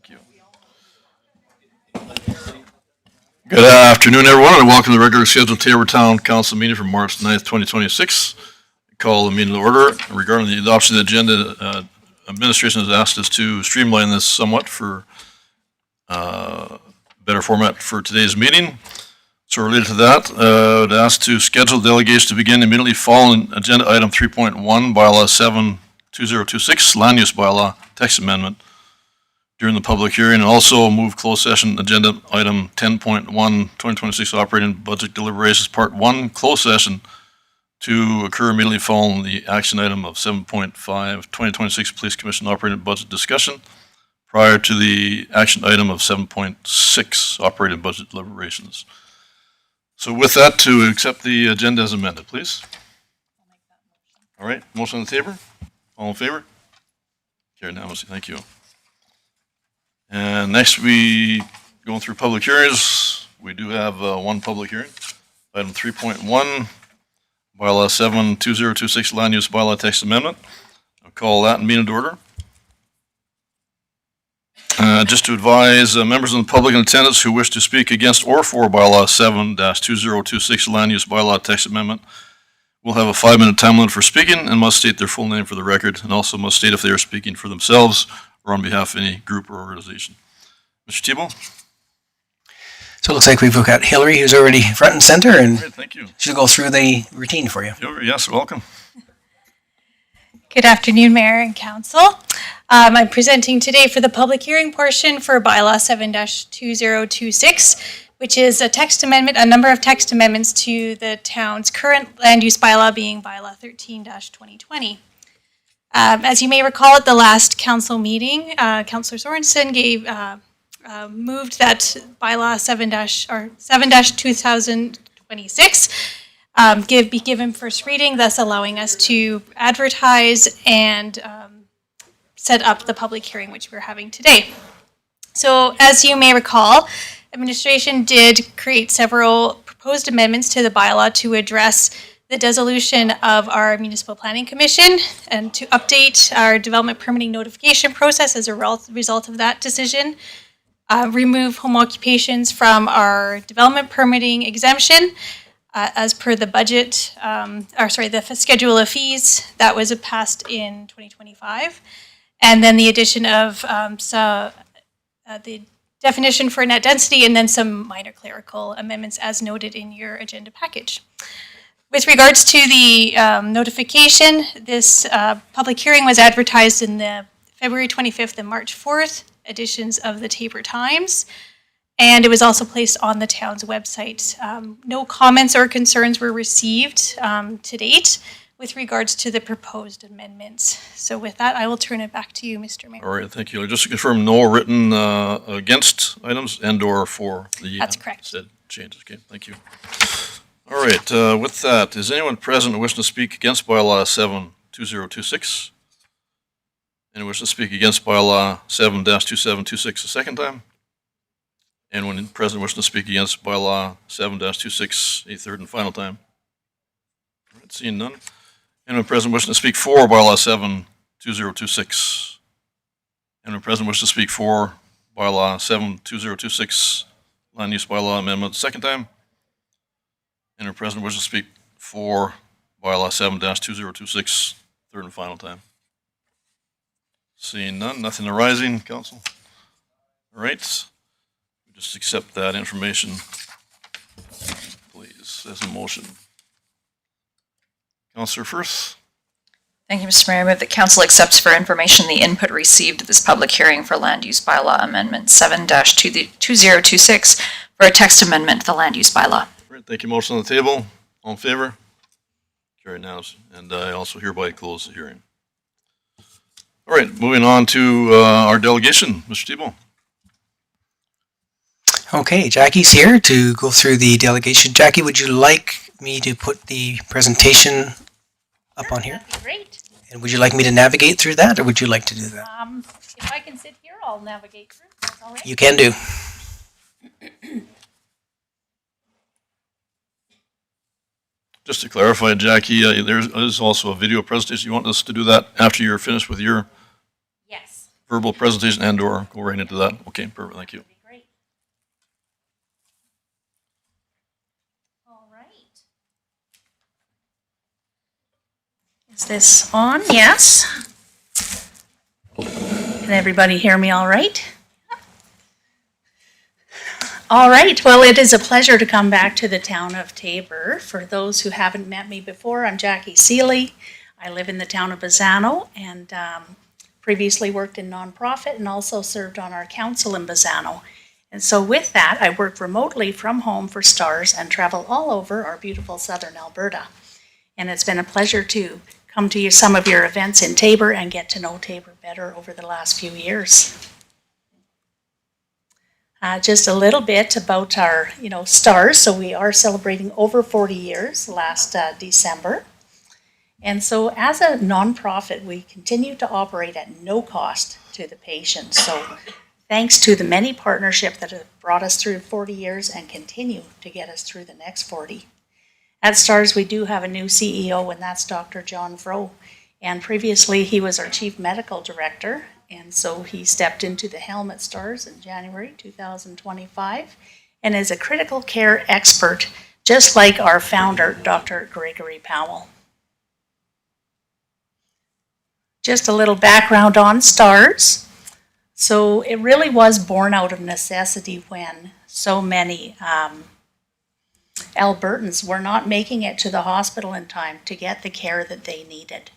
Thank you. Good afternoon, everyone, and welcome to the regular scheduled Taylor Town Council meeting for March 9th, 2026. Call the meeting to order. Regarding the adoption of the agenda, administration has asked us to streamline this somewhat for better format for today's meeting. So related to that, I would ask to schedule delegation to begin immediately following agenda item 3.1, bylaw 7-2026, land use bylaw text amendment during the public hearing, and also move closed session agenda item 10.1, 2026 operating budget deliberations part 1, closed session to occur immediately following the action item of 7.5, 2026 Police Commission operating budget discussion prior to the action item of 7.6 operating budget deliberations. So with that, to accept the agenda as amended, please. All right, motion on the table. All in favor? Carried unanimously. Thank you. And next, we going through public hearings. We do have one public hearing. Item 3.1, bylaw 7-2026 land use bylaw text amendment. I'll call that meeting to order. Just to advise members of the public in attendance who wish to speak against or for bylaw 7-2026 land use bylaw text amendment will have a 5-minute time limit for speaking and must state their full name for the record, and also must state if they are speaking for themselves or on behalf of any group or organization. Mr. Thibault? So it looks like we've got Hillary, who's already front and center, and Great, thank you. she'll go through the routine for you. Yes, welcome. Good afternoon, Mayor and Council. I'm presenting today for the public hearing portion for bylaw 7-2026, which is a text amendment, a number of text amendments to the town's current land use bylaw, being bylaw 13-2020. As you may recall, at the last council meeting, Councillor Sorensen moved that bylaw 7-2026 be given first reading, thus allowing us to advertise and set up the public hearing which we're having today. So as you may recall, administration did create several proposed amendments to the bylaw to address the dissolution of our Municipal Planning Commission and to update our development permitting notification process as a result of that decision, remove home occupations from our development permitting exemption as per the budget, the schedule of fees that was passed in 2025, and then the addition of the definition for net density, and then some minor clerical amendments as noted in your agenda package. With regards to the notification, this public hearing was advertised in the February 25th and March 4th editions of the Taber Times, and it was also placed on the town's website. No comments or concerns were received to date with regards to the proposed amendments. So with that, I will turn it back to you, Mr. Mayor. All right, thank you. Just to confirm, no written against items and or for the That's correct. said changes. Okay, thank you. All right, with that, is anyone present wishing to speak against bylaw 7-2026? Anyone wishing to speak against bylaw 7-2726 a second time? Anyone present wishing to speak against bylaw 7-26 a third and final time? All right, seeing none. Anyone present wishing to speak for bylaw 7-2026? Anyone present wishing to speak for bylaw 7-2026 land use bylaw amendment second time? Anyone present wishing to speak for bylaw 7-2026 third and final time? Seeing none, nothing arising, council. All right, just accept that information, please, as a motion. Councillor Firth. Thank you, Mr. Mayor. I move that council accepts for information the input received at this public hearing for land use bylaw amendment 7-2026 for a text amendment to the land use bylaw. Great, thank you. Motion on the table. All in favor? Carried now, and I also hereby close the hearing. All right, moving on to our delegation, Mr. Thibault. Okay, Jackie's here to go through the delegation. Jackie, would you like me to put the presentation up on here? That'd be great. And would you like me to navigate through that, or would you like to do that? If I can sit here, I'll navigate through. That's all right. You can do. Just to clarify, Jackie, there is also a video presentation. You want us to do that after you're finished with your Yes. verbal presentation and/or go right into that? Okay, perfect, thank you. Great. All right. Is this on? Yes. Can everybody hear me all right? All right, well, it is a pleasure to come back to the town of Taber. For those who haven't met me before, I'm Jackie Seeley. I live in the town of Bazzano and previously worked in nonprofit and also served on our council in Bazzano. And so with that, I work remotely from home for STARS and travel all over our beautiful southern Alberta. And it's been a pleasure to come to some of your events in Taber and get to know Taber better over the last few years. Just a little bit about our, STARS. So we are celebrating over 40 years last December. And so as a nonprofit, we continue to operate at no cost to the patient. So thanks to the many partnerships that have brought us through 40 years and continue to get us through the next 40. At STARS, we do have a new CEO, and that's Dr. John Froh. And previously, he was our Chief Medical Director. And so he stepped into the helm at STARS in January 2025 and is a critical care expert, just like our founder, Dr. Gregory Powell. Just a little background on STARS. So it really was born out of necessity when so many Albertans were not making it to the hospital in time to get the care that they needed.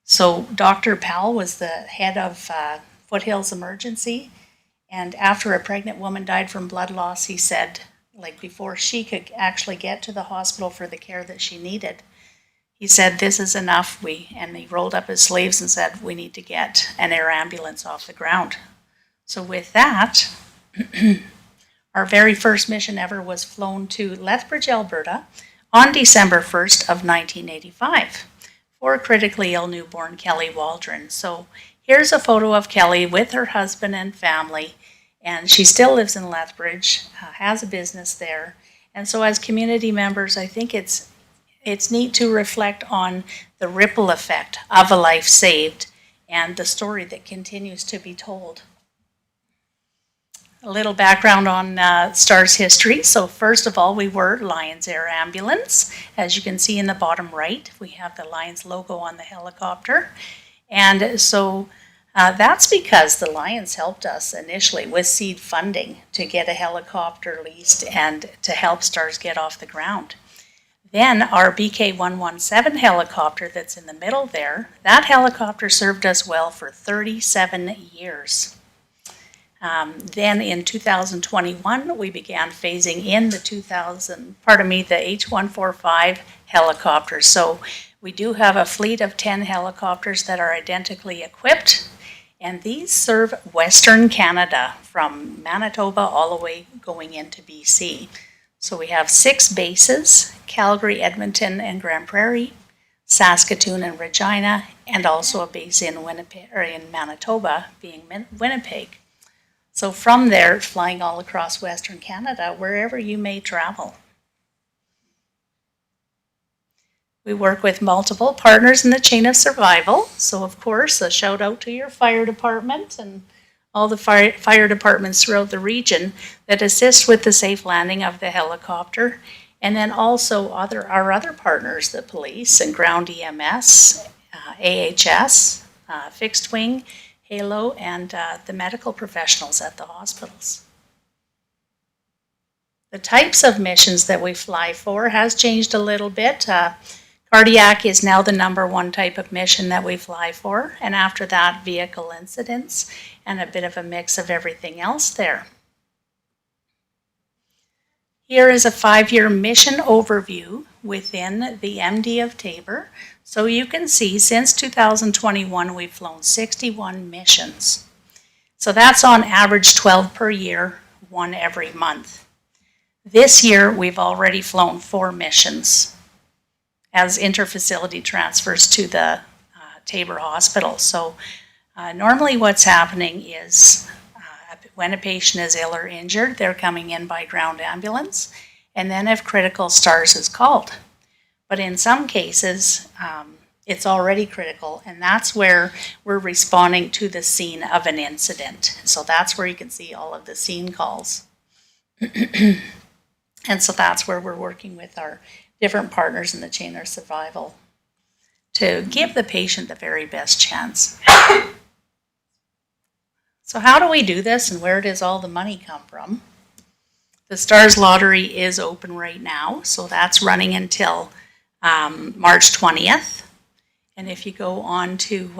So Dr. Powell was the head of Foothills Emergency, and after a pregnant woman died from blood loss, he said, before she could actually get to the hospital for the care that she needed, he said, "This is enough." And he rolled up his sleeves and said, "We need to get an air ambulance off the ground." So with that, our very first mission ever was flown to Lethbridge, Alberta on December 1st of 1985. For critically ill newborn Kelly Waldron. So here's a photo of Kelly with her husband and family, and she still lives in Lethbridge, has a business there. And so as community members, I think it's neat to reflect on the ripple effect of a life saved and the story that continues to be told. A little background on STARS history. So first of all, we were Lions Air Ambulance. As you can see in the bottom right, we have the Lions logo on the helicopter. And so that's because the Lions helped us initially with seed funding to get a helicopter leased and to help STARS get off the ground. Then our BK-117 helicopter that's in the middle there, that helicopter served us well for 37 years. Then in 2021, we began phasing in the H-145 helicopters. So we do have a fleet of 10 helicopters that are identically equipped, and these serve Western Canada from Manitoba all the way going into BC. So we have 6 bases: Calgary, Edmonton, and Grand Prairie, Saskatoon and Regina, and also a base in Winnipeg, or in Manitoba, being Winnipeg. So from there, flying all across Western Canada, wherever you may travel. We work with multiple partners in the chain of survival. So of course, a shout out to your fire department and all the fire departments throughout the region that assist with the safe landing of the helicopter. And then also our other partners, the police and ground EMS, AHS, fixed wing, Halo, and the medical professionals at the hospitals. The types of missions that we fly for has changed a little bit. Cardiac is now the #1 type of mission that we fly for, and after that, vehicle incidents, and a bit of a mix of everything else there. Here is a 5-year mission overview within the MD of Taber. So you can see since 2021, we've flown 61 missions. So that's on average 12 per year, 1 every month. This year, we've already flown 4 missions as interfacility transfers to the Taber Hospital. So normally what's happening is when a patient is ill or injured, they're coming in by ground ambulance, and then if critical STARS is called. But in some cases, It's already critical, and that's where we're responding to the scene of an incident. So that's where you can see all of the scene calls. And so that's where we're working with our different partners in the chain of survival to give the patient the very best chance. So how do we do this, and where does all the money come from? The STARS lottery is open right now, so that's running until March 20th. And if you go on to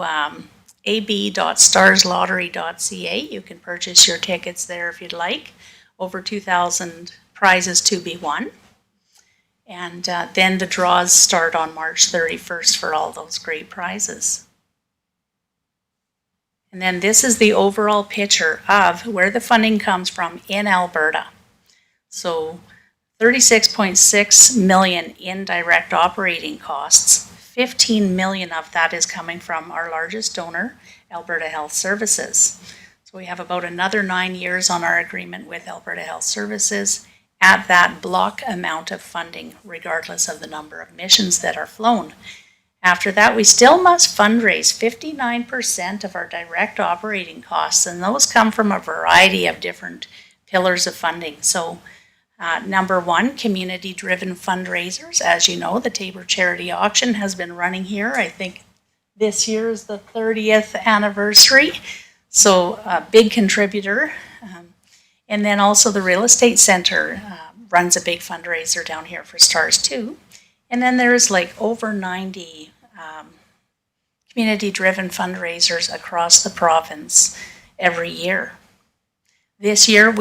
ab.starslottery.ca, you can purchase your tickets there if you'd like. Over 2,000 prizes to be won. And then the draws start on March 31st for all those great prizes. And then this is the overall picture of where the funding comes from in Alberta. So 36.6 million in direct operating costs. 15 million of that is coming from our largest donor, Alberta Health Services. So we have about another 9 years on our agreement with Alberta Health Services at that block amount of funding, regardless of the number of missions that are flown. After that, we still must fundraise 59% of our direct operating costs, and those come from a variety of different pillars of funding. So number one, community-driven fundraisers. As you know, the Tabor Charity Auction has been running here. I think this year is the 30th anniversary. So a big contributor. And then also the Real Estate Center runs a big fundraiser down here for STARS too. And then there's like over 90 community-driven fundraisers across the province every year. This year,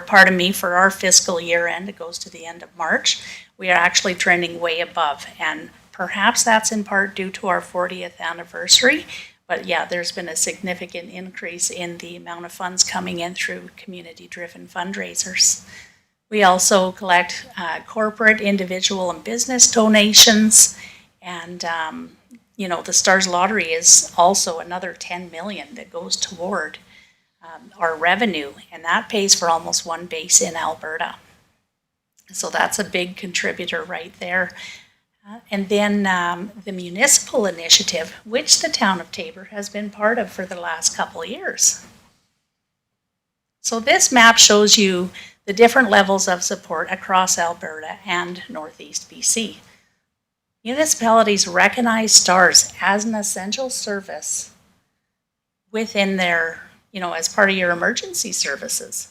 pardon me, for our fiscal year end, it goes to the end of March, we are actually trending way above. And perhaps that's in part due to our 40th anniversary. But yeah, there's been a significant increase in the amount of funds coming in through community-driven fundraisers. We also collect corporate, individual, and business donations. And, you know, the STARS lottery is also another 10 million that goes toward our revenue, and that pays for almost one base in Alberta. So that's a big contributor right there. And then the municipal initiative, which the town of Tabor has been part of for the last couple of years. So this map shows you the different levels of support across Alberta and Northeast BC. Municipalities recognize STARS as an essential service within their, you know, as part of your emergency services.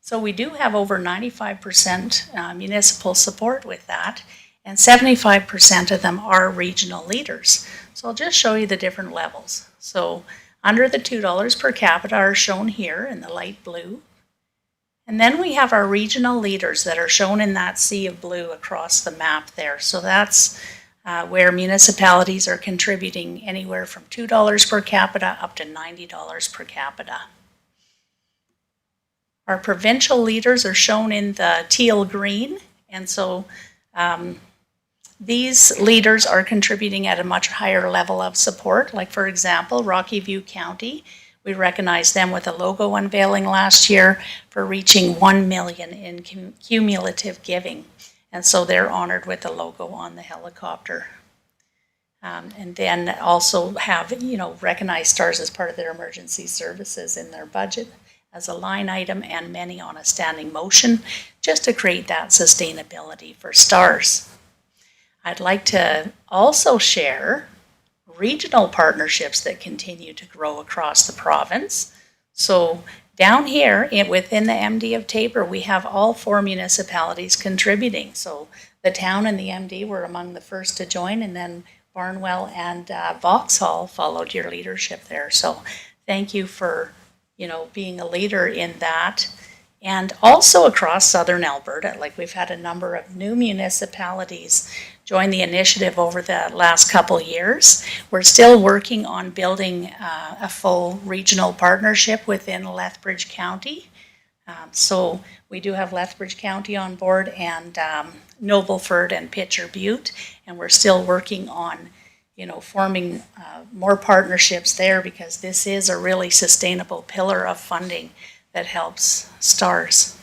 So we do have over 95% municipal support with that, and 75% of them are regional leaders. So I'll just show you the different levels. So under the $2 per capita are shown here in the light blue. And then we have our regional leaders that are shown in that sea of blue across the map there. So that's where municipalities are contributing anywhere from $2 per capita up to $90 per capita. Our provincial leaders are shown in the teal green, and so these leaders are contributing at a much higher level of support. Like, for example, Rocky View County, we recognized them with a logo unveiling last year for reaching 1 million in cumulative giving. And so they're honored with the logo on the helicopter. And then also have, you know, recognize STARS as part of their emergency services in their budget as a line item, and many on a standing motion, just to create that sustainability for STARS. I'd like to also share regional partnerships that continue to grow across the province. So down here within the MD of Tabor, we have all 4 municipalities contributing. So the town and the MD were among the first to join, and then Barnwell and Vauxhall followed your leadership there. So thank you for, you know, being a leader in that. And also across southern Alberta, like we've had a number of new municipalities join the initiative over the last couple years. We're still working on building a full regional partnership within Lethbridge County. So we do have Lethbridge County on board, and Nobleford and Pitcher Butte, and we're still working on, you know, forming more partnerships there, because this is a really sustainable pillar of funding that helps STARS.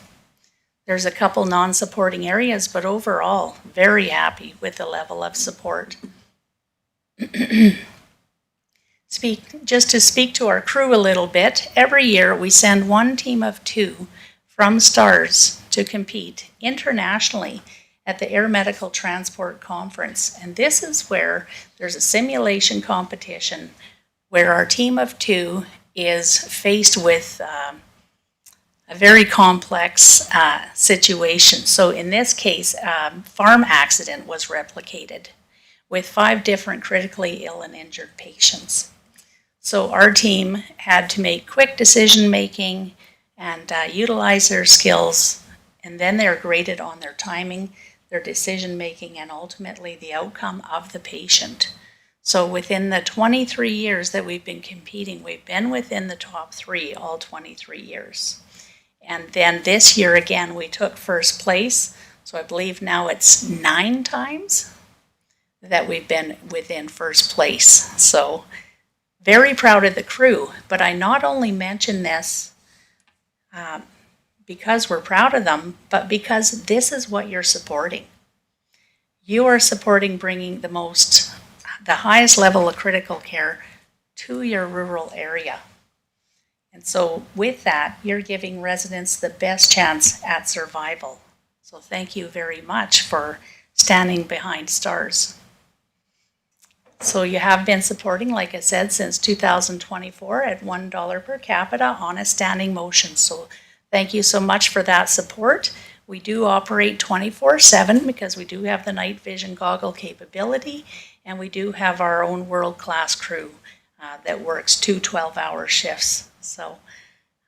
There's a couple non-supporting areas, but overall, very happy with the level of support. Just to speak to our crew a little bit, every year we send one team of 2 from STARS to compete internationally at the Air Medical Transport Conference. And this is where there's a simulation competition where our team of 2 is faced with a very complex situation. So in this case, farm accident was replicated with 5 different critically ill and injured patients. So our team had to make quick decision making and utilize their skills, and then they're graded on their timing, their decision making, and ultimately the outcome of the patient. So within the 23 years that we've been competing, we've been within the top 3 all 23 years. And then this year again, we took first place. So I believe now it's 9 times that we've been within first place. So very proud of the crew, but I not only mention this because we're proud of them, but because this is what you're supporting. You are supporting bringing the highest level of critical care to your rural area. And so with that, you're giving residents the best chance at survival. So thank you very much for standing behind STARS. So you have been supporting, like I said, since 2024 at $1 per capita on a standing motion. So thank you so much for that support. We do operate 24/7 because we do have the night vision goggle capability, and we do have our own world-class crew that works 2 12-hour shifts. So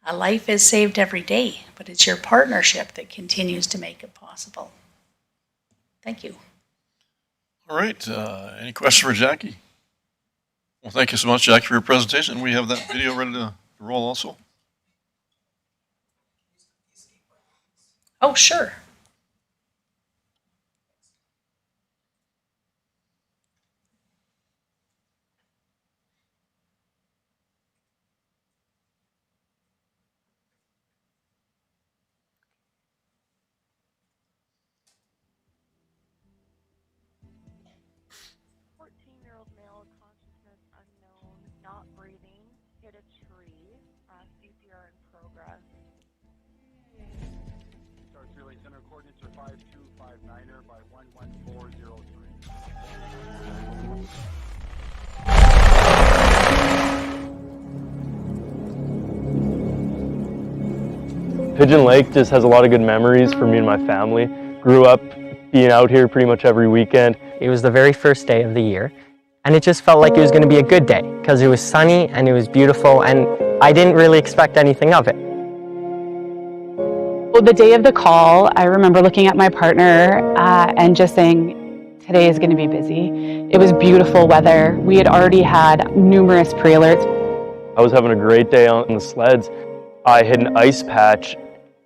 a life is saved every day, but it's your partnership that continues to make it possible. Thank you. All right, any question for Jackie? Well, thank you so much, Jackie, for your presentation. We have that video ready to roll also. Oh, sure. Male, consciousness unknown, not breathing, hit a tree, CPR in progress. Stars relay center coordinates are 5259er by 11403. Pigeon Lake just has a lot of good memories for me and my family. Grew up being out here pretty much every weekend. It was the very first day of the year, and it just felt like it was going to be a good day because it was sunny and it was beautiful, and I didn't really expect anything of it. Well, the day of the call, I remember looking at my partner and just saying, today is going to be busy. It was beautiful weather. We had already had numerous pre-alerts. I was having a great day on the sleds. I hit an ice patch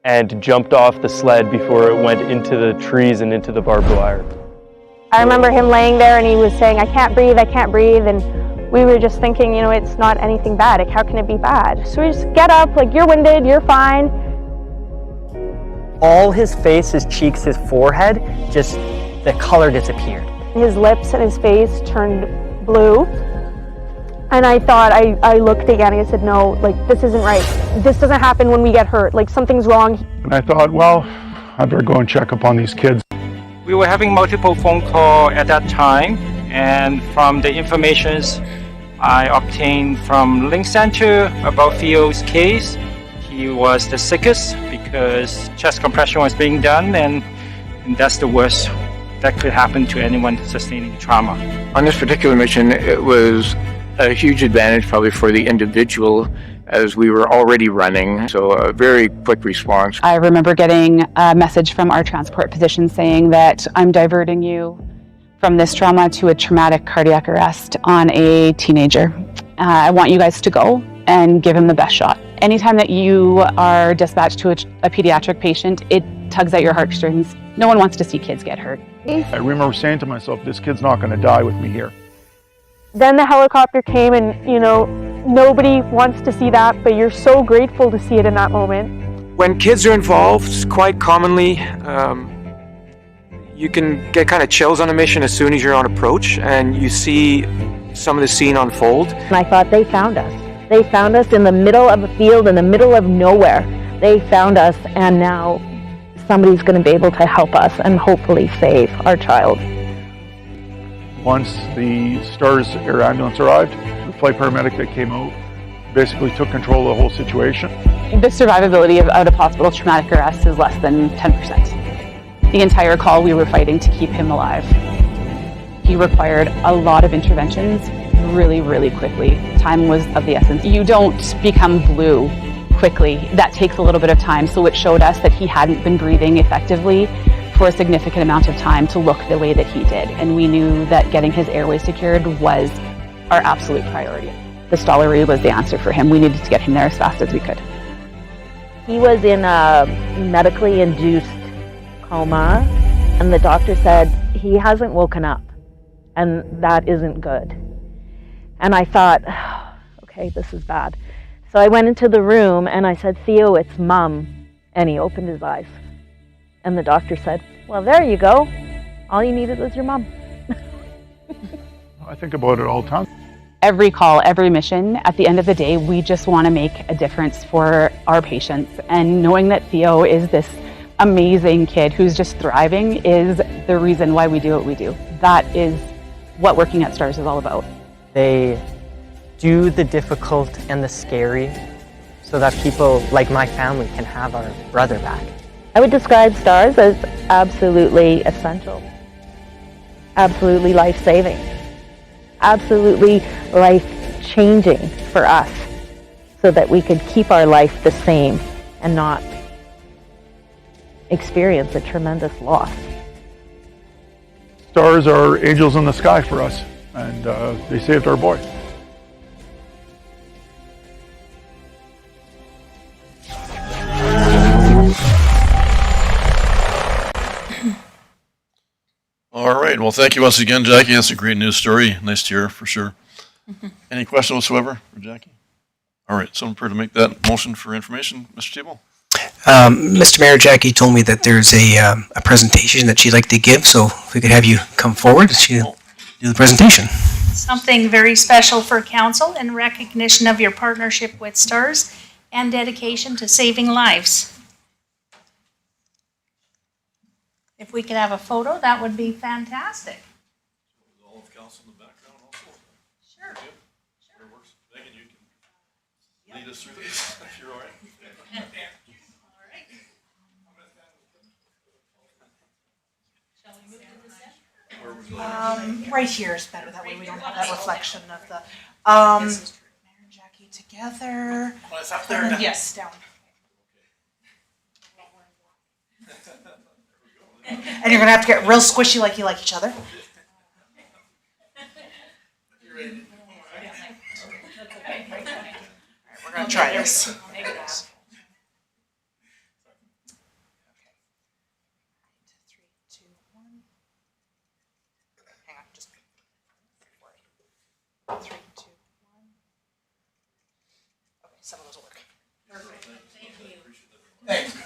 and jumped off the sled before it went into the trees and into the barbed wire. I remember him laying there and he was saying, I can't breathe, and we were just thinking, you know, it's not anything bad, like how can it be bad? So we just get up, like you're winded, you're fine. All his face, his cheeks, his forehead, just the color disappeared. His lips and his face turned blue. And I thought, I looked at Yanni and said, no, like this isn't right. This doesn't happen when we get hurt, like something's wrong. And I thought, well, I better go and check up on these kids. We were having multiple phone calls at that time, and from the information I obtained from Link Center about Theo's case, he was the sickest because chest compression was being done, and that's the worst that could happen to anyone sustaining trauma. On this particular mission, it was a huge advantage probably for the individual as we were already running, so a very quick response. I remember getting a message from our transport physician saying that I'm diverting you from this trauma to a traumatic cardiac arrest on a teenager. I want you guys to go and give him the best shot. Anytime that you are dispatched to a pediatric patient, it tugs at your heartstrings. No one wants to see kids get hurt. I remember saying to myself, this kid's not going to die with me here. Then the helicopter came and, you know, nobody wants to see that, but you're so grateful to see it in that moment. When kids are involved, quite commonly, you can get kind of chills on a mission as soon as you're on approach and you see some of the scene unfold. And I thought, they found us. They found us in the middle of a field, in the middle of nowhere. They found us, and now somebody's going to be able to help us and hopefully save our child. Once the STARS air ambulance arrived, the flight paramedic that came out basically took control of the whole situation. The survivability of out-of-hospital traumatic arrest is less than 10%. The entire call, we were fighting to keep him alive. He required a lot of interventions really, really quickly. Time was of the essence. You don't become blue quickly. That takes a little bit of time, so it showed us that he hadn't been breathing effectively for a significant amount of time to look the way that he did. And we knew that getting his airway secured was our absolute priority. The Stollery was the answer for him. We needed to get him there as fast as we could. He was in a medically induced coma, and the doctor said he hasn't woken up, and that isn't good. And I thought, okay, this is bad. So I went into the room and I said, Theo, it's Mum. And he opened his eyes. And the doctor said, well, there you go. All you needed was your mom. I think about it all the time. Every call, every mission, at the end of the day, we just want to make a difference for our patients. And knowing that Theo is this amazing kid who's just thriving is the reason why we do what we do. That is what working at STARS is all about. They do the difficult and the scary so that people like my family can have our brother back. I would describe STARS as absolutely essential, absolutely life-saving, absolutely life-changing for us so that we could keep our life the same and not experience a tremendous loss. Stars are angels in the sky for us, and they saved our boy. All right. Well, thank you once again, Jackie. That's a great news story. Nice to hear, for sure. Any question whatsoever for Jackie? All right. Someone prepared to make that motion for information, Mr. Tebow? Mr. Mayor, Jackie told me that there's a presentation that she'd like to give, so if we could have you come forward, she'll do the presentation. Something very special for council in recognition of your partnership with STARS and dedication to saving lives. If we could have a photo, that would be fantastic. All of council in the background also? Sure. Sure works. Megan, you can lead us through this, if you're all right. Right here is better, that way we don't have that reflection of the, Mayor and Jackie together. Oh, it's up there. Yes, down. And you're gonna have to get real squishy like you like each other. Alright, we're gonna try this. Three, two, one. Okay, some of those will work. Perfect. Thank you. Thanks.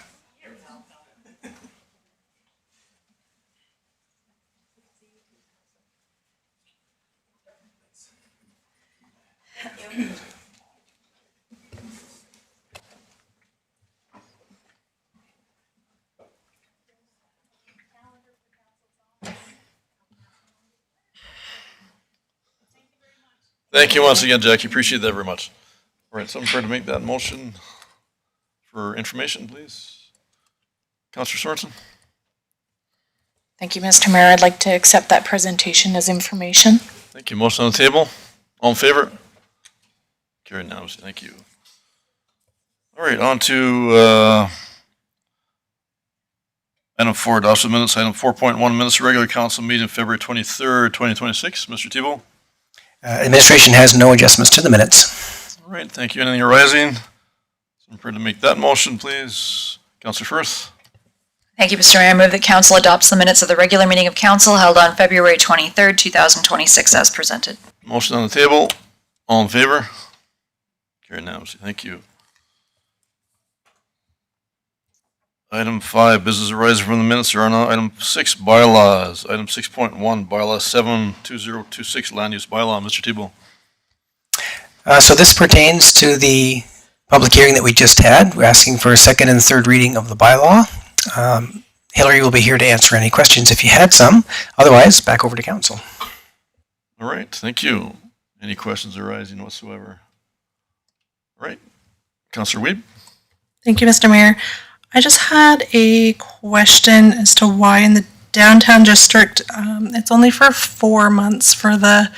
Thank you once again, Jackie. Appreciate that very much. All right, someone prepared to make that motion for information, please. Councillor Sorensen? Thank you, Mr. Mayor. I'd like to accept that presentation as information. Thank you. Motion on the table. All in favor? Carried unanimously. Thank you. All right, on to item 4, adoption minutes. Item 4.1, minutes of regular council meeting February 23rd, 2026. Mr. Tebow? Administration has no adjustments to the minutes. All right, thank you. Anything arising? Someone prepared to make that motion, please. Councillor Firth? Thank you, Mr. Mayor. I move that council adopts the minutes of the regular meeting of council held on February 23rd, 2026 as presented. Motion on the table. All in favor? Carried unanimously. Thank you. Item 5, business arising from the minutes. There are now item 6, bylaws. Item 6.1, bylaw 72026, land use bylaw. Mr. Tebow. So this pertains to the public hearing that we just had. We're asking for a second and third reading of the bylaw. Hillary will be here to answer any questions if you had some. Otherwise, back over to council. All right, thank you. Any questions arising whatsoever? All right, Councillor Weed. Thank you, Mr. Mayor. I just had a question as to why in the downtown district, it's only for 4 months for the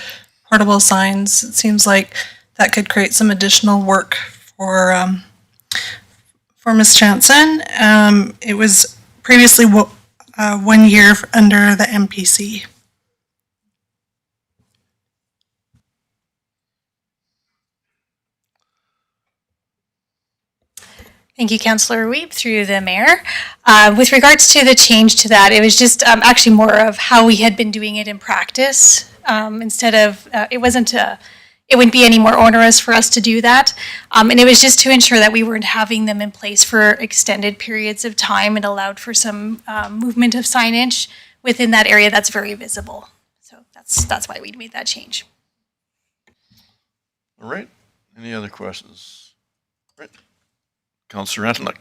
portable signs. It seems like that could create some additional work for Ms. Jansen. It was previously 1 year under the MPC. Thank you, Councillor Weeb, through the mayor. With regards to the change to that, it was just actually more of how we had been doing it in practice. Instead of, it wouldn't be any more onerous for us to do that. And it was just to ensure that we weren't having them in place for extended periods of time and allowed for some movement of signage within that area that's very visible. So that's why we made that change. All right, any other questions? All right. Councillor Antonuc.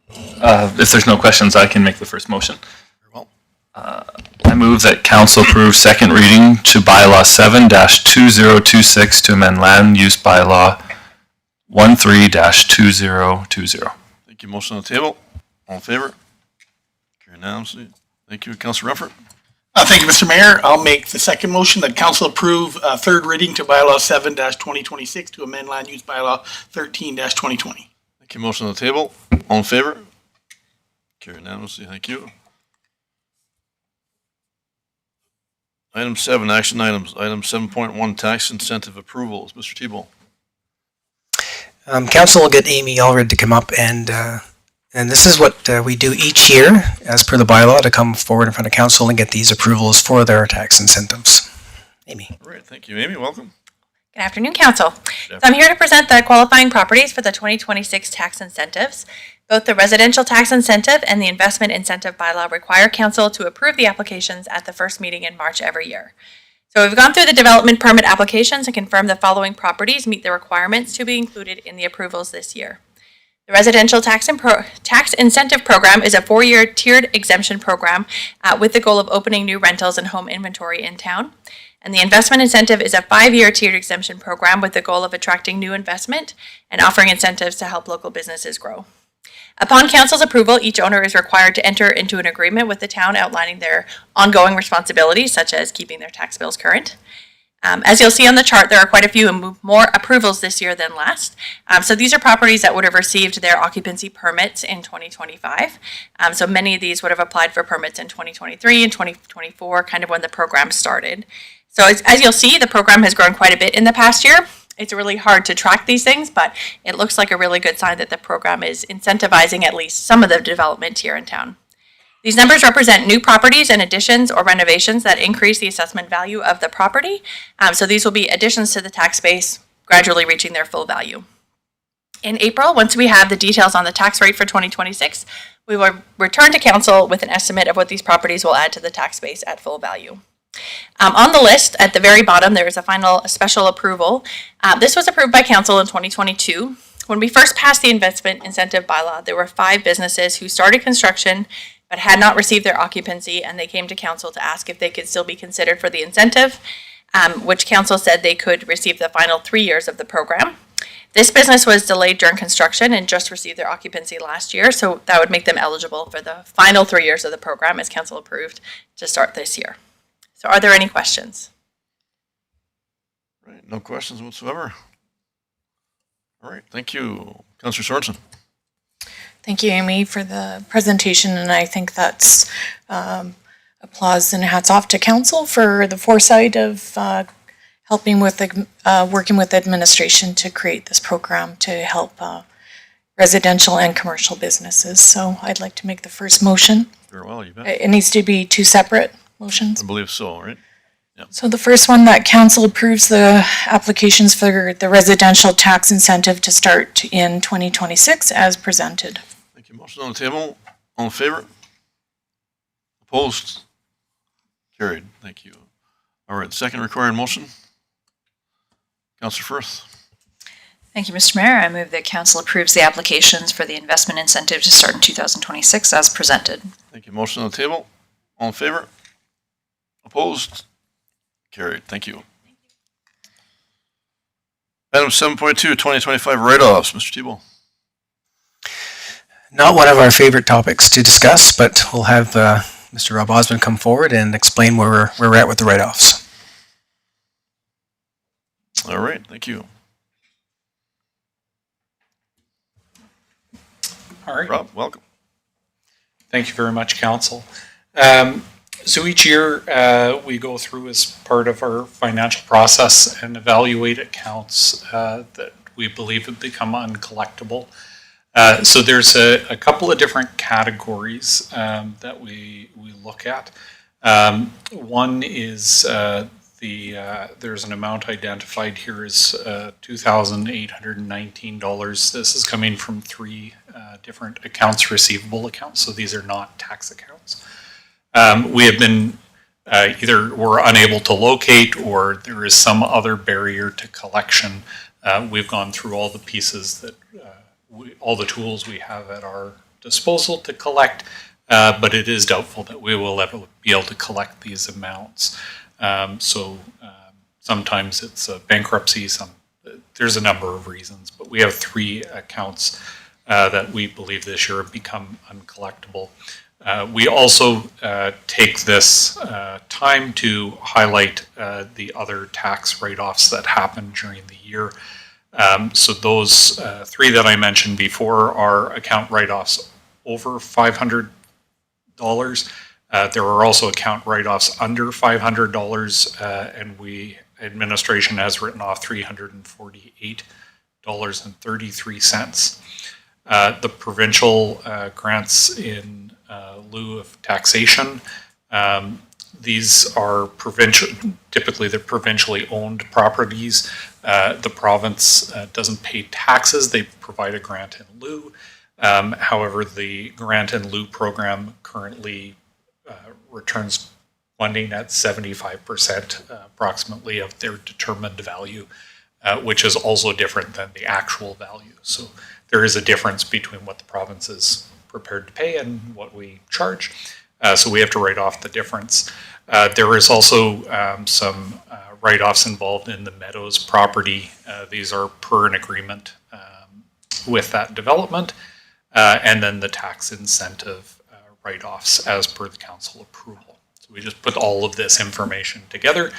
If there's no questions, I can make the first motion. Very well. I move that council approve second reading to bylaw 7-2026 to amend land use bylaw 13-2020. Thank you. Motion on the table. All in favor? Carry unanimously. Thank you, Councillor Renfort. Thank you, Mr. Mayor. I'll make the second motion that council approve third reading to bylaw 7-2026 to amend land use bylaw 13-2020. Thank you. Motion on the table. All in favor? Carry unanimously. Thank you. Item 7, action items. Item 7.1, tax incentive approvals. Mr. Tebow. Council will get Amy Allred to come up, and this is what we do each year, as per the bylaw, to come forward in front of council and get these approvals for their tax incentives. Amy. All right. Thank you, Amy. Welcome. Good afternoon, Council. So I'm here to present the qualifying properties for the 2026 tax incentives. Both the residential tax incentive and the investment incentive bylaw require Council to approve the applications at the first meeting in March every year. So we've gone through the development permit applications and confirmed the following properties meet the requirements to be included in the approvals this year. The residential tax incentive program is a 4-year tiered exemption program with the goal of opening new rentals and home inventory in town. And the investment incentive is a 5-year tiered exemption program with the goal of attracting new investment and offering incentives to help local businesses grow. Upon council's approval, each owner is required to enter into an agreement with the town outlining their ongoing responsibilities, such as keeping their tax bills current. As you'll see on the chart, there are quite a few more approvals this year than last. So these are properties that would have received their occupancy permits in 2025. So many of these would have applied for permits in 2023 and 2024, kind of when the program started. So as you'll see, the program has grown quite a bit in the past year. It's really hard to track these things, but it looks like a really good sign that the program is incentivizing at least some of the development here in town. These numbers represent new properties and additions or renovations that increase the assessment value of the property. So these will be additions to the tax base, gradually reaching their full value. In April, once we have the details on the tax rate for 2026, we will return to council with an estimate of what these properties will add to the tax base at full value. On the list, at the very bottom, there is a final special approval. This was approved by council in 2022. When we first passed the investment incentive bylaw, there were 5 businesses who started construction but had not received their occupancy, and they came to council to ask if they could still be considered for the incentive, which council said they could receive the final 3 years of the program. This business was delayed during construction and just received their occupancy last year, so that would make them eligible for the final 3 years of the program as council approved to start this year. So are there any questions? Right, no questions whatsoever. All right, thank you. Councillor Sorensen. Thank you, Amy, for the presentation, and I think that's applause and hats off to council for the foresight of helping with working with administration to create this program to help residential and commercial businesses. So I'd like to make the first motion. Very well, you bet. It needs to be 2 separate motions. I believe so, right? So the first one, that council approves the applications for the residential tax incentive to start in 2026 as presented. Thank you. Motion on the table. All in favor? Opposed? Carried. Thank you. All right, second required motion. Councillor Firth. Thank you, Mr. Mayor. I move that council approves the applications for the investment incentive to start in 2026 as presented. Thank you. Motion on the table. All in favor? Opposed? Carried. Thank you. Item 7.2, 2025 write-offs. Mr. Tebow. Not one of our favorite topics to discuss, but we'll have Mr. Rob Osmond come forward and explain where we're at with the write-offs. All right. Thank you. All right. Rob, welcome. Thank you very much, Council. So each year we go through as part of our financial process and evaluate accounts that we believe have become uncollectible. So there's a couple of different categories that we look at. One is there's an amount identified here as $2,819. This is coming from three different accounts receivable accounts, so these are not tax accounts. We have been either we're unable to locate or there is some other barrier to collection. We've gone through all the pieces that all the tools we have at our disposal to collect, but it is doubtful that we will ever be able to collect these amounts. Sometimes it's a bankruptcy, there's a number of reasons, but we have three accounts that we believe this year have become uncollectible. We also take this time to highlight the other tax write-offs that happen during the year. So those three that I mentioned before are account write-offs over $500. There are also account write-offs under $500, and administration has written off $348.33. The provincial grants in lieu of taxation. These are typically they're provincially owned properties. The province doesn't pay taxes, they provide a grant in lieu. However, the grant in lieu program currently returns funding at 75% approximately of their determined value, which is also different than the actual value. So there is a difference between what the province is prepared to pay and what we charge. So we have to write off the difference. There is also some write-offs involved in the Meadows property. These are per an agreement with that development. And then the tax incentive write-offs as per the council approval. So we just put all of this information together.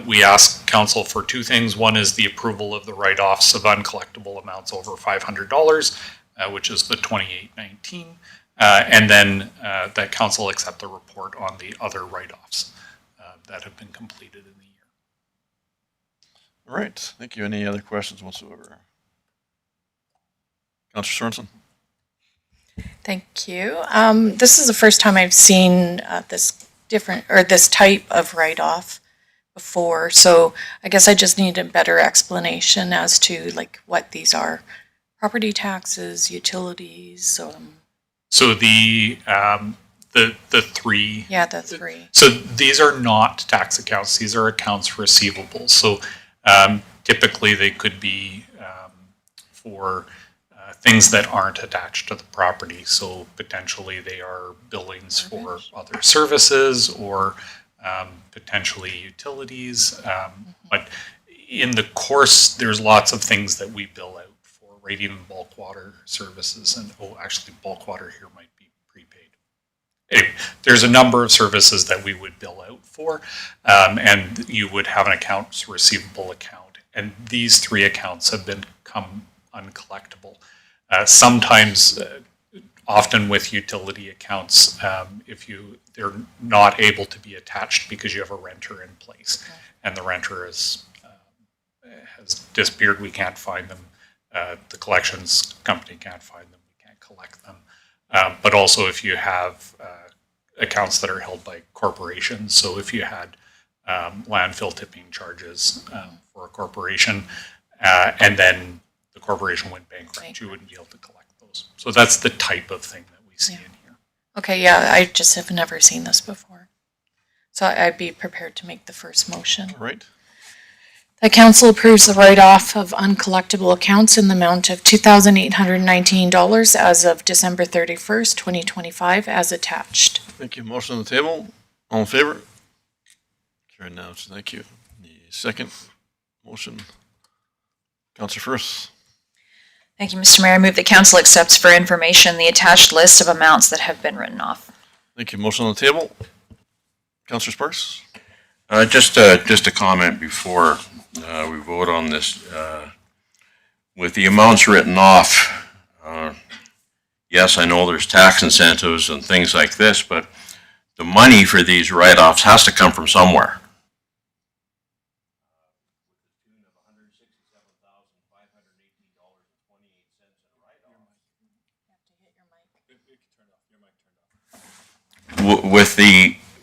We ask council for two things. One is the approval of the write-offs of uncollectible amounts over $500, which is the 2819, and then that council accept the report on the other write-offs that have been completed in the year. All right, thank you. Any other questions whatsoever? Councillor Sorensen. Thank you. This is the first time I've seen this type of write-off before, so I guess I just need a better explanation as to like what these are. Property taxes, utilities. So the three. Yeah, the three. So these are not tax accounts. These are accounts receivable. So typically they could be for things that aren't attached to the property. So potentially they are billings for other services or potentially utilities. But in the course, there's lots of things that we bill out for, right? Even bulk water services, and actually bulk water here might be prepaid. Anyway, there's a number of services that we would bill out for, and you would have an accounts receivable account. And these three accounts have become uncollectible. Sometimes, often with utility accounts, they're not able to be attached because you have a renter in place, and the renter has disappeared. We can't find them. The collections company can't find them. We can't collect them. But also, if you have accounts that are held by corporations, so if you had landfill tipping charges for a corporation, and then the corporation went bankrupt, you wouldn't be able to collect those. those. So that's the type of thing that we see in here. Okay, yeah, I just have never seen this before. So I'd be prepared to make the first motion. All right. The council approves the write-off of uncollectible accounts in the amount of $2,819 as of December 31st, 2025, as attached. Thank you. Motion on the table. All in favor? Carried now. Thank you. The second motion. Councillor Firth. Thank you, Mr. Mayor. I move that council accepts for information the attached list of amounts that have been written off. Thank you. Motion on the table. Councillor Sparks. Just a comment before we vote on this. With the amounts written off, yes, I know there's tax incentives and things like this, but the money for these write-offs has to come from somewhere.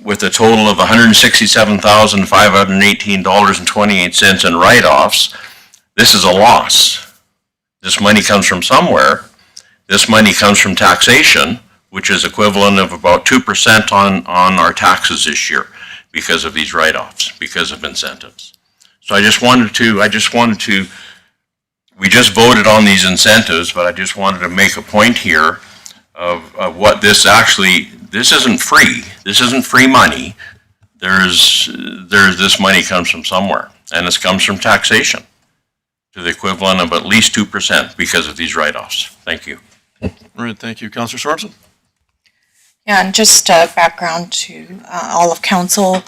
With a total of $167,518.28 in write-offs, this is a loss. This money comes from somewhere. This money comes from taxation, which is equivalent of about 2% on our taxes this year because of these write-offs, because of incentives. So I just wanted to, we just voted on these incentives, but I just wanted to make a point here of what this actually, this isn't free. This isn't free money. There's this money comes from somewhere, and this comes from taxation to the equivalent of at least 2% because of these write-offs. Thank you. All right, thank you. Councillor Sorensen. Yeah, and just background to all of council.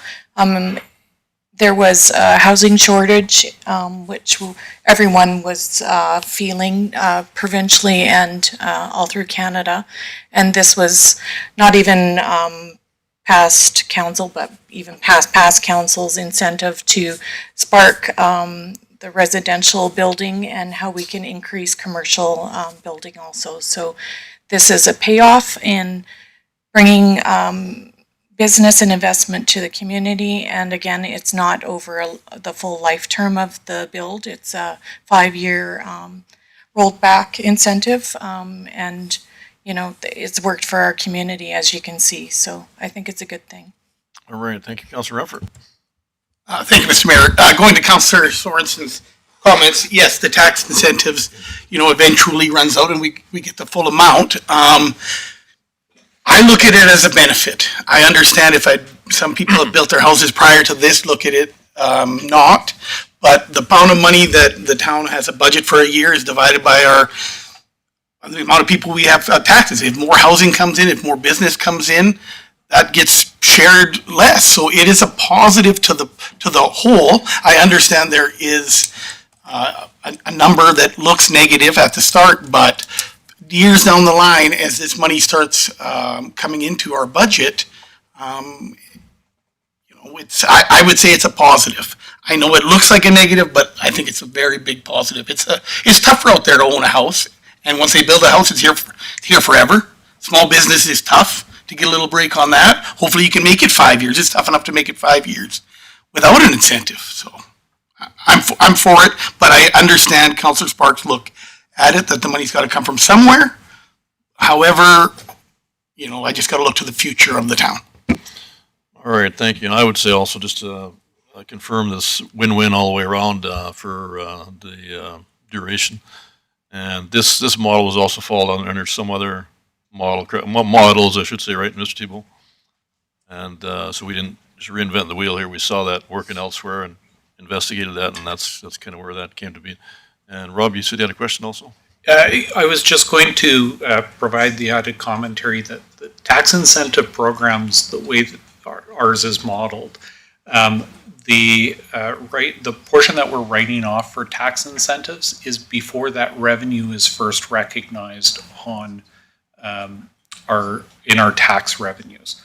There was a housing shortage, which everyone was feeling provincially and all through Canada. And this was not even past council, but even past council's incentive to spark the residential building and how we can increase commercial building also. So this is a payoff in bringing business and investment to the community, and again, it's not over the full life term of the build. It's a 5-year rolled back incentive, and you know, it's worked for our community, as you can see. So I think it's a good thing. All right, thank you, Councillor Rufford. Thank you, Mr. Mayor. Going to Councillor Sorensen's comments, yes, the tax incentives, eventually runs out and we get the full amount. I look at it as a benefit. I understand if some people have built their houses prior to this, look at it not. But the amount of money that the town has a budget for a year is divided by the amount of people we have taxes. If more housing comes in, if more business comes in, that gets shared less. So it is a positive to the whole. I understand there is a number that looks negative at the start, but years down the line, as this money starts coming into our budget, I would say it's a positive. I know it looks like a negative, but I think it's a very big positive. It's tougher out there to own a house, and once they build a house, it's here forever. Small business is tough to get a little break on that. Hopefully, you can make it 5 years. It's tough enough to make it 5 years without an incentive. So I'm for it, but I understand Councillor Sparks look at it, that the money's got to come from somewhere. However, I just got to look to the future of the town. All right, thank you. And I would say also just to confirm this win-win all the way around for the duration. And this model was also fall under some other models, I should say, right, Mr. Thibault? And so we didn't just reinvent the wheel here. We saw that working elsewhere and investigated that, and that's kind of where that came to be. And Rob, you said you had a question also? I was just going to provide the added commentary that the tax incentive programs, the way that ours is modeled, the portion that we're writing off for tax incentives is before that revenue is first recognized on in our tax revenues.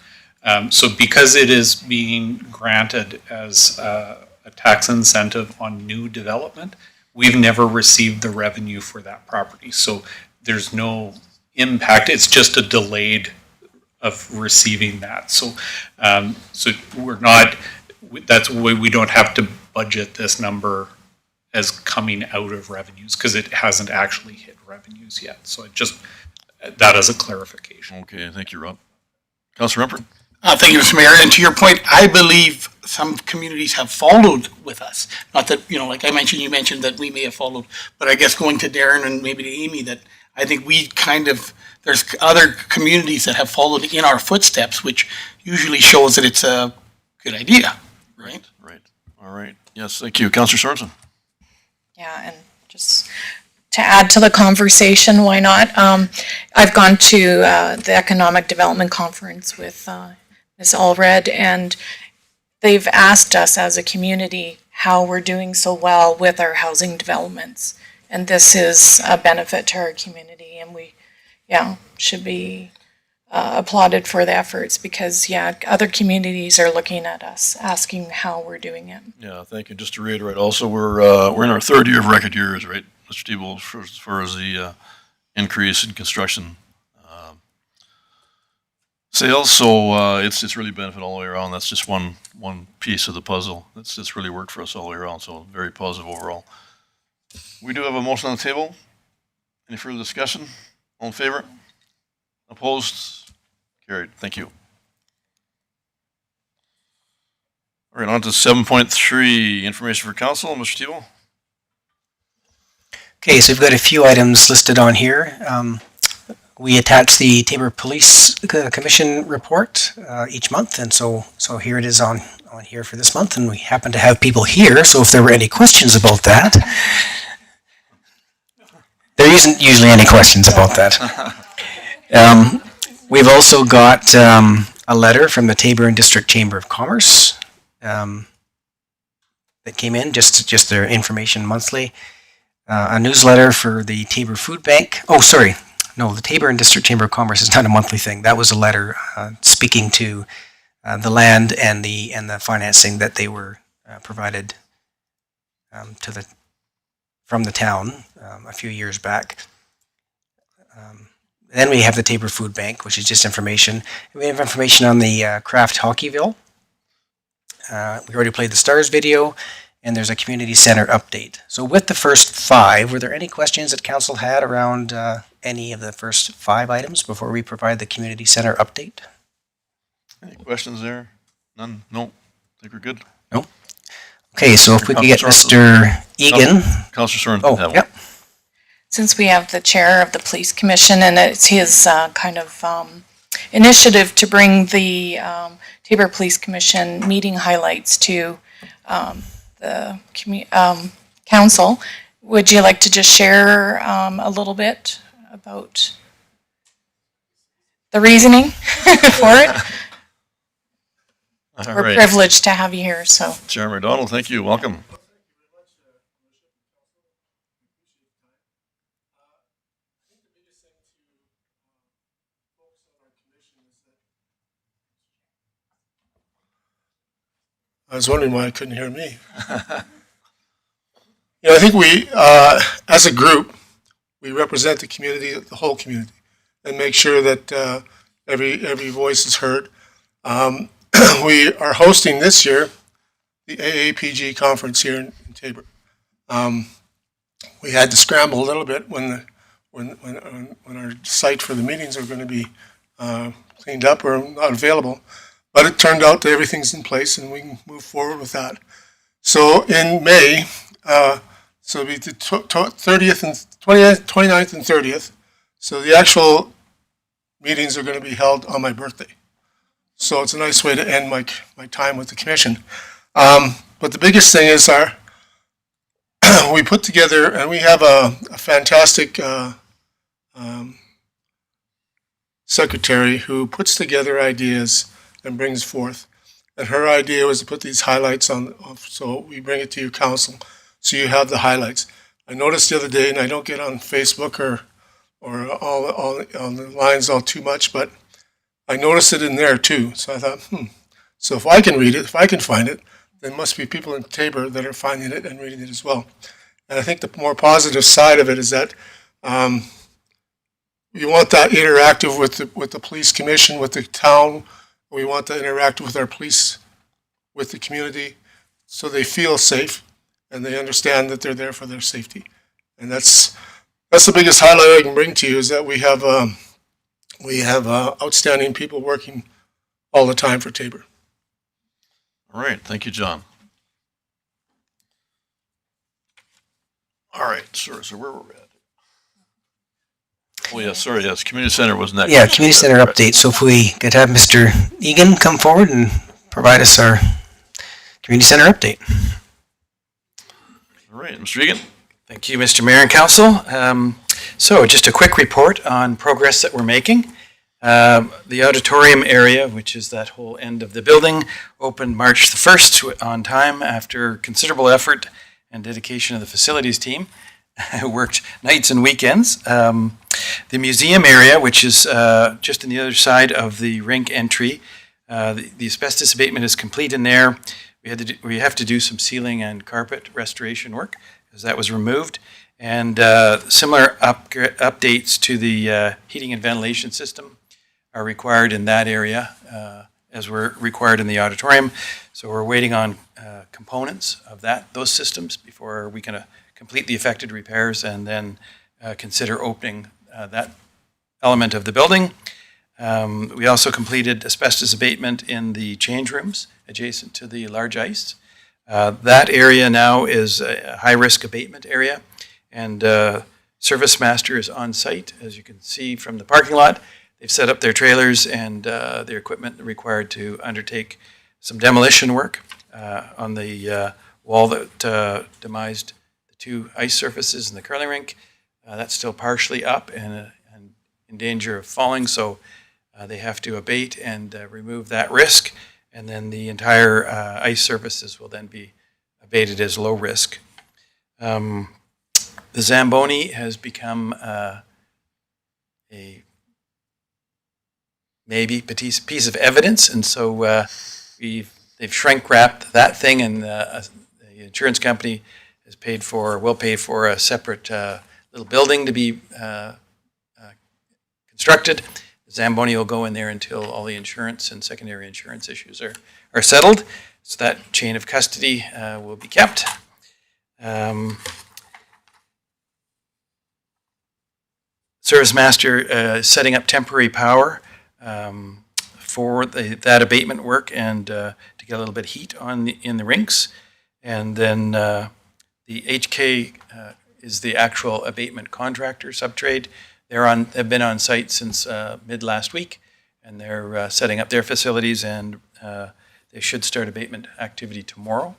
So because it is being granted as a tax incentive on new development, we've never received the revenue for that property. So there's no impact. It's just a delayed of receiving that. So we're not, that's why we don't have to budget this number as coming out of revenues, because it hasn't actually hit revenues yet. So that as a clarification. Okay, thank you, Rob. Councilor Rumpert? Thank you, Mr. Mayor. And to your point, I believe some communities have followed with us. Not that, like I mentioned, you mentioned that we may have followed, but I guess going to Darren and maybe to Amy, that I think there's other communities that have followed in our footsteps, which usually shows that it's a good idea, right? Right. All right. Yes, thank you. Councilor Sorensen? Yeah, and just to add to the conversation, why not? I've gone to the Economic Development Conference with Ms. Allred, and they've asked us as a community how we're doing so well with our housing developments. And this is a benefit to our community, and we, should be applauded for the efforts because, other communities are looking at us, asking how we're doing it. Yeah, thank you. Just to reiterate, also, we're in our third year of record years, right, Mr. Tebow, as far as the increase in construction sales. So it's really benefit all the way around. That's just one piece of the puzzle. It's really worked for us all the way around. So very positive overall. We do have a motion on the table. Any further discussion? All in favor? Opposed? Carried. Thank you. All right, on to 7.3, information for council. Mr. Tebow? Okay, so we've got a few items listed on here. We attach the Taber Police Commission report each month, and so here it is on here for this month, and we happen to have people here, so if there were any questions about that, there isn't usually any questions about that. We've also got a letter from the Taber and District Chamber of Commerce that came in, just their information monthly. A newsletter for the Taber Food Bank. Oh, sorry. No, the Taber and District Chamber of Commerce is not a monthly thing. That was a letter speaking to the land and the financing that they were provided from the town a few years back. Then we have the Taber Food Bank, which is just information. We have information on the Craft Hockeyville. We already played the Stars video, and there's a community center update. So with the first 5, were there any questions that council had around any of the first 5 items before we provide the community center update? Any questions there? None? No? I think we're good. No? Okay, so if we could get Mr. Egan. Councilor Sorensen. Oh, yep. Since we have the chair of the police commission, and it's his kind of initiative to bring the Taber Police Commission meeting highlights to the council, would you like to just share a little bit about the reasoning for it? All We're right. privileged to have you here, so. Chairman McDonald, thank you. Welcome. I was wondering why I couldn't hear me. I think we, as a group, we represent the community, the whole community, and make sure that every voice is heard. We are hosting this year the AAPG conference here in Taber. We had to scramble a little bit when our site for the meetings are going to be cleaned up or not available. But it turned out that everything's in place and we can move forward with that. So in May, so it'll be the 30th and 29th and 30th. So the actual meetings are going to be held on my birthday. So it's a nice way to end my time with the commission. But the biggest thing is we put together, and we have a fantastic secretary who puts together ideas and brings forth. And her idea was to put these highlights on, so we bring it to your council, so you have the highlights. I noticed the other day, and I don't get on Facebook or all on the lines all too much, but I noticed it in there too. So I thought, so if I can read it, if I can find it, there must be people in Taber that are finding it and reading it as well. And I think the more positive side of it is that you want that interactive with the police commission, with the town. We want to interact with our police, with the community, so they feel safe and they understand that they're there for their safety. And that's the biggest highlight I can bring to you, is that we have outstanding people working all the time for Tabor. All right, thank you, John. All right, sir, so where were we at? Oh, yeah, sorry, yes, community center was next. Yeah, community center update. So if we could have Mr. Egan come forward and provide us our community center update. All right, Mr. Egan. Thank you, Mr. Mayor and Council. So just a quick report on progress that we're making. The auditorium area, which is that whole end of the building, opened March the 1st on time after considerable effort and dedication of the facilities team. Worked nights and weekends. The museum area, which is just on the other side of the rink entry, the asbestos abatement is complete in there. We have to do some ceiling and carpet restoration work, because that was removed. And similar updates to the heating and ventilation system are required in that area as were required in the auditorium. So we're waiting on components of those systems before we can complete the affected repairs and then consider opening that element of the building. We also completed asbestos abatement in the change rooms adjacent to the large ice. That area now is a high-risk abatement area, and Service Master is on site, as you can see from the parking lot. They've set up their trailers and their equipment required to undertake some demolition work on the wall that demised the two ice surfaces in the curling rink. That's still partially up and in danger of falling, so they have to abate and remove that risk, and then the entire ice surfaces will then be abated as low risk. The Zamboni has become a maybe piece of evidence, and so they've shrink wrapped that thing, and the insurance company will pay for a separate little building to be constructed. The Zamboni will go in there until all the insurance and secondary insurance issues are settled, so that chain of custody will be kept. Service Master is setting up temporary power for that abatement work and to get a little bit of heat in the rinks. And then the HK is the actual abatement contractor subtrade. They've been on site since mid last week, and they're setting up their facilities, and they should start abatement activity tomorrow,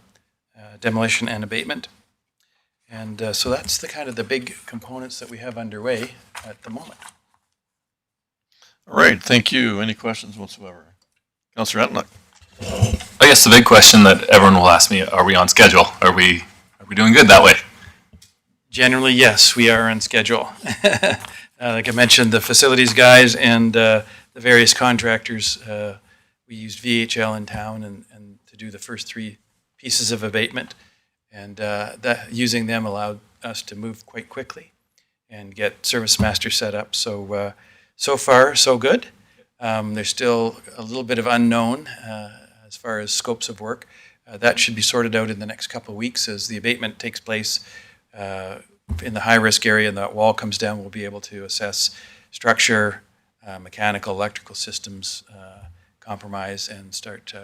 demolition and abatement. And so that's the kind of the big components that we have underway at the moment. All right, thank you. Any questions whatsoever? Councillor Antlich. I guess the big question that everyone will ask me, are we on schedule? Are we doing good that way? Generally, yes, we are on schedule. Like I mentioned, the facilities guys and the various contractors, we used VHL in town and to do the first three pieces of abatement. And using them allowed us to move quite quickly and get Service Master set up. So so far, so good. There's still a little bit of unknown as far as scopes of work. That should be sorted out in the next couple of weeks as the abatement takes place in the high-risk area and that wall comes down. We'll be able to assess structure, mechanical, electrical systems, compromise, and start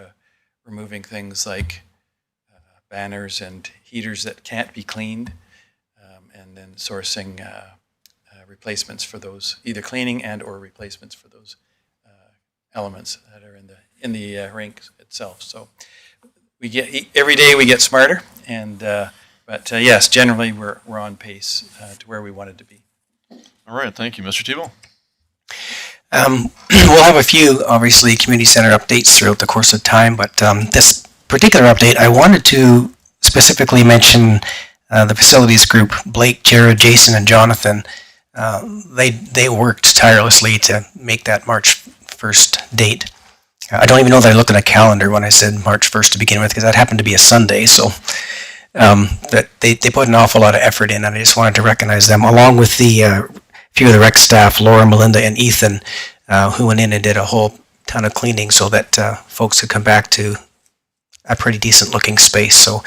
removing things like banners and heaters that can't be cleaned, and then sourcing replacements for those, either cleaning and or replacements for those elements that are in the rink itself. So we get every day we get smarter, and but yes, generally we're on pace to where we wanted to be. All right, thank you, Mr. Thibault. We'll have a few, obviously, community center updates throughout the course of time, but this particular update, I wanted to specifically mention the facilities group, Blake, Jared, Jason, and Jonathan. They worked tirelessly to make that March 1st date. I don't even know that I looked at a calendar when I said March 1st to begin with, because that happened to be a Sunday, so that they put an awful lot of effort in, and I just wanted to recognize them, along with the few of the rec staff, Laura, Melinda, and Ethan, who went in and did a whole ton of cleaning so that folks could come back to a pretty decent looking space. So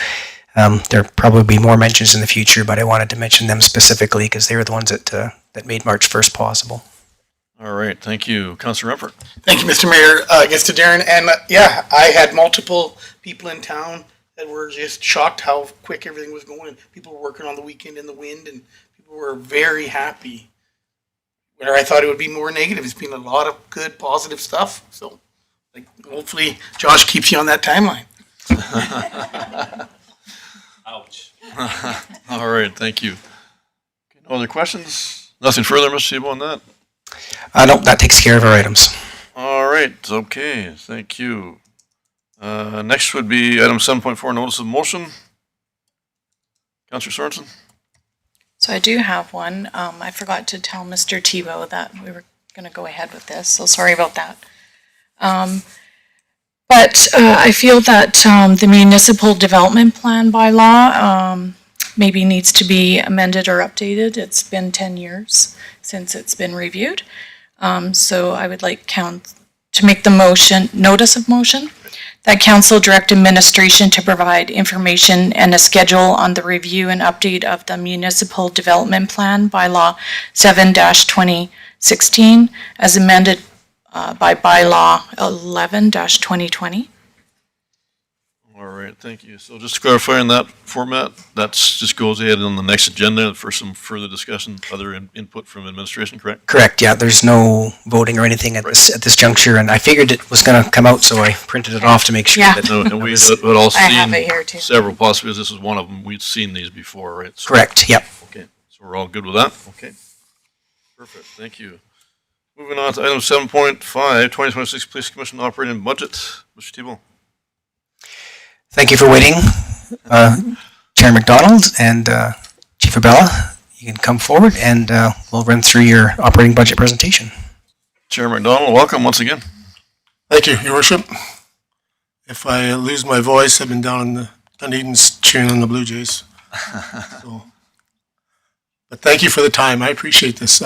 There'll probably be more mentions in the future, but I wanted to mention them specifically because they were the ones that made March 1st possible. All right, thank you. Councillor Rempert. Thank you, Mr. Mayor. I guess to Darren, and yeah, I had multiple people in town that were just shocked how quick everything was going. And people were working on the weekend in the wind, and people were very happy. Where I thought it would be more negative, it's been a lot of good, positive stuff. So, like, hopefully, Josh keeps you on that timeline. Ouch. All right, thank you. No other questions? Nothing further, Mr. Tebow, on that? Nope, that takes care of our items. All right, okay, thank you. Next would be item 7.4, notice of motion. Councillor Sorensen? So I do have one. I forgot to tell Mr. Tebow that we were going to go ahead with this, so sorry about that. But I feel that the municipal development plan bylaw maybe needs to be amended or updated. It's been 10 years since it's been reviewed. So I would like to make the motion, notice of motion, that council direct administration to provide information and a schedule on the review and update of the municipal development plan bylaw 7-2016 as amended by bylaw 11-2020. All right, thank you. So just to clarify in that format, that's just goes ahead on the next agenda for some further discussion, other input from administration, correct? Correct, yeah, there's no voting or anything at this juncture, and I figured it was going to come out, so I printed it off to make sure that No, and we had all I have it seen here too. several possibilities. This is one of them. We'd seen these before, right? So- Correct, yep. Okay, so we're all good with that? Okay. Perfect, thank you. Moving on to item 7.5, 2026 Police Commission Operating Budget. Mr. Tebow. Thank you for waiting, Chair McDonald and Chief Abella. You can come forward and we'll run through your operating budget presentation. Chair McDonald, welcome once again. Thank you, Your Worship. If I lose my voice, I've been down in the Dunedin's cheering on the Blue Jays. But thank you for the time. I appreciate this.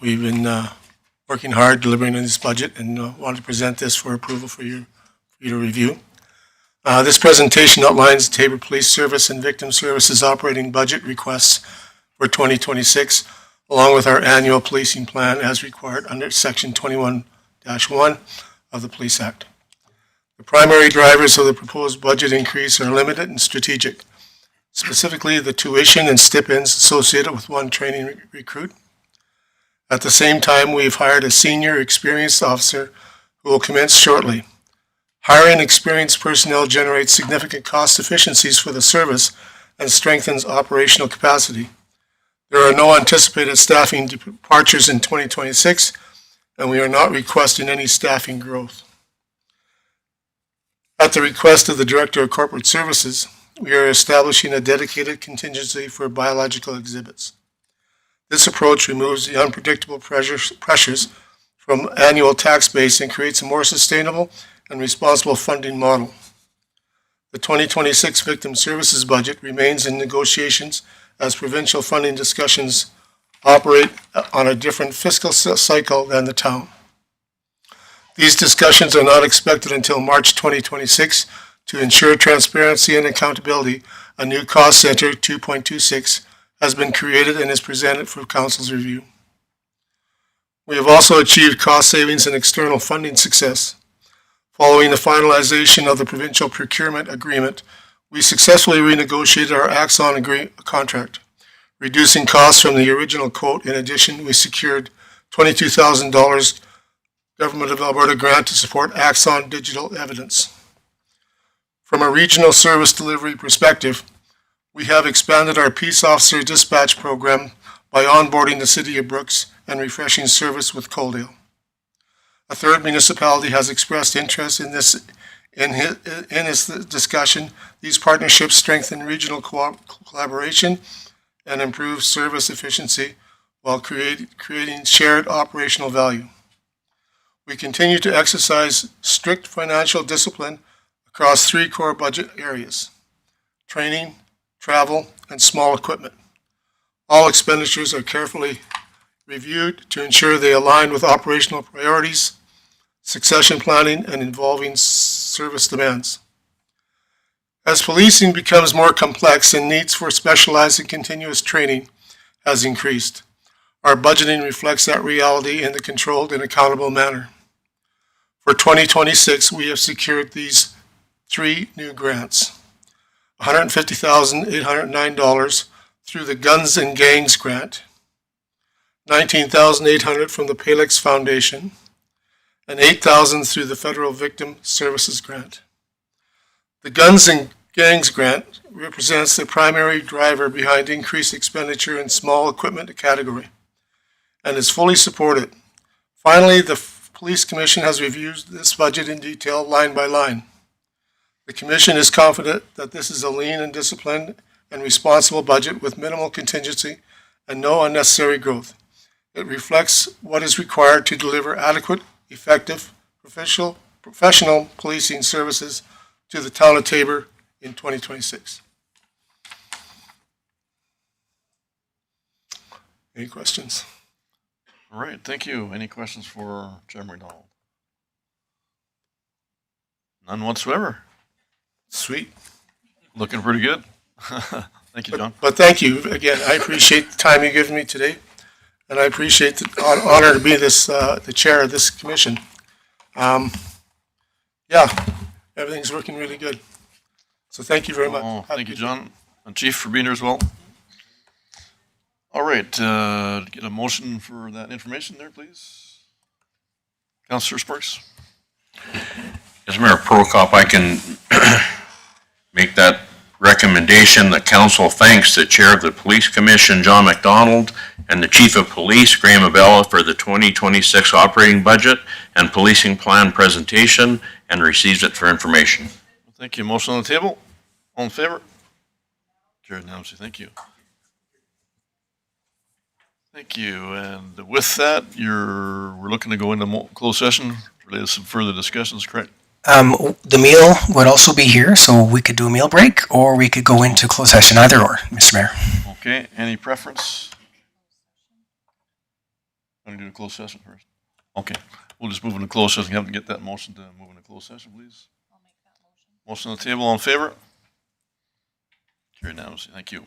We've been working hard delivering on this budget and wanted to present this for approval for you to review. This presentation outlines the Taber Police Service and Victim Services operating budget requests for 2026, along with our annual policing plan as required under Section 21-1 of the Police Act. The primary drivers of the proposed budget increase are limited and strategic, specifically the tuition and stipends associated with one training recruit. At the same time, we've hired a senior experienced officer who will commence shortly. Hiring experienced personnel generates significant cost efficiencies for the service and strengthens operational capacity. There are no anticipated staffing departures in 2026, and we are not requesting any staffing growth. At the request of the Director of Corporate Services, we are establishing a dedicated contingency for biological exhibits. This approach removes the unpredictable pressures from annual tax base and creates a more sustainable and responsible funding model. The 2026 Victim Services budget remains in negotiations as provincial funding discussions operate on a different fiscal cycle than the town. These discussions are not expected until March 2026 to ensure transparency and accountability. A new cost center 2.26 has been created and is presented for Council's review. We have also achieved cost savings and external funding success. Following the finalization of the provincial procurement agreement, we successfully renegotiated our Axon contract, reducing costs from the original quote. In addition, we secured $22,000 Government of Alberta grant to support Axon digital evidence. From a regional service delivery perspective, we have expanded our peace officer dispatch program by onboarding the City of Brooks and refreshing service with Coaldale. A third municipality has expressed interest in this discussion. These partnerships strengthen regional collaboration and improve service efficiency while creating shared operational value. We continue to exercise strict financial discipline across three core budget areas: training, travel, and small equipment. All expenditures are carefully reviewed to ensure they align with operational priorities, succession planning, and evolving service demands. As policing becomes more complex and needs for specialized and continuous training has increased, our budgeting reflects that reality in a controlled and accountable manner. For 2026, we have secured these 3 new grants. $150,809 through the Guns and Gangs grant, $19,800 from the Palex Foundation, and $8,000 through the Federal Victim Services Grant. The Guns and Gangs grant represents the primary driver behind increased expenditure in small equipment category and is fully supported. Finally, the Police Commission has reviewed this budget in detail line by line. The Commission is confident that this is a lean and disciplined and responsible budget with minimal contingency and no unnecessary growth. It reflects what is required to deliver adequate, effective, professional policing services to the town of Taber in 2026. Any questions? All right, thank you. Any questions for Chair McDonald? None whatsoever. Sweet. Looking pretty good. Thank you, John. But thank you again. I appreciate the time you given me today, and I appreciate the honor to be the chair of this commission. Yeah, everything's working really good. So thank you very much. Oh, thank you, John, and Chief, for being here as well. All right, get a motion for that information there, please. Councillor Sparks. As Mayor Prokop, I can make that recommendation that council thanks the Chair of the Police Commission, John McDonald, and the Chief of Police, Graham Abella, for the 2026 operating budget and policing plan presentation and receives it for information. Thank you. Motion on the table. All in favor? Carried unanimously. Thank you. Thank you. And with that, we're looking to go into closed session related to some further discussions, correct? The meal would also be here, so we could do a meal break, or we could go into closed session, either or, Mr. Mayor. Okay, any preference? Want to do a closed session first? Okay, we'll just move into closed session. Have to get that motion to move into closed session, please. I'll make that motion. Motion on the table, all in favor? Carried unanimously. Thank you.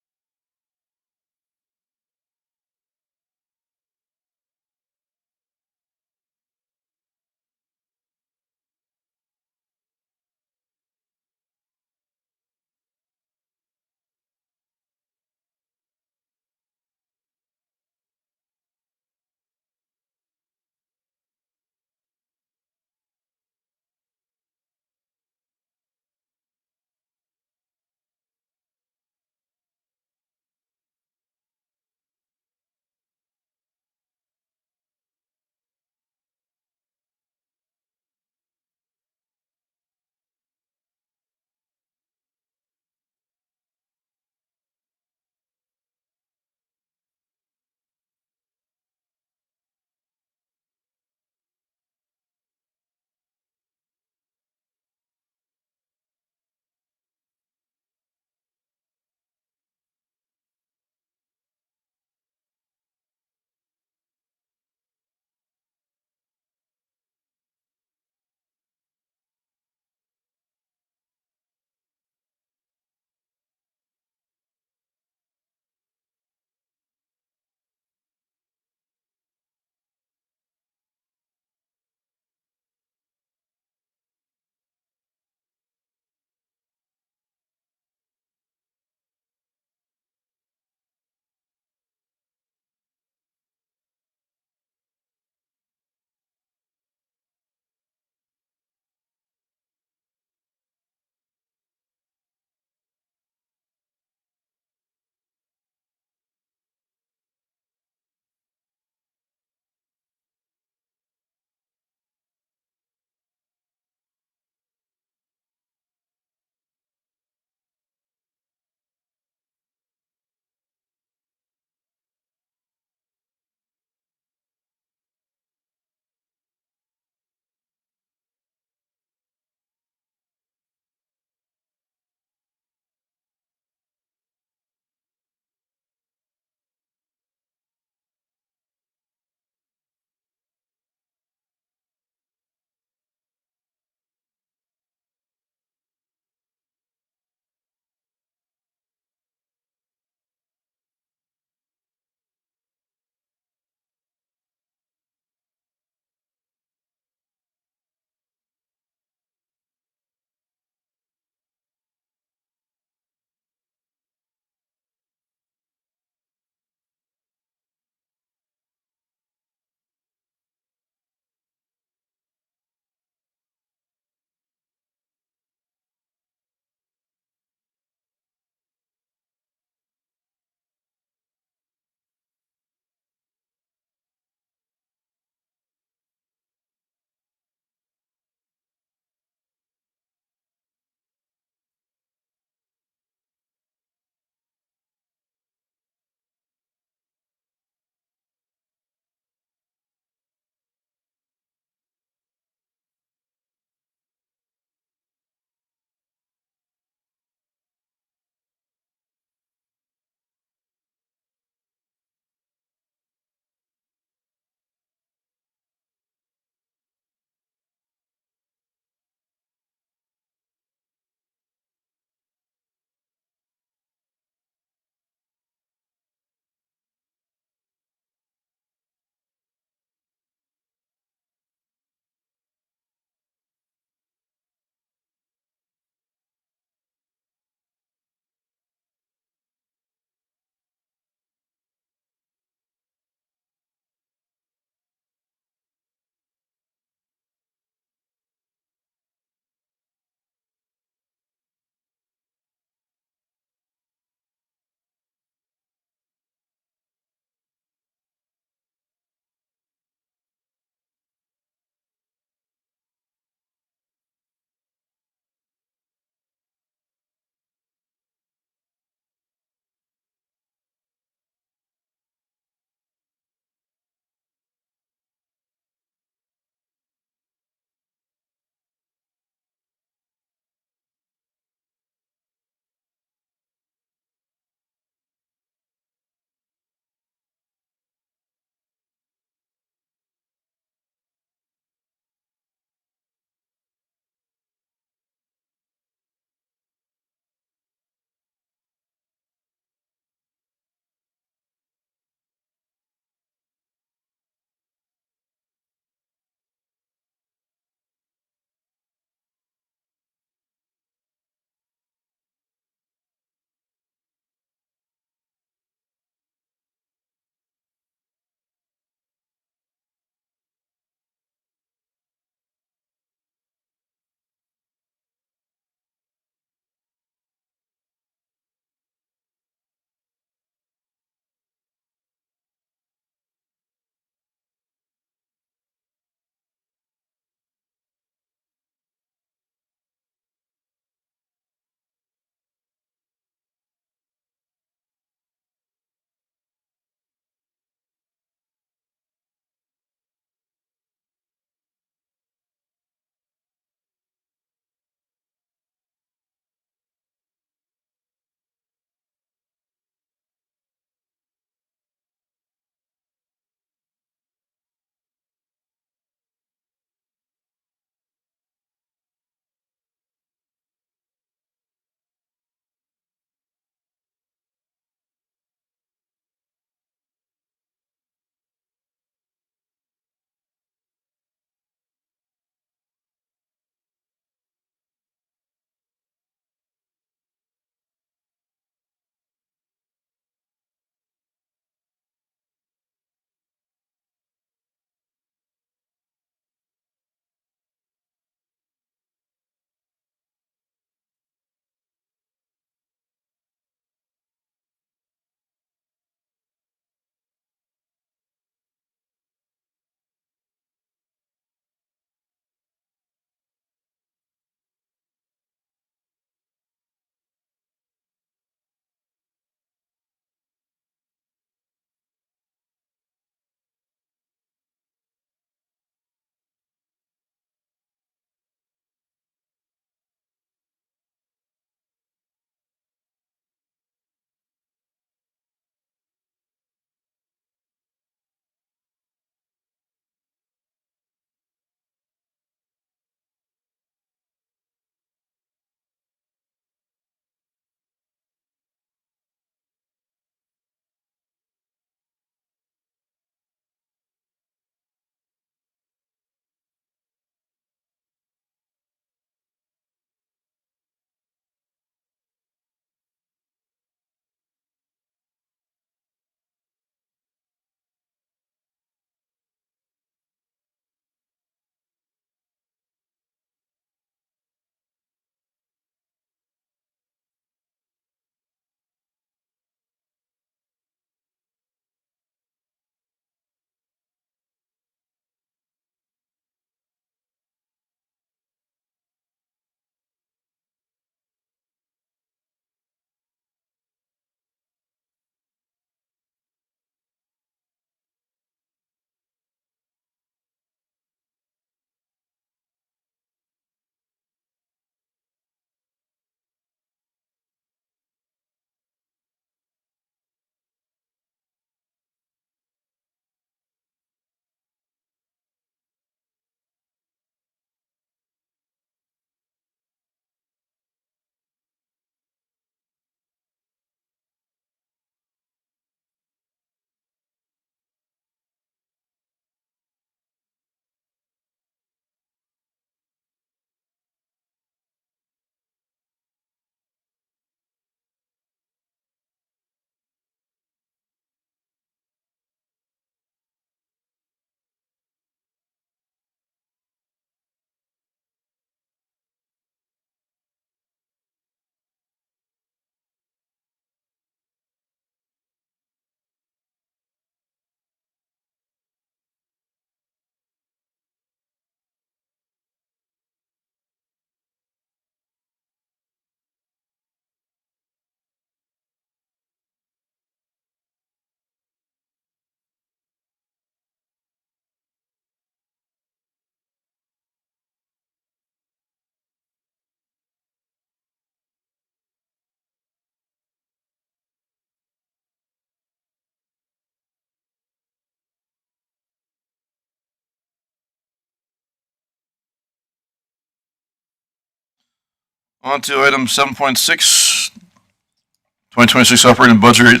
On to item 7.6, 2026 operating budget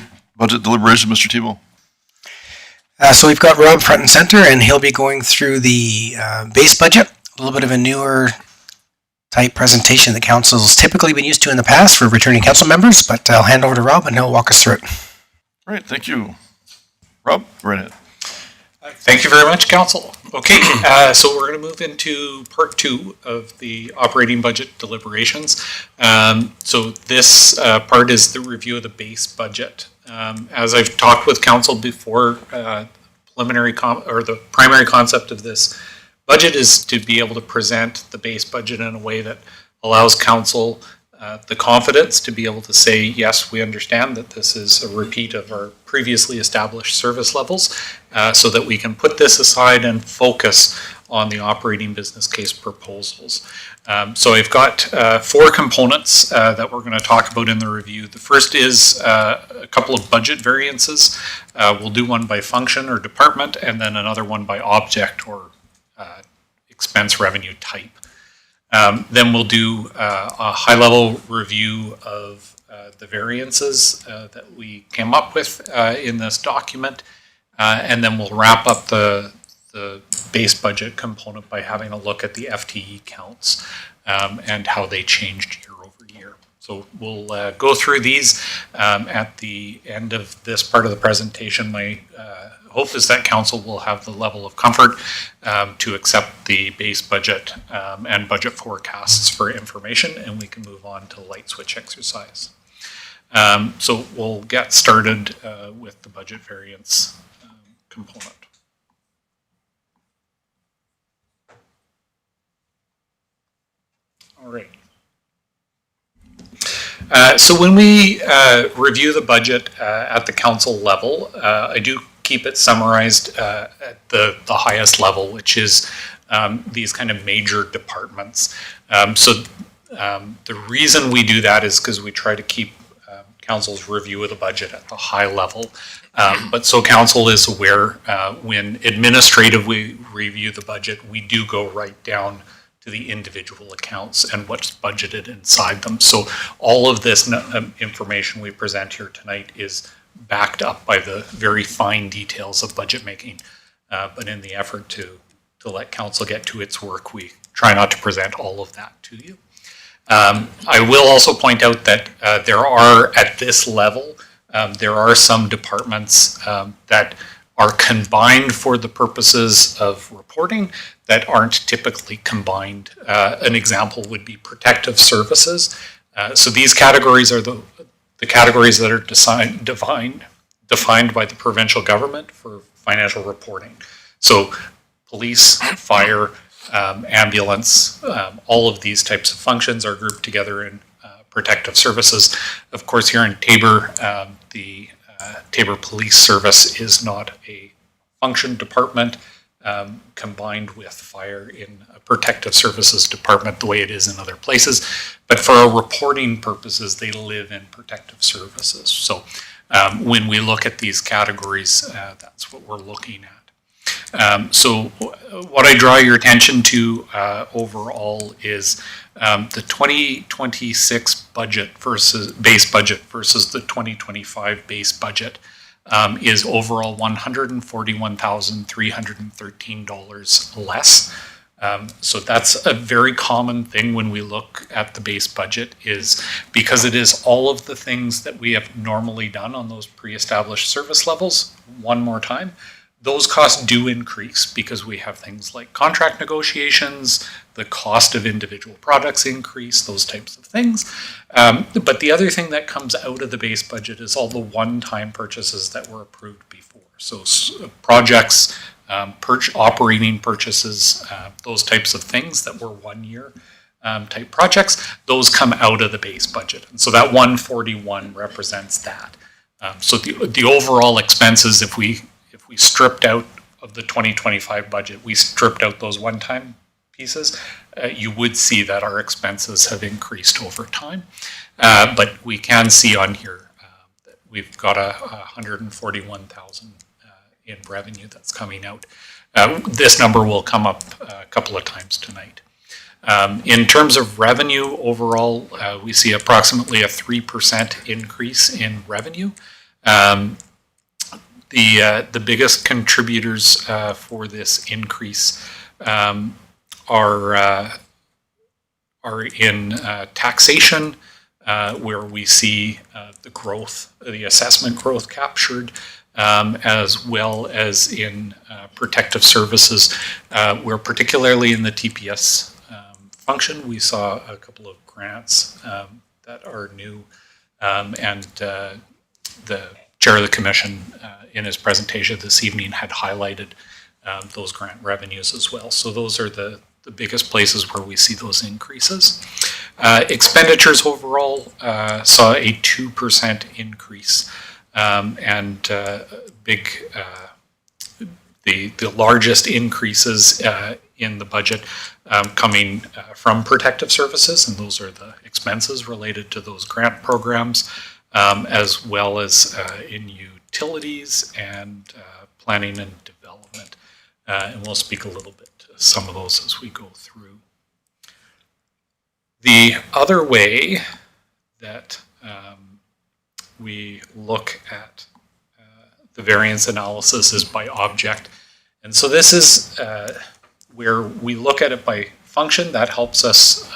deliberation, Mr. Tebow. So we've got Rob front and center, and he'll be going through the base budget, a little bit of a newer type presentation that council's typically been used to in the past for returning council members, but I'll hand over to Rob and he'll walk us through it. All right, thank you. Rob, right ahead. Thank you very much, Council. Okay, so we're going to move into part 2 of the operating budget deliberations. So this part is the review of the base budget. As I've talked with Council before, the primary concept of this budget is to be able to present the base budget in a way that allows Council the confidence to be able to say, yes, we understand that this is a repeat of our previously established service levels, so that we can put this aside and focus on the operating business case proposals. So I've got 4 components that we're going to talk about in the review. The first is a couple of budget variances. We'll do one by function or department, and then another one by object or expense revenue type. Then we'll do a high-level review of the variances that we came up with in this document, and then we'll wrap up the base budget component by having a look at the FTE counts and how they changed year over year. So we'll go through these at the end of this part of the presentation. My hope is that Council will have the level of comfort to accept the base budget and budget forecasts for information, and we can move on to light switch exercise. So we'll get started with the budget variance component. All right. So when we review the budget at the council level, I do keep it summarized at the highest level, which is these kind of major departments. The reason we do that is because we try to keep council's review of the budget at the high level. But so council is aware, when administratively review the budget, we do go right down to the individual accounts and what's budgeted inside them. So all of this information we present here tonight is backed up by the very fine details of budget making. But in the effort to let council get to its work, we try not to present all of that to you. I will also point out that there are, at this level, there are some departments that are combined for the purposes of reporting that aren't typically combined. An example would be protective services. So these categories are the categories that are defined by the provincial government for financial reporting. So police, fire, ambulance, all of these types of functions are grouped together in protective services. Of course, here in Taber, the Taber Police Service is not a function department combined with fire in a protective services department the way it is in other places. But for our reporting purposes, they live in protective services. So when we look at these categories, that's what we're looking at. So what I draw your attention to overall is the 2026 budget versus base budget versus the 2025 base budget is overall $141,313 less. So that's a very common thing when we look at the base budget, is because it is all of the things that we have normally done on those pre-established service levels. One more time, those costs do increase because we have things like contract negotiations, the cost of individual products increase, those types of things. But the other thing that comes out of the base budget is all the one-time purchases that were approved before. So projects, operating purchases, those types of things that were 1 year type projects, those come out of the base budget. And so that 141 represents that. So the overall expenses, if we stripped out of the 2025 budget, we stripped out those one-time pieces, you would see that our expenses have increased over time. But we can see on here that we've got a 141,000 in revenue that's coming out. This number will come up a couple of times tonight. In terms of revenue overall, we see approximately a 3% increase in revenue. The biggest contributors for this increase are in taxation, where we see the growth, the assessment growth captured, as well as in protective services, where particularly in the TPS function, we saw a couple of grants that are new, and the chair of the commission in his presentation this evening had highlighted those grant revenues as well. So those are the biggest places where we see those increases. Expenditures overall saw a 2% increase, and the largest increases in the budget coming from protective services, and those are the expenses related to those grant programs, as well as in utilities and planning and development. And we'll speak a little bit to some of those as we go through. The other way that we look at the variance analysis is by object. And so this is where we look at it by function. That helps us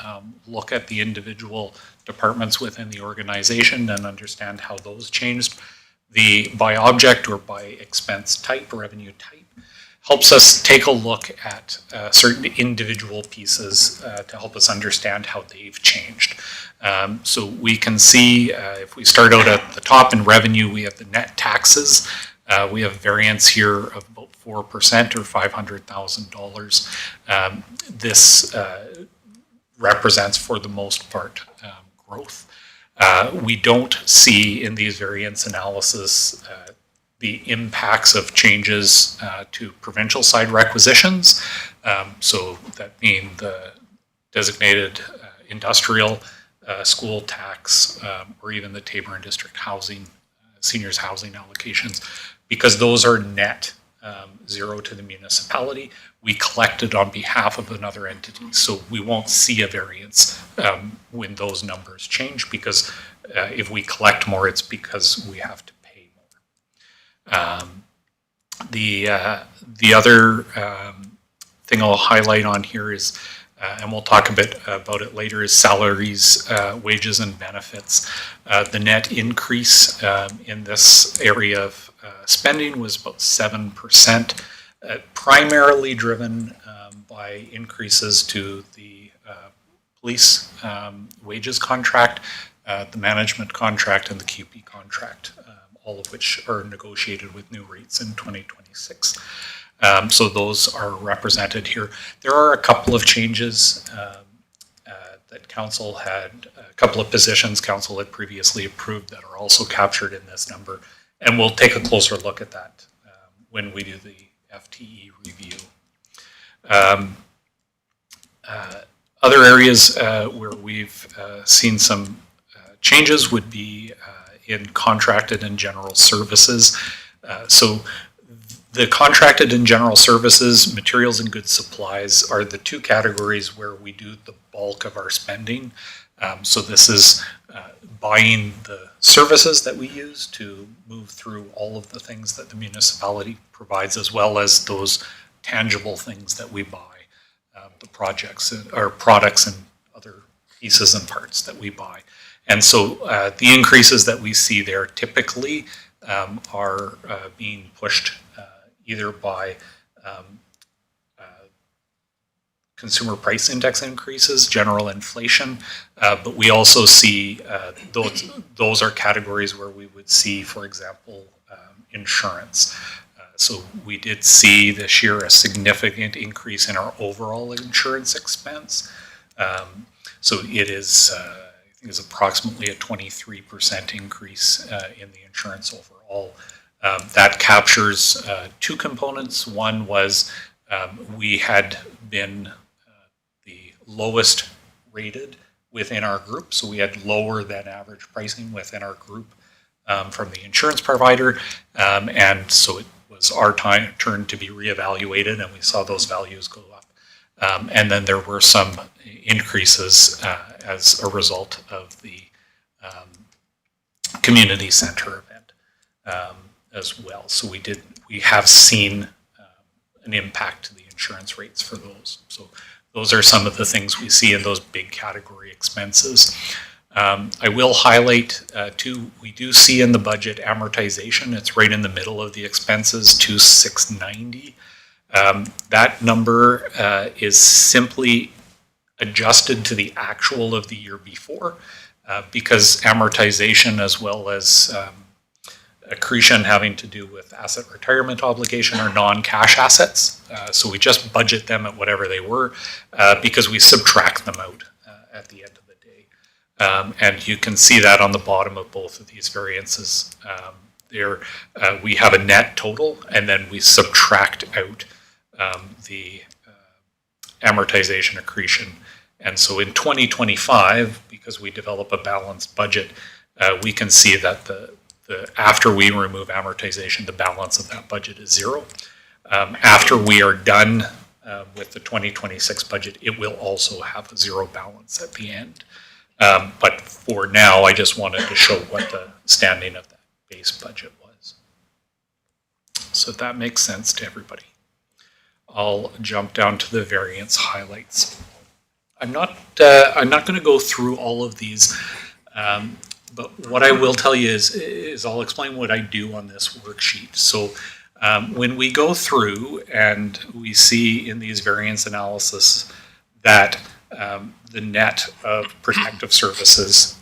look at the individual departments within the organization and understand how those changed. The by object or by expense type, revenue type, helps us take a look at certain individual pieces to help us understand how they've changed. So we can see if we start out at the top in revenue, we have the net taxes. We have variance here of about 4% or $500,000. This represents, for the most part, growth. We don't see in these variance analysis the impacts of changes to provincial side requisitions. So that being the designated industrial school tax, or even the Taber and District housing, seniors housing allocations, because those are net zero to the municipality. We collected on behalf of another entity, so we won't see a variance when those numbers change, because if we collect more, it's because we have to pay more. The other thing I'll highlight on here is, and we'll talk a bit about it later, is salaries, wages, and benefits. The net increase in this area of spending was about 7%, primarily driven by increases to the police wages contract, the management contract, and the QP contract, all of which are negotiated with new rates in 2026. So those are represented here. There are a couple of changes that council had, a couple of positions council had previously approved that are also captured in this number. And we'll take a closer look at that when we do the FTE review. Other areas where we've seen some changes would be in contracted and general services. So the contracted and general services, materials and goods supplies, are the two categories where we do the bulk of our spending. So this is buying the services that we use to move through all of the things that the municipality provides, as well as those tangible things that we buy, the projects or products and other pieces and parts that we buy. And so the increases that we see there typically are being pushed either by consumer price index increases, general inflation, but we also see those are categories where we would see, for example, insurance. So we did see this year a significant increase in our overall insurance expense. So it is, I think it's approximately a 23% increase in the insurance overall. That captures two components. One was we had been the lowest rated within our group, so we had lower than average pricing within our group from the insurance provider, and so it was our turn to be reevaluated, and we saw those values go up. And then there were some increases as a result of the community center event as well. So we have seen an impact to the insurance rates for those. So those are some of the things we see in those big category expenses. I will highlight too, we do see in the budget amortization. It's right in the middle of the expenses, 2,690. That number is simply adjusted to the actual of the year before because amortization as well as accretion having to do with asset retirement obligation are non-cash assets. So we just budget them at whatever they were because we subtract them out at the end of the day. And you can see that on the bottom of both of these variances. We have a net total and then we subtract out the amortization accretion. And so in 2025, because we develop a balanced budget, we can see that after we remove amortization, the balance of that budget is zero. After we are done with the 2026 budget, it will also have a zero balance at the end. But for now, I just wanted to show what the standing of that base budget was. So if that makes sense to everybody. I'll jump down to the variance highlights. I'm not going to go through all of these, but what I will tell you is I'll explain what I do on this worksheet. So when we go through and we see in these variance analysis that the net of protective services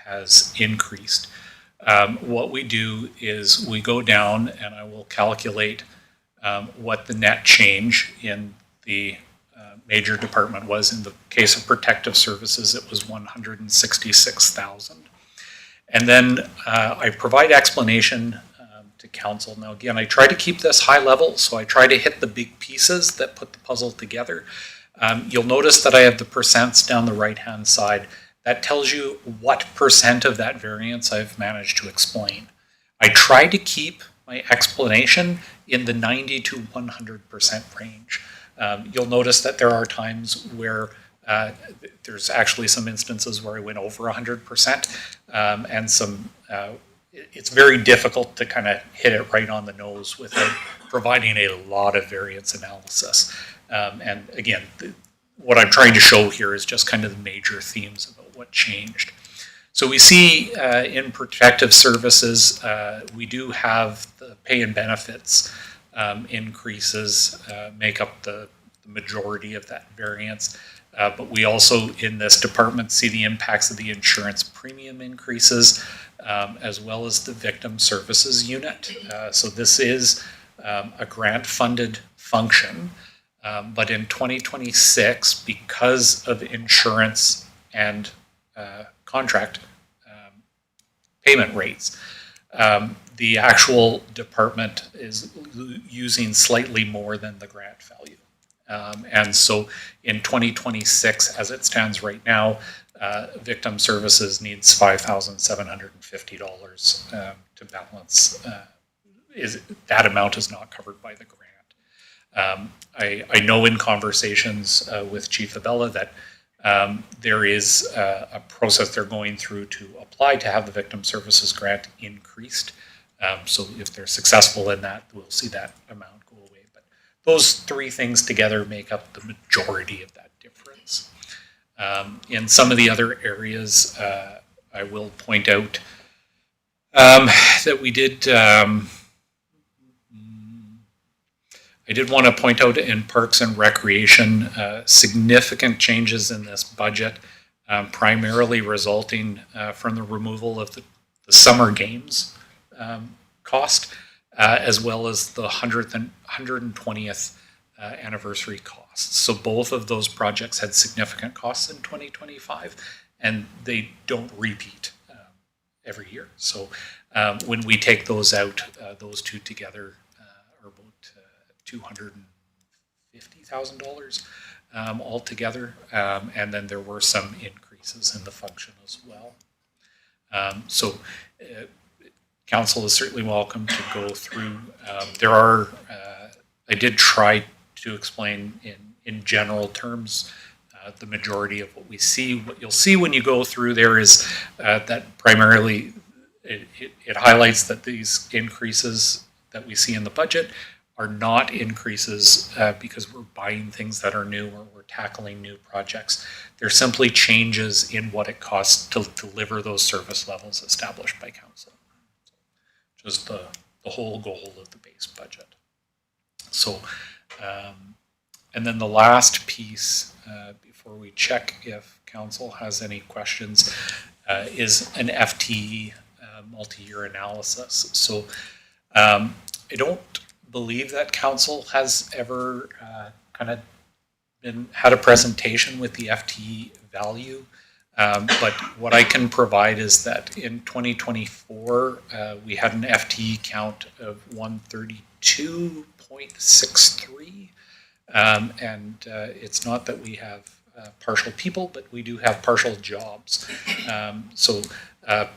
has increased, what we do is we go down and I will calculate what the net change in the major department was. In the case of protective services, it was 166,000. And then I provide explanation to council. Now again, I try to keep this high level, so I try to hit the big pieces that put the puzzle together. You'll notice that I have the percents down the right-hand side. That tells you what percent of that variance I've managed to explain. I try to keep my explanation in the 90 to 100% range. You'll notice that there are times where there's actually some instances where I went over 100%, and it's very difficult to kind of hit it right on the nose without providing a lot of variance analysis. And again, what I'm trying to show here is just kind of the major themes about what changed. So we see in protective services, we do have the pay and benefits increases make up the majority of that variance. But we also in this department see the impacts of the insurance premium increases as well as the victim services unit. So this is a grant funded function. But in 2026, because of insurance and contract payment rates, the actual department is using slightly more than the grant value. And so in 2026, as it stands right now, victim services needs $5,750 to balance. That amount is not covered by the grant. I know in conversations with Chief Abella that there is a process they're going through to apply to have the victim services grant increased. So if they're successful in that, we'll see that amount go away. But those three things together make up the majority of that difference. In some of the other areas, I will point out that we did. I did want to point out in Parks and Recreation, significant changes in this budget, primarily resulting from the removal of the summer games cost, as well as the 120th anniversary costs. So both of those projects had significant costs in 2025, and they don't repeat every year. So when we take those out, those two together are about $250,000 altogether, and then there were some increases in the function as well. So council is certainly welcome to go through. I did try to explain in general terms, the majority of what you'll see when you go through there is that primarily it highlights that these increases that we see in the budget are not increases because we're buying things that are new or we're tackling new projects. They're simply changes in what it costs to deliver those service levels established by council. Just the whole goal of the base budget. So, and then the last piece, before we check if council has any questions, is an FTE multi-year analysis. So I don't believe that council has ever kind of had a presentation with the FTE value. But what I can provide is that in 2024, we had an FTE count of 132.63. And it's not that we have partial people, but we do have partial jobs. So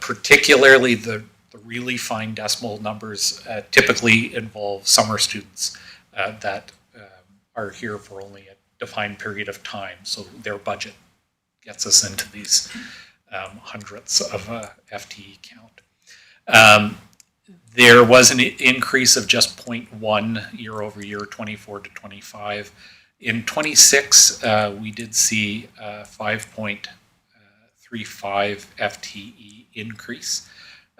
particularly the really fine decimal numbers typically involve summer students that are here for only a defined period of time. So their budget gets us into these hundreds of FTE count. There was an increase of just 0.1 year over year, 24 to 25. In 26, we did see 5.35 FTE increase.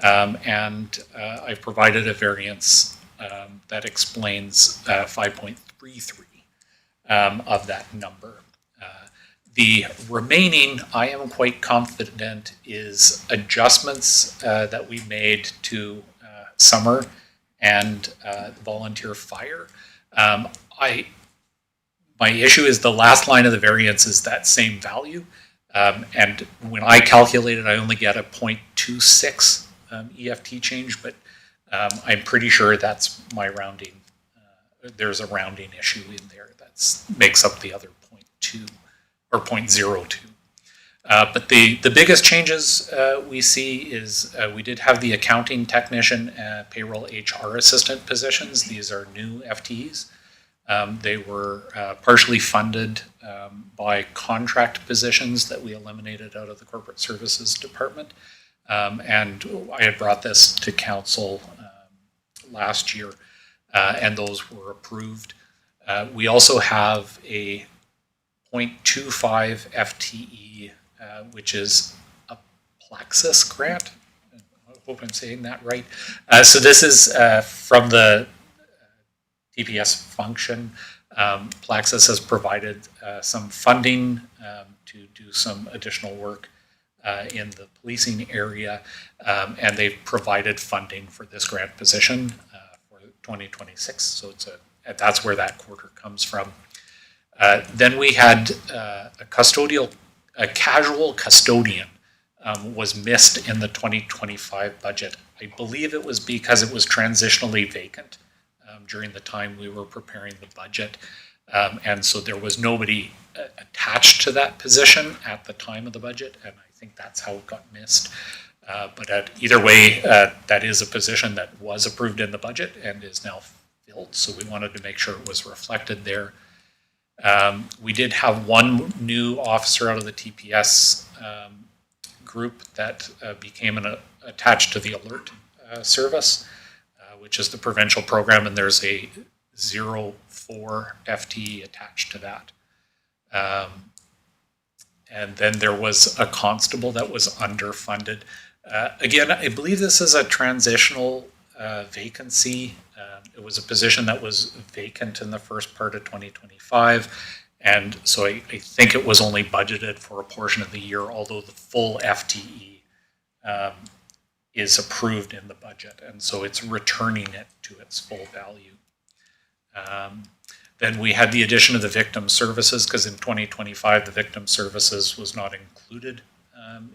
And I've provided a variance that explains 5.33 of that number. The remaining, I am quite confident, is adjustments that we made to summer and volunteer fire. My issue is the last line of the variance is that same value. And when I calculate it, I only get a 0.26 EFT change, but I'm pretty sure that's my rounding. There's a rounding issue in there that makes up the other 0.2 or 0.02. But the biggest changes we see is we did have the accounting technician, payroll HR assistant positions. These are new FTEs. They were partially funded by contract positions that we eliminated out of the corporate services department. And I had brought this to council last year, and those were approved. We also have a 0.25 FTE, which is a Plaxis grant. I hope I'm saying that right. So this is from the TPS function. Plaxis has provided some funding to do some additional work in the policing area, and they've provided funding for this grant position for 2026. So that's where that quarter comes from. Then we had a casual custodian was missed in the 2025 budget. I believe it was because it was transitionally vacant during the time we were preparing the budget. And so there was nobody attached to that position at the time of the budget, and I think that's how it got missed. But either way, that is a position that was approved in the budget and is now filled, so we wanted to make sure it was reflected there. We did have one new officer out of the TPS group that became attached to the alert service, which is the provincial program, and there's a 0.4 FTE attached to that. And then there was a constable that was underfunded. Again, I believe this is a transitional vacancy. It was a position that was vacant in the first part of 2025. And so I think it was only budgeted for a portion of the year, although the full FTE is approved in the budget. And so it's returning it to its full value. Then we had the addition of the victim services, because in 2025, the victim services was not included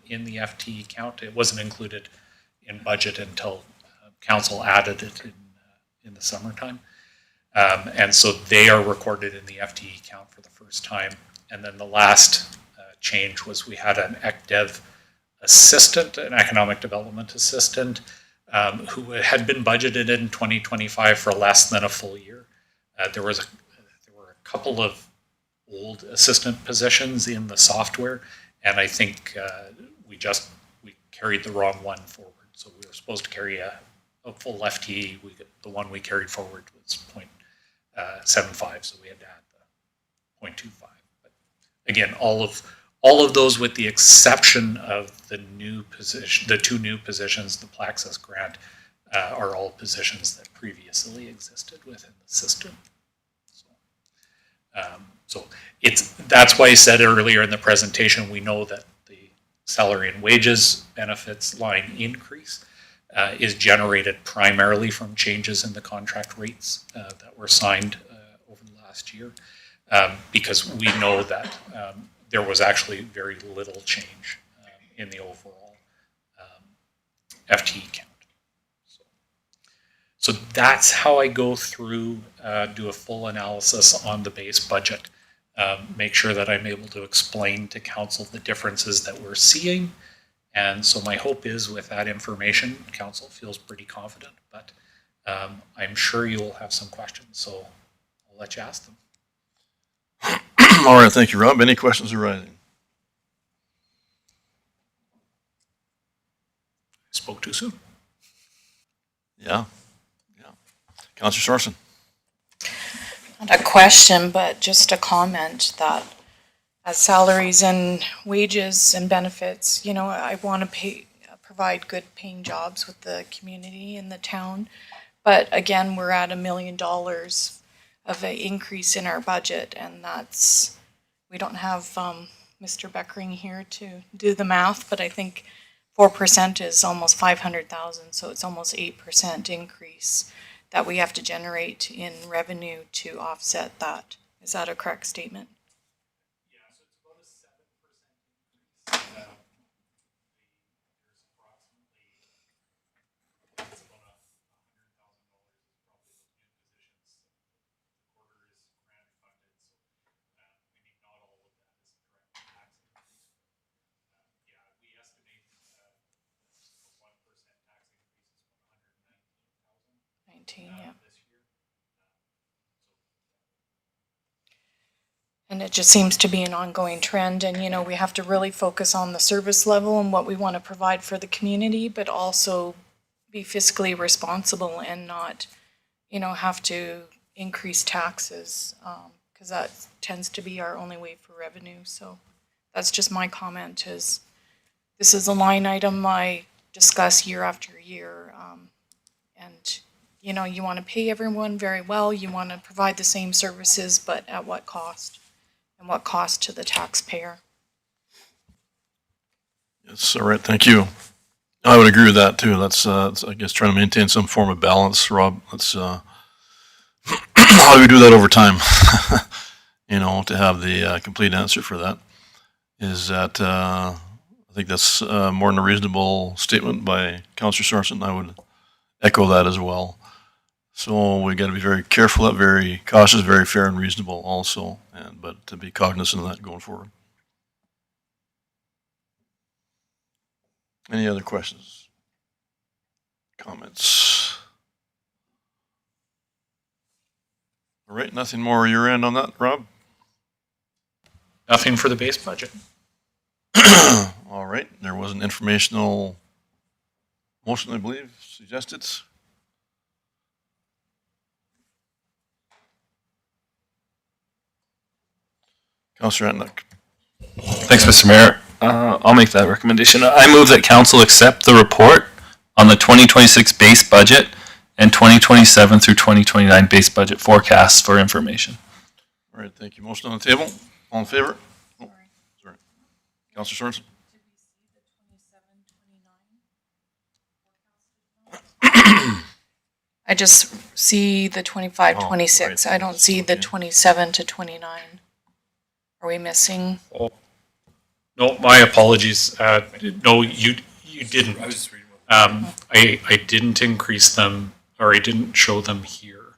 in the FTE count. It wasn't included in budget until council added it in the summertime. And so they are recorded in the FTE count for the first time. And then the last change was we had an ECDEV assistant, an economic development assistant, who had been budgeted in 2025 for less than a full year. There were a couple of old assistant positions in the software, and I think we carried the wrong one forward. So we were supposed to carry a full FTE. The one we carried forward was 0.75, so we had to add the 0.25. But again, all of those, with the exception of the two new positions, the Plaxis grant, are all positions that previously existed within the system. So that's why I said earlier in the presentation, we know that the salary and wages benefits line increase is generated primarily from changes in the contract rates that were signed over the last year, because we know that there was actually very little change in the overall FTE count. So that's how I go through, do a full analysis on the base budget, make sure that I'm able to explain to council the differences that we're seeing. And so my hope is with that information, council feels pretty confident, but I'm sure you will have some questions, so I'll let you ask them. All right, thank you, Rob. Any questions arising? I spoke too soon. Yeah. Councillor Sorensen. Not a question, but just a comment that as salaries and wages and benefits, you know, I want to provide good paying jobs with the community in the town. But again, we're at $1 million of an increase in our budget, and we don't have Mr. Beckering here to do the math, but I think 4% is almost 500,000, so it's almost 8% increase that we have to generate in revenue to offset that. Is that a correct statement? Yeah, so it's about a 7% increase. There's approximately, it's about $100,000 is probably those new positions. The quarter is grant funded, so maybe not all of that is a direct tax increase. Yeah, we estimate a 1% tax increase is about $119,000. 19, yeah. And it just seems to be an ongoing trend, and you know, we have to really focus on the service level and what we want to provide for the community, but also be fiscally responsible and not, you know, have to increase taxes, because that tends to be our only way for revenue. So that's just my comment, is this is a line item I discuss year after year, and you know, you want to pay everyone very well, you want to provide the same services, but at what cost? And what cost to the taxpayer? Yes, all right, thank you. I would agree with that too. That's, I guess, trying to maintain some form of balance, Rob. That's, how do we do that over time? You know, to have the complete answer for that is that, I think that's more than a reasonable statement by Councillor Sorensen. I would echo that as well. So we got to be very careful, very cautious, very fair and reasonable also, but to be cognizant of that going forward. Any other questions? Comments? All right, nothing more your end on that, Rob? Nothing for the base budget. All right, there was an informational motion, I believe, suggested. Councillor Antnek. Thanks, Mr. Mayor. I'll make that recommendation. I move that council accept the report on the 2026 base budget and 2027 through 2029 base budget forecasts for information. All right, thank you. Motion on the table. All in favor? Oh, sorry. Councillor Sorensen. I just see the 25, 26. I don't see the 27 to 29. Are we missing? Oh, no, my apologies. No, you didn't. I was just reading. I didn't increase them, or I didn't show them here.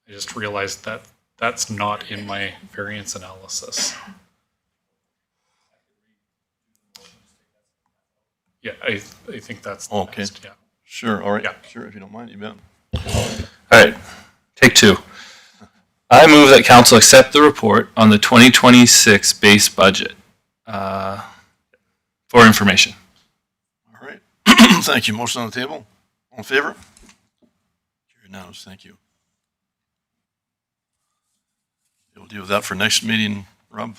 I just realized that that's not in my variance analysis. Yeah, I think that's okay. Best, yeah. Sure. All right. Yeah. Sure. If you don't mind, you bet. All right. Take two. I move that council accept the report on the 2026 base budget for information. All right. Thank you. Motion on the table. All in favor? Carried unanimous. Thank you. We'll deal with that for next meeting, Rob.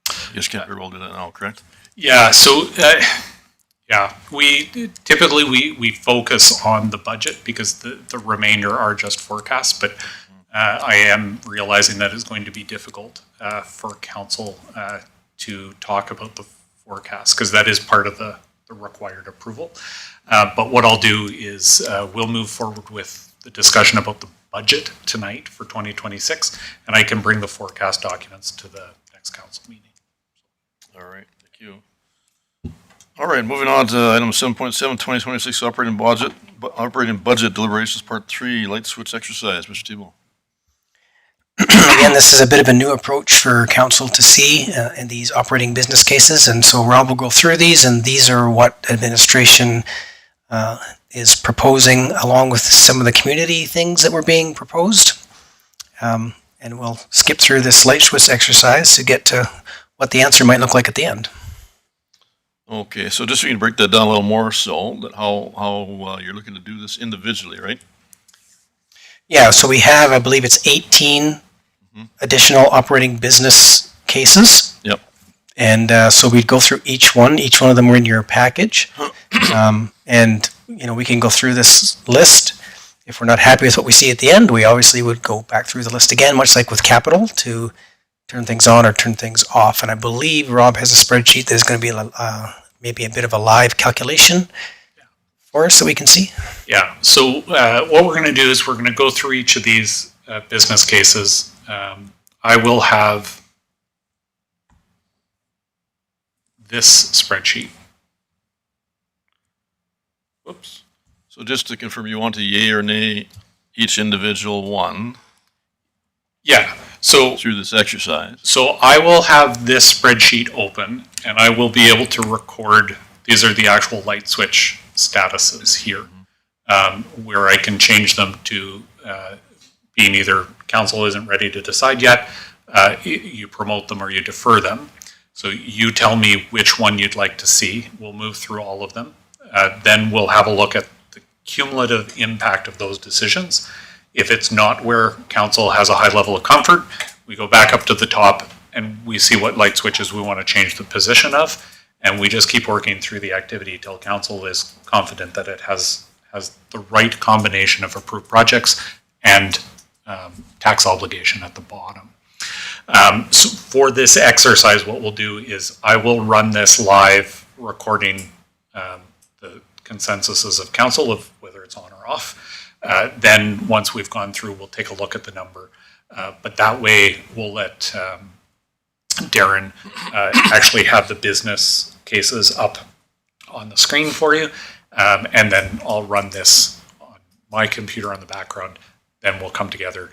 You just can't very well do that now, correct? Yeah, so, we typically, we focus on the budget because the remainder are just forecasts, but I am realizing that it's going to be difficult for council to talk about the forecast because that is part of the required approval. But what I'll do is we'll move forward with the discussion about the budget tonight for 2026, and I can bring the forecast documents to the next council meeting. All right, thank you. All right, moving on to item 7.7, 2026 operating budget deliberations, part 3, light switch exercise. Mr. Tebow. Again, this is a bit of a new approach for council to see in these operating business cases, and so Rob will go through these, and these are what administration is proposing along with some of the community things that were being proposed. And we'll skip through this light switch exercise to get to what the answer might look like at the end. Okay, so just so you can break that down a little more, so that how you're looking to do this individually, right? Yeah, so we have, I believe it's 18 additional operating business cases. Yep. And so we'd go through each one. Each one of them were in your package. And, we can go through this list. If we're not happy with what we see at the end, we obviously would go back through the list again, much like with capital, to turn things on or turn things off. And I believe Rob has a spreadsheet that is going to be maybe a bit of a live calculation for us that we can see. Yeah, so what we're going to do is we're going to go through each of these business cases. I will have this spreadsheet. Whoops. So just to confirm, you want a yay or nay each individual one? Yeah, so through this exercise. So I will have this spreadsheet open and I will be able to record, these are the actual light switch statuses here, where I can change them to being either council isn't ready to decide yet, you promote them or you defer them. So you tell me which one you'd like to see. We'll move through all of them. Then we'll have a look at the cumulative impact of those decisions. If it's not where council has a high level of comfort, we go back up to the top and we see what light switches we want to change the position of. And we just keep working through the activity till council is confident that it has the right combination of approved projects and tax obligation at the bottom. So for this exercise, what we'll do is I will run this live recording the consensuses of council of whether it's on or off. Then once we've gone through, we'll take a look at the number. But that way we'll let Darren actually have the business cases up on the screen for you. And then I'll run this on my computer on the background. Then we'll come together.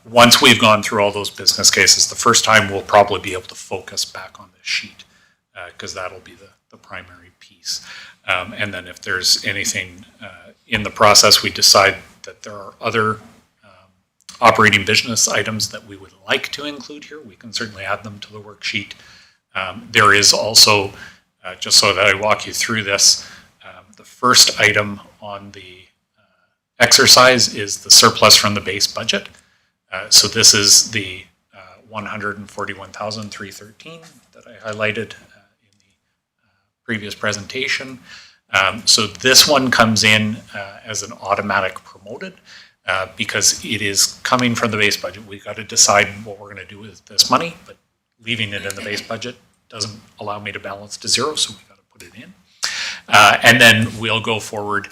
Once we've gone through all those business cases, the first time we'll probably be able to focus back on this sheet because that'll be the primary piece. And then if there's anything in the process, we decide that there are other operating business items that we would like to include here, we can certainly add them to the worksheet. There is also, just so that I walk you through this, the first item on the exercise is the surplus from the base budget. So this is the $141,313 that I highlighted in the previous presentation. So this one comes in as an automatic promoted because it is coming from the base budget. We've got to decide what we're going to do with this money, but leaving it in the base budget doesn't allow me to balance to zero, so we've got to put it in. And then we'll go forward.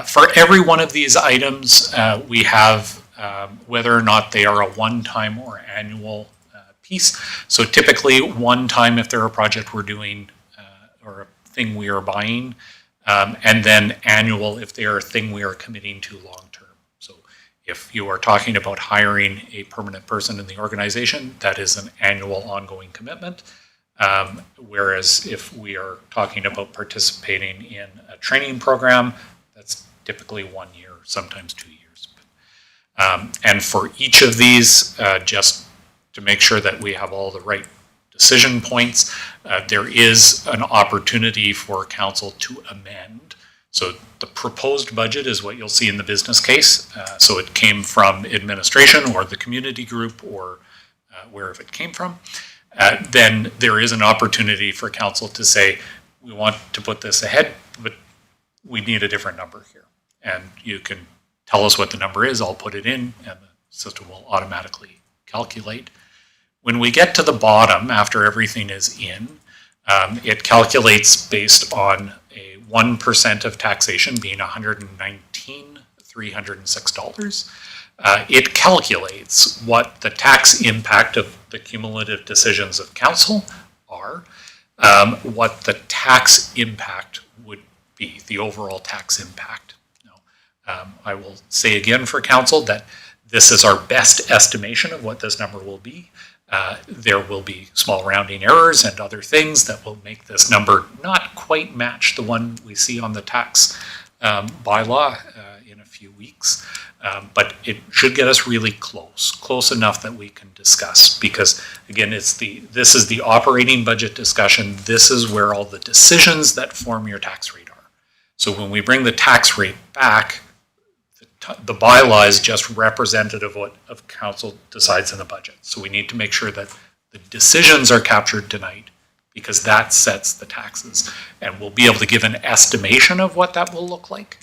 For every one of these items, we have whether or not they are a one-time or annual piece. So typically one time if they're a project we're doing or a thing we are buying, and then annual if they are a thing we are committing to long-term. So if you are talking about hiring a permanent person in the organization, that is an annual ongoing commitment. Whereas if we are talking about participating in a training program, that's typically 1 year, sometimes 2 years. And for each of these, just to make sure that we have all the right decision points, there is an opportunity for council to amend. So the proposed budget is what you'll see in the business case. So it came from administration or the community group or wherever it came from. Then there is an opportunity for council to say, we want to put this ahead, but we need a different number here. And you can tell us what the number is, I'll put it in, and the system will automatically calculate. When we get to the bottom, after everything is in, it calculates based on a 1% of taxation being $119,306. It calculates what the tax impact of the cumulative decisions of council are, what the tax impact would be, the overall tax impact. I will say again for council that this is our best estimation of what this number will be. There will be small rounding errors and other things that will make this number not quite match the one we see on the tax bylaw in a few weeks. But it should get us really close enough that we can discuss, because again, this is the operating budget discussion. This is where all the decisions that form your tax rate are. So when we bring the tax rate back, the bylaw is just representative of council decides in the budget. So we need to make sure that the decisions are captured tonight, because that sets the taxes. And we'll be able to give an estimation of what that will look like,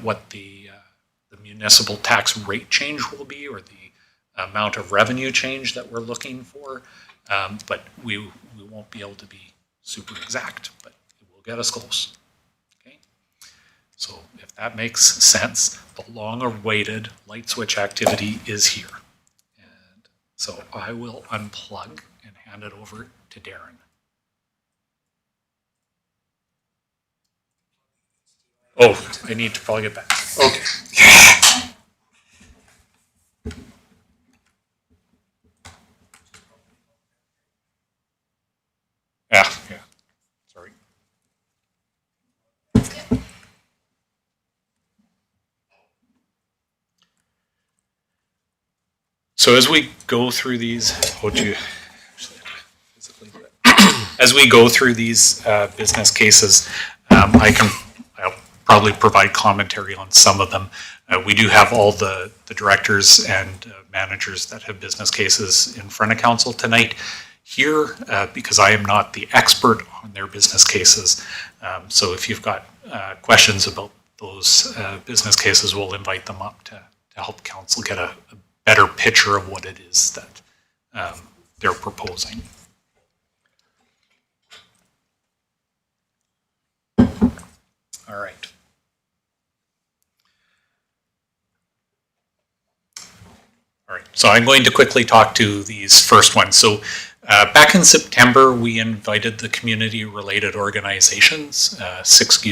what the municipal tax rate change will be, or the amount of revenue change that we're looking for. But we won't be able to be super exact, but it will get us close. Okay. So if that makes sense, the long-awaited light switch activity is here. And so I will unplug and hand it over to Darren. Oh, I need to plug it back. Okay. Yeah. Sorry. So as we go through these, as we go through these business cases, I'll probably provide commentary on some of them. We do have all the directors and managers that have business cases in front of council tonight here, because I am not the expert on their business cases. So if you've got questions about those business cases, we'll invite them up to help council get a better picture of what it is that they're proposing. All right. All right, so I'm going to quickly talk to these first ones. So back in September, we invited the community-related organizations, 6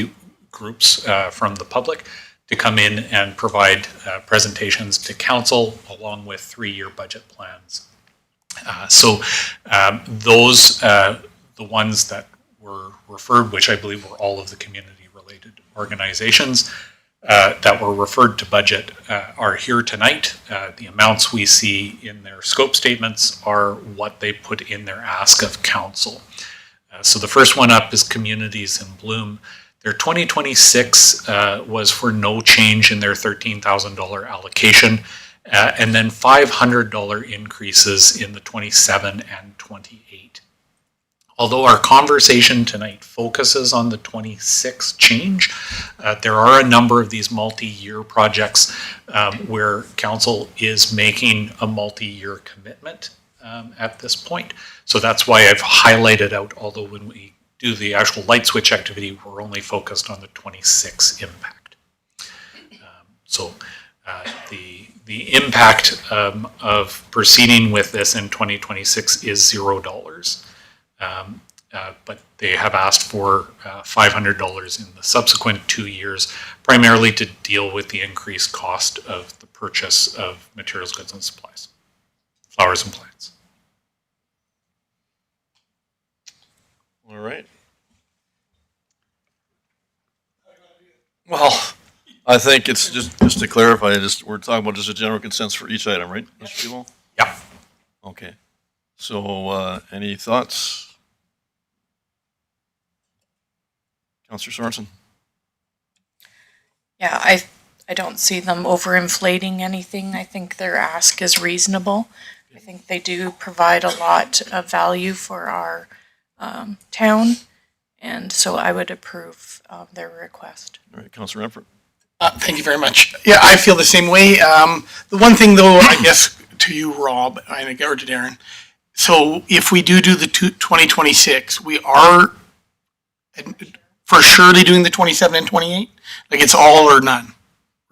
groups from the public, to come in and provide presentations to council along with 3-year budget plans. Those, the ones that were referred, which I believe were all of the community-related organizations that were referred to budget, are here tonight. The amounts we see in their scope statements are what they put in their ask of council. So the first one up is Communities in Bloom. Their 2026 was for no change in their $13,000 allocation, and then $500 increases in the 27 and 28. Although our conversation tonight focuses on the 26 change, there are a number of these multi-year projects where council is making a multi-year commitment at this point. So that's why I've highlighted out, although when we do the actual light switch activity, we're only focused on the 26 impact. The impact of proceeding with this in 2026 is $0. But they have asked for $500 in the subsequent 2 years, primarily to deal with the increased cost of the purchase of materials, goods, and supplies, flowers and plants. All right. Well, I think it's just to clarify, we're talking about just a general consensus for each item, right, Mr. Tebow? Yeah. Okay. So, any thoughts? Counselor Sorensen? Yeah, I don't see them overinflating anything. I think their ask is reasonable. I think they do provide a lot of value for our town, and so I would approve their request. All right, Counselor Renfro? Thank you very much. Yeah, I feel the same way. The one thing though, I guess to you, Rob, and or to Darren, so if we do the 2026, we are for surely doing the 27 and 28? Like it's all or none,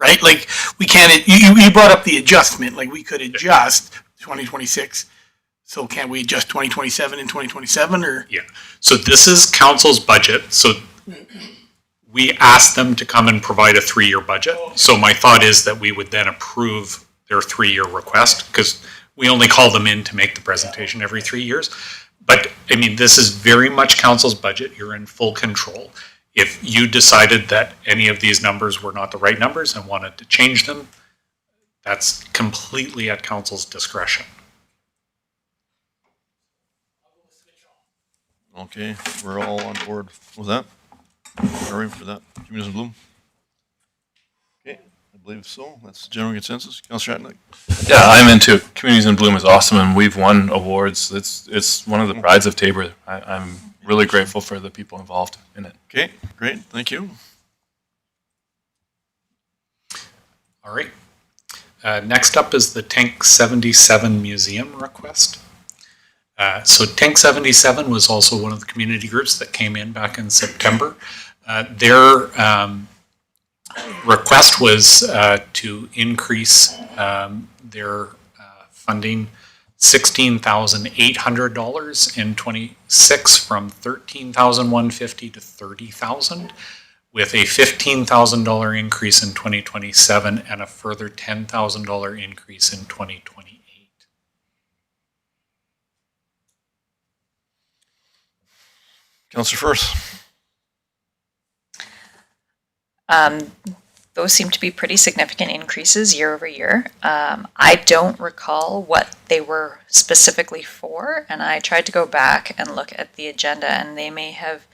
right? Like we can't, you brought up the adjustment, like we could adjust 2026. So can we adjust 2027 and 2027 or? Yeah. So this is council's budget. So we asked them to come and provide a 3-year budget. So my thought is that we would then approve their 3-year request because we only call them in to make the presentation every 3 years. But I mean, this is very much council's budget. You're in full control. If you decided that any of these numbers were not the right numbers and wanted to change them, that's completely at council's discretion. Okay, we're all on board with that? Are we for that? Communities in Bloom? Okay, I believe so. That's general consensus. Counselor Atnick? Yeah, I'm into it. Communities in Bloom is awesome, and we've won awards. It's one of the prides of Tabor. I'm really grateful for the people involved in it. Okay, great. Thank you. All right. Next up is the Tank 77 Museum request. So Tank 77 was also one of the community groups that came in back in September. Their request was to increase their funding $16,800 in 26 from $13,150 to $30,000, with a $15,000 increase in 2027 and a further $10,000 increase in 2028. Counselor Firth? Those seem to be pretty significant increases year over year. I don't recall what they were specifically for, and I tried to go back and look at the agenda, and they may have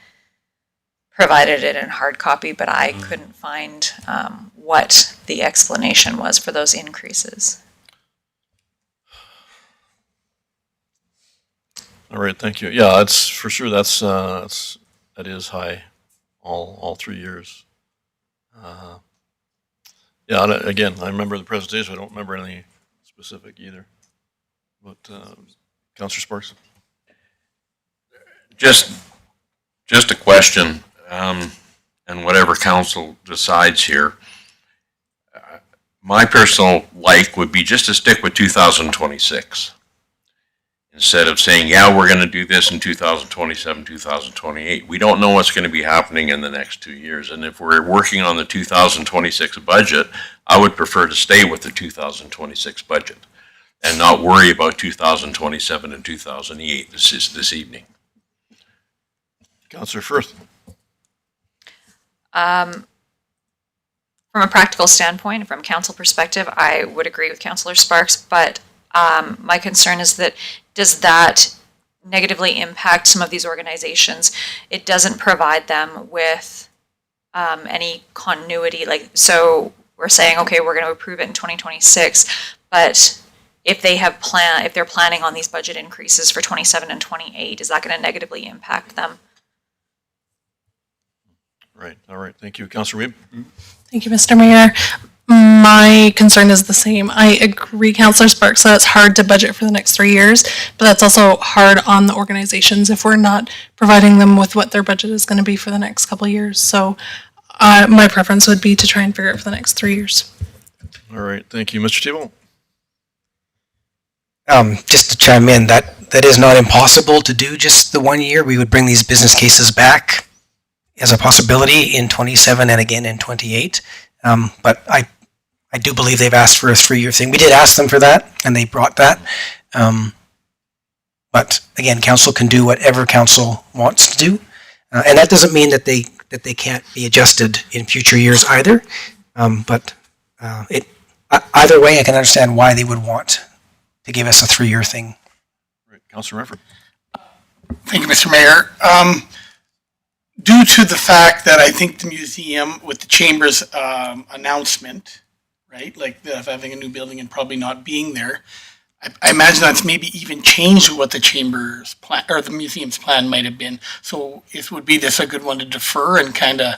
provided it in hard copy, but I couldn't find what the explanation was for those increases. All right, thank you. Yeah, that's for sure. That is high, all 3 years. Yeah, and again, I remember the presentation. I don't remember anything specific either. But Councillor Sparks, Just a question, and whatever council decides here. My personal like would be just to stick with 2026. Instead of saying, yeah, we're going to do this in 2027, 2028. We don't know what's going to be happening in the next 2 years. And if we're working on the 2026 budget, I would prefer to stay with the 2026 budget and not worry about 2027 and 2008 this evening. Councillor Firth. From a practical standpoint, from council perspective, I would agree with Councillor Sparks, but my concern is that does that negatively impact some of these organizations? It doesn't provide them with any continuity. Like, so we're saying, okay, we're going to approve it in 2026, but if they're planning on these budget increases for 27 and 28, is that going to negatively impact them? Right. All right. Thank you, Councillor Weeb. Thank you, Mr. Mayor. My concern is the same. I agree, Councillor Sparks, that it's hard to budget for the next 3 years, but that's also hard on the organizations if we're not providing them with what their budget is going to be for the next couple of years. So my preference would be to try and figure it for the next 3 years. All right. Thank you, Mr. Tebow. Just to chime in, that is not impossible to do just the 1 year. We would bring these business cases back as a possibility in 27 and again in 28. But I do believe they've asked for a 3-year thing. We did ask them for that, and they brought that. But again, council can do whatever council wants to do, and that doesn't mean that they can't be adjusted in future years either. But either way, I can understand why they would want to give us a 3-year thing. Right, Councilor Renford. Thank you, Mr. Mayor. Due to the fact that I think the museum, with the chamber's announcement, right, like of having a new building and probably not being there, I imagine that's maybe even changed what the chamber's plan or the museum's plan might have been. So would be this a good one to defer and kind of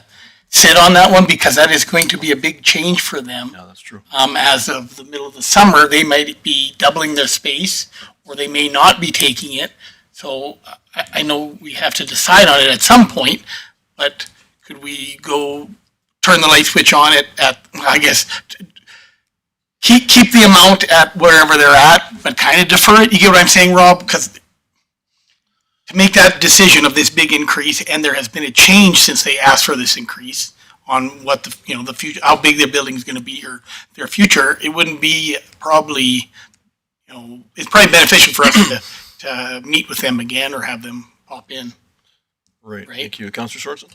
sit on that one, because that is going to be a big change for them. Yeah, that's true. As of the middle of the summer, they might be doubling their space, or they may not be taking it. So I know we have to decide on it at some point, but could we go turn the light switch on it at, I guess, keep the amount at wherever they're at, but kind of defer it? You get what I'm saying, Rob? Because to make that decision of this big increase, and there has been a change since they asked for this increase on what the future, how big their building is going to be or their future, it wouldn't be probably, it's probably beneficial for us to meet with them again or have them pop in. Right. Thank you. Councilor Sorensen?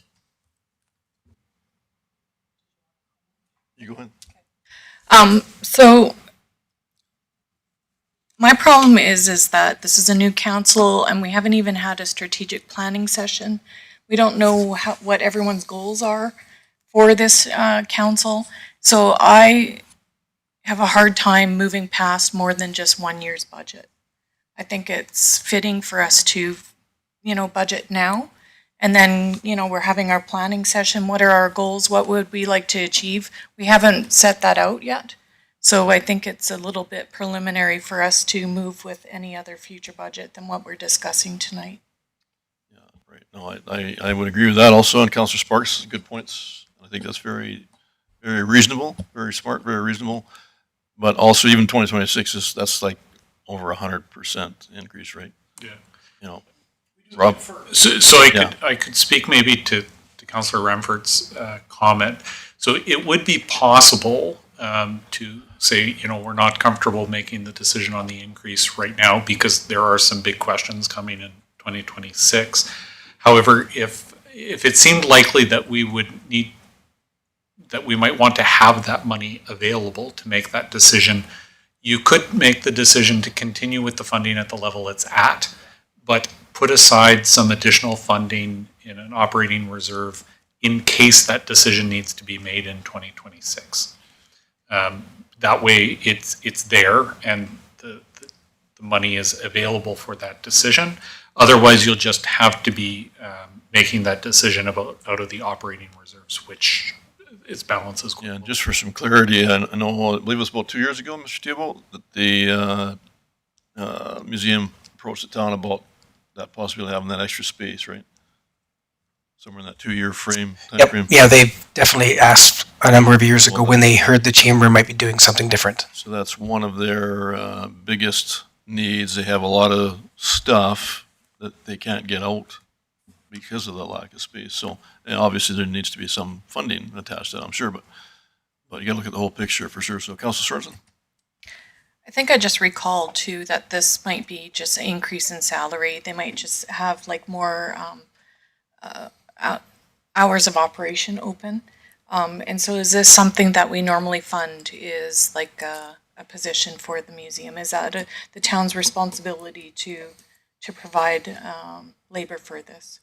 You go ahead. So my problem is that this is a new council and we haven't even had a strategic planning session. We don't know what everyone's goals are for this council. So I have a hard time moving past more than just 1 year's budget. I think it's fitting for us to, budget now. And then, we're having our planning session. What are our goals? What would we like to achieve? We haven't set that out yet. So I think it's a little bit preliminary for us to move with any other future budget than what we're discussing tonight. Yeah, right. No, I would agree with that also. And Councilor Sparks, good points. I think that's very, very reasonable, very smart, very reasonable. But also even 2026 that's like over 100% increase rate. Yeah. Rob? So I could speak maybe to Councillor Renford's comment. So it would be possible to say, we're not comfortable making the decision on the increase right now because there are some big questions coming in 2026. However, if it seemed likely that we might want to have that money available to make that decision, you could make the decision to continue with the funding at the level it's at, but put aside some additional funding in an operating reserve in case that decision needs to be made in 2026. That way it's there and the money is available for that decision. Otherwise, you'll just have to be making that decision out of the operating reserves, which its balance is. Yeah, just for some clarity, I believe it was about 2 years ago, Mr. Thibault, that the museum approached the town about that possibility of having that extra space, right? Somewhere in that 2-year frame. Frame. Yeah, they definitely asked a number of years ago when they heard the chamber might be doing something different. So that's one of their biggest needs. They have a lot of stuff that they can't get out because of the lack of space. So and obviously there needs to be some funding attached to that, I'm sure, but you got to look at the whole picture for sure. So Councilor Sorensen? I think I just recalled too that this might be just an increase in salary. They might just have like more hours of operation open. And so is this something that we normally fund is like a position for the museum? Is that the town's responsibility to provide labor for this?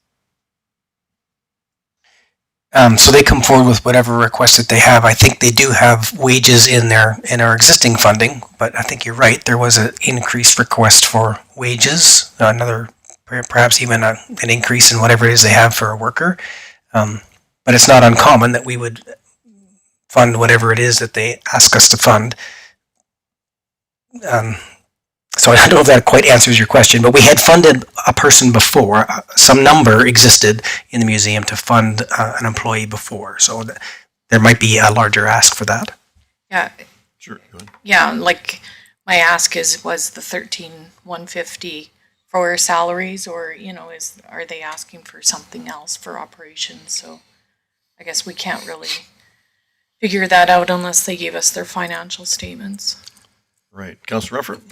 So they come forward with whatever request that they have. I think they do have wages in our existing funding, but I think you're right. There was an increased request for wages, another perhaps even an increase in whatever it is they have for a worker. But it's not uncommon that we would fund whatever it is that they ask us to fund. So I don't know if that quite answers your question, but we had funded a person before. Some number existed in the museum to fund an employee before. So there might be a larger ask for that. Yeah. Sure. Go ahead. Yeah, like my ask was the 13,150 for salaries, or are they asking for something else for operations? So I guess we can't really figure that out unless they gave us their financial statements. Right. Councilor Renford?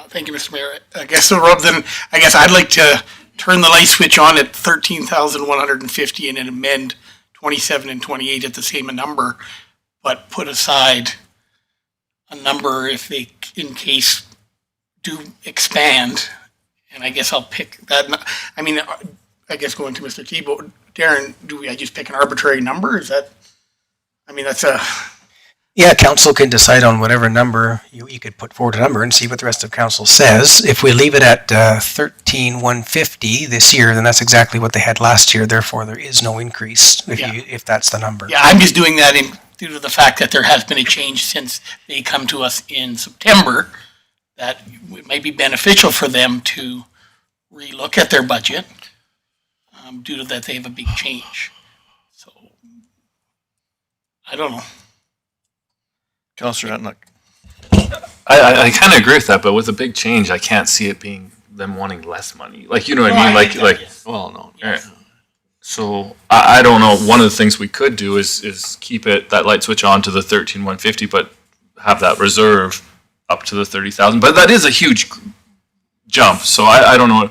Thank you, Mr. Mayor. I guess so, Rob, then I guess I'd like to turn the light switch on at 13,150 and then amend 27 and 28 at the same number. but put aside a number if they, in case, do expand. And I guess I'll pick that. I mean, I guess going to Mr. Tebow, Darren, I just pick an arbitrary number? Is that, I mean, that's a. Yeah, council can decide on whatever number, you could put forward a number and see what the rest of council says. If we leave it at 13,150 this year, then that's exactly what they had last year. Therefore, there is no increase if that's the number. Yeah, I'm just doing that due to the fact that there has been a change since they come to us in September, that it might be beneficial for them to relook at their budget due to that they have a big change. So, I don't know. Councillor Hatnock. I kind of agree with that, but with a big change, I can't see it being them wanting less money. Like, you know what I mean? Well, no. Right. So I don't know. One of the things we could do is keep that light switch on to the 13,150, but have that reserve up to the 30,000. But that is a huge jump. So I don't know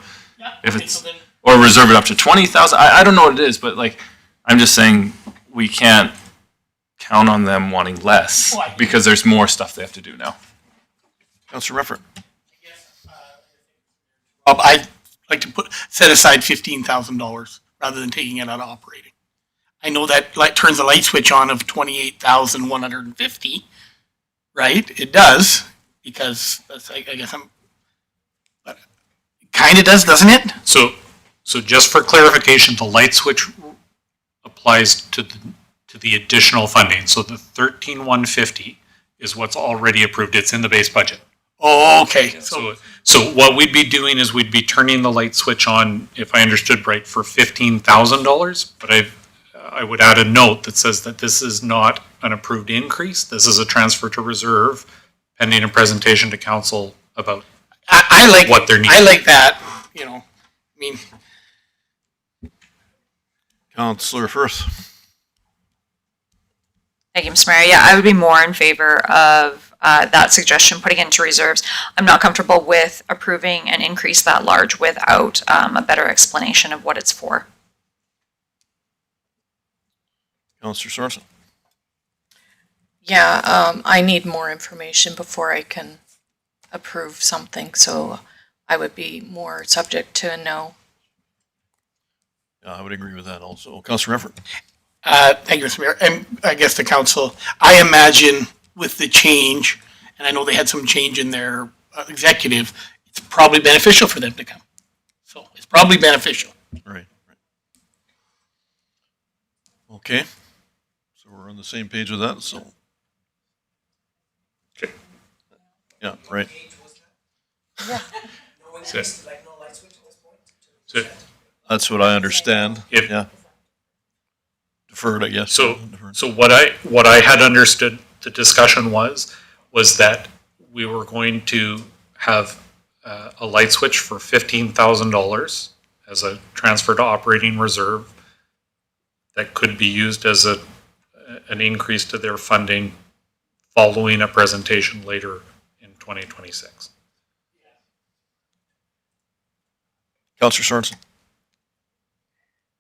if it's, or reserve it up to 20,000. I don't know what it is, but like, I'm just saying we can't count on them wanting less because there's more stuff they have to do now. Councillor Rufford. Rob, I'd like to set aside $15,000 rather than taking it out of operating. I know that turns the light switch on of 28,150, right? It does, because that's, I guess but it kind of does, doesn't it? So just for clarification, the light switch applies to the additional funding. So the 13,150 is what's already approved. It's in the base budget. Oh, okay. So what we'd be doing is we'd be turning the light switch on, if I understood right, for $15,000. But I would add a note that says that this is not an approved increase. This is a transfer to reserve pending a presentation to council about I like what they're needing. I like that. You know, I mean, Councillor Firth. Thank you, Mr. Mayor. Yeah, I would be more in favor of that suggestion, putting it into reserves. I'm not comfortable with approving an increase that large without a better explanation of what it's for. Councillor Sorensen. Yeah, I need more information before I can approve something, so I would be more subject to a no. Yeah, I would agree with that also. Councillor Rufford. thank you, Mr. Mayor. And I guess the council, I imagine with the change, and I know they had some change in their executive, it's probably beneficial for them to come. So it's probably beneficial. Right. Okay. So we're on the same page with that, so. Okay. Yeah, right. So That's what I understand. Yeah. Deferred, I guess. So what I had understood the discussion was that we were going to have a light switch for $15,000 as a transfer to operating reserve that could be used as an increase to their funding following a presentation later in 2026. Councillor Sorensen.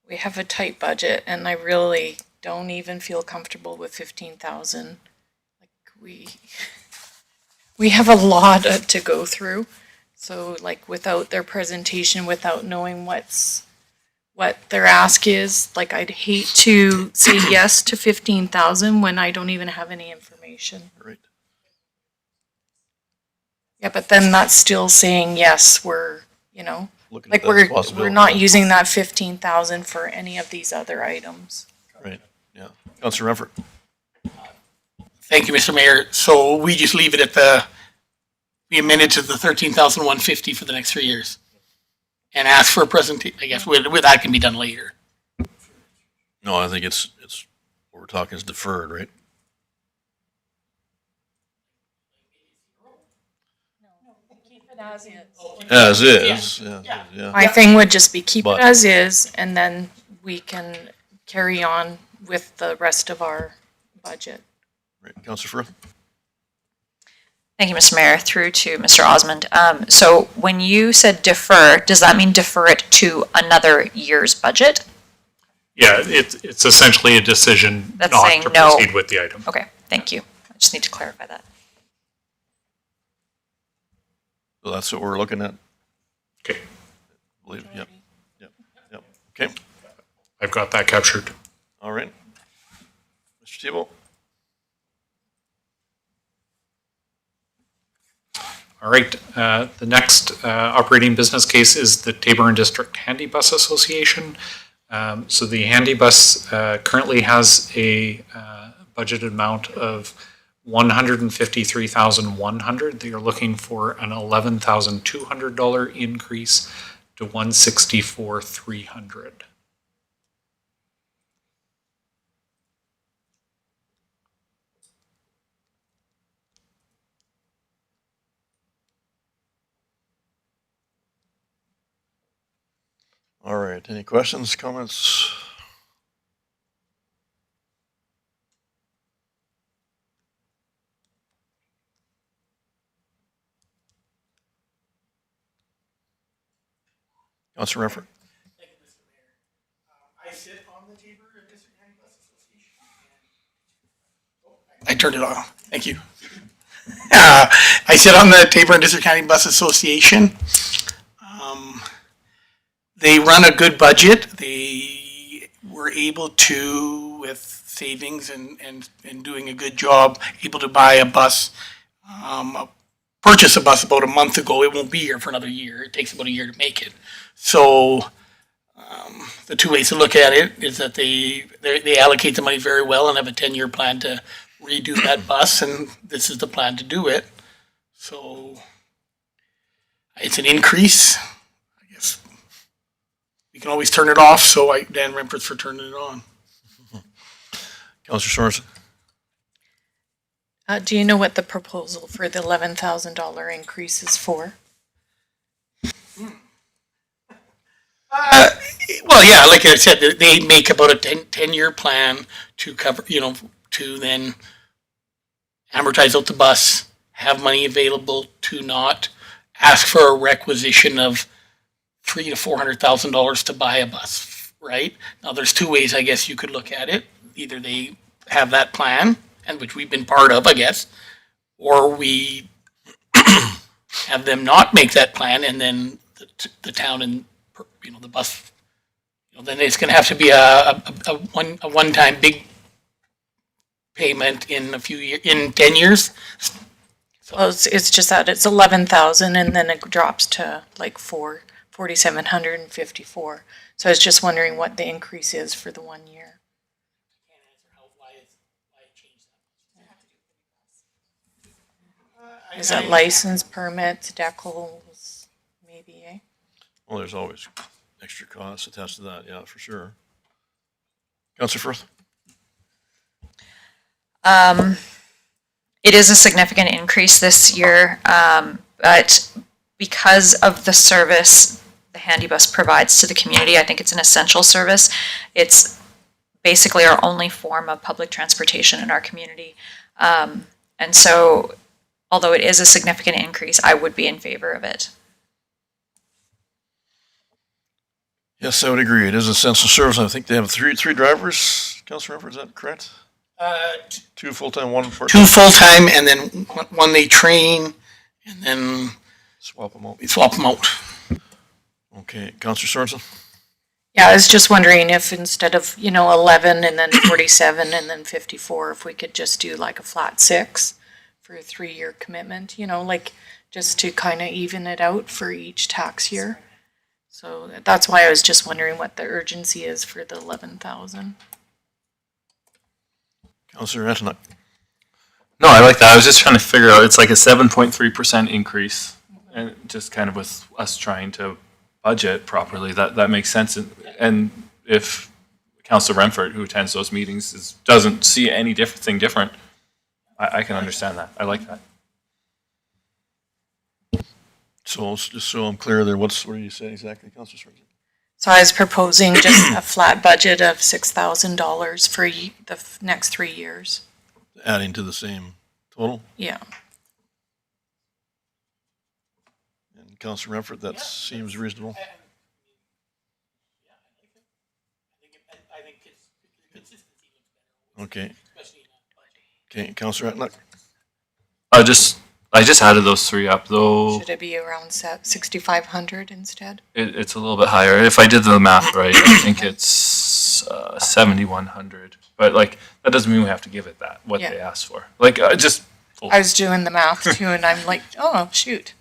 We have a tight budget, and I really don't even feel comfortable with 15,000. Like we have a lot to go through. So like without their presentation, without knowing what their ask is, like I'd hate to say yes to 15,000 when I don't even have any information. Right. Yeah, but then that's still saying yes, we're, Looking like at that we're possibility. not using that 15,000 for any of these other items. Right, yeah. Councillor Rufford. Thank you, Mr. Mayor. So we just leave it at we amend it to the 13,150 for the next 3 years. And ask for a presentation, I guess, with that can be done later. No, I think it's what we're talking is deferred, right? As is, yeah. My thing would just be keep it But- as is, and then we can carry on with the rest of our budget. Right, Councillor Firth. Thank you, Mr. Mayor. Through to Mr. Osmond. So when you said defer, does that mean defer it to another year's budget? Yeah, it's essentially a decision That's not saying to no. proceed with the item. Okay, Thank you. I just need to clarify that. So that's what we're looking at. Okay. Believe, yep, yep. Okay, I've got that captured. all right. Mr. Tebow? All right, the next operating business case is the Taborn District Handy Bus Association. So the Handy Bus currently has a budgeted amount of $153,100. They are looking for an $11,200 increase to $164,300. All right, any questions, comments? Councilor Renfro? I sit on the Taborn District Handy Bus Association. I turned it off. Thank you. I sit on the Taborn District County Bus Association. They run a good budget. They were able to, with savings and doing a good job, able to buy a bus, purchase a bus about a month ago. It won't be here for another year. It takes about a year to make it. So the two ways to look at it is that they allocate the money very well and have a 10-year plan to redo that bus, and this is the plan to do it. So it's an increase. I guess we can always turn it off, so Dan Rempert's for turning it on. Councilor Sorensen? Do you know what the proposal for the $11,000 increase is for? Well, yeah, like I said, they make about a 10-year plan to cover, to then amortize out the bus, have money available to not ask for a requisition of $300,000 to $400,000 to buy a bus, right? Now, there's two ways I guess you could look at it. Either they have that plan, and which we've been part of, I guess, or we have them not make that plan, and then the town and the bus, then it's going to have to be a one-time big payment in in 10 years. Well, it's just that it's 11,000 and then it drops to like 4,754. So I was just wondering what the increase is for the 1 year. Is that license, permits, decals, maybe, eh? Well, there's always extra costs attached to that, yeah, for sure. Councilor Firth? It is a significant increase this year, but because of the service the Handy Bus provides to the community, I think it's an essential service. It's basically our only form of public transportation in our community. And so, although it is a significant increase, I would be in favor of it. Yes, I would agree. It is an essential service. I think they have three drivers, Councilor Renfro, is that correct? Two full-time, one part-time? Two full-time, and then one they train, and then swap them out. Okay, Councilor Sorensen? Yeah, I was just wondering if instead of, 11 and then 47 and then 54, if we could just do like a flat 6 for a 3-year commitment, like just to kind of even it out for each tax year. So that's why I was just wondering what the urgency is for the 11,000. Councilor Antonuc? No, I like that. I was just trying to figure out, it's like a 7.3% increase, and just kind of with us trying to budget properly, that makes sense. And if Councilor Renfro, who attends those meetings, doesn't see anything different, I can understand that. I like that. So just so I'm clear there, what are you saying exactly, Councilor Sorensen? So I was proposing just a flat budget of $6,000 for the next 3 years. Adding to the same total? Yeah. And Councilor Renfro, that seems reasonable? Okay. Okay, Counselor Etnick? I just added those three up, though. Should it be around 6,500 instead? It's a little bit higher. If I did the math right, I think it's 7,100. But like that doesn't mean we have to give it that what Yeah. they asked for. Like just. I was doing the math too, and I'm like, oh, shoot.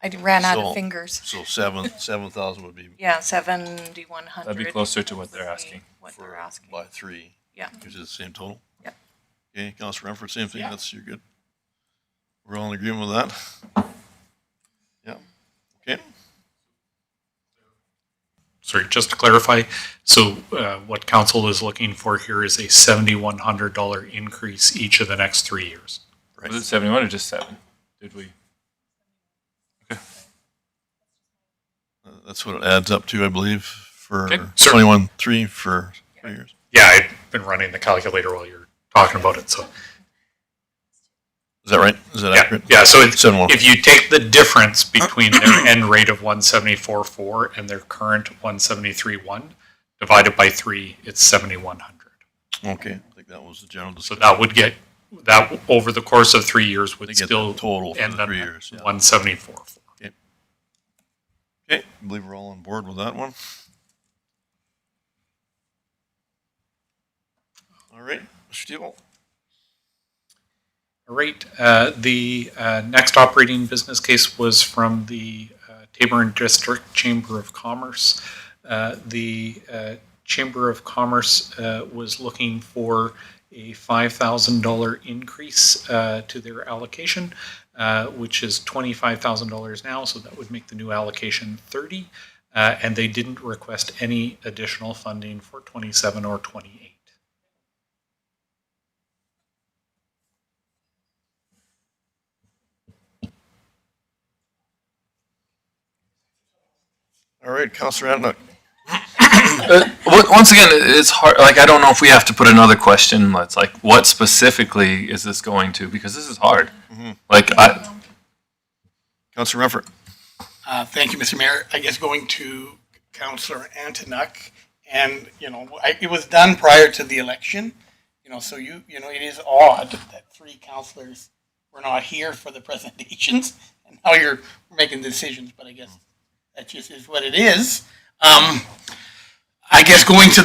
I ran out of fingers. So 7,000 would be. Yeah, 7,100. That'd be closer to what they're asking. What they're asking. By 3. Yeah. Which is the same total? Yep. Okay, Counselor Renfro, same thing, Yeah. you're good. We're all in agreement with that? Yeah, okay. Sorry, just to clarify, so what council is looking for here is a $7,100 increase each of the next 3 years. Right. Was it 71 or just 7? Did we? That's what it adds up to, I believe, for Okay, sure. 21.3 for 3 years. Yeah, I've been running the calculator while you're talking about it, so. Is that right? Is that accurate? Yeah, so it's, 7,100. if you take the difference between their end rate of 174.4 and their current 173.1, divided by 3, it's 7,100. Okay, I think that was the general So discussion. that would get, that over the course of 3 years would They get still the total for end the up 3 at years. Yeah. 174.4. Okay, I believe we're all on board with that one. All right, Mr. Steele. All right, the next operating business case was from the Taber and District Chamber of Commerce. The Chamber of Commerce was looking for a $5,000 increase to their allocation, which is $25,000 now, so that would make the new allocation 30. And they didn't request any additional funding for 27 or 28. All right, Counselor Adnock. Once again, it's hard. Like, I don't know if we have to put another question. That's like, what specifically is this going to? Because this is hard. Like, Counselor Renfro. Thank you, Mr. Mayor. I guess going to Councillor Antonuc, and, it was done prior to the election, so it is odd that 3 councillors were not here for the presentations, and now you're making decisions, but I guess that just is what it is. I guess going to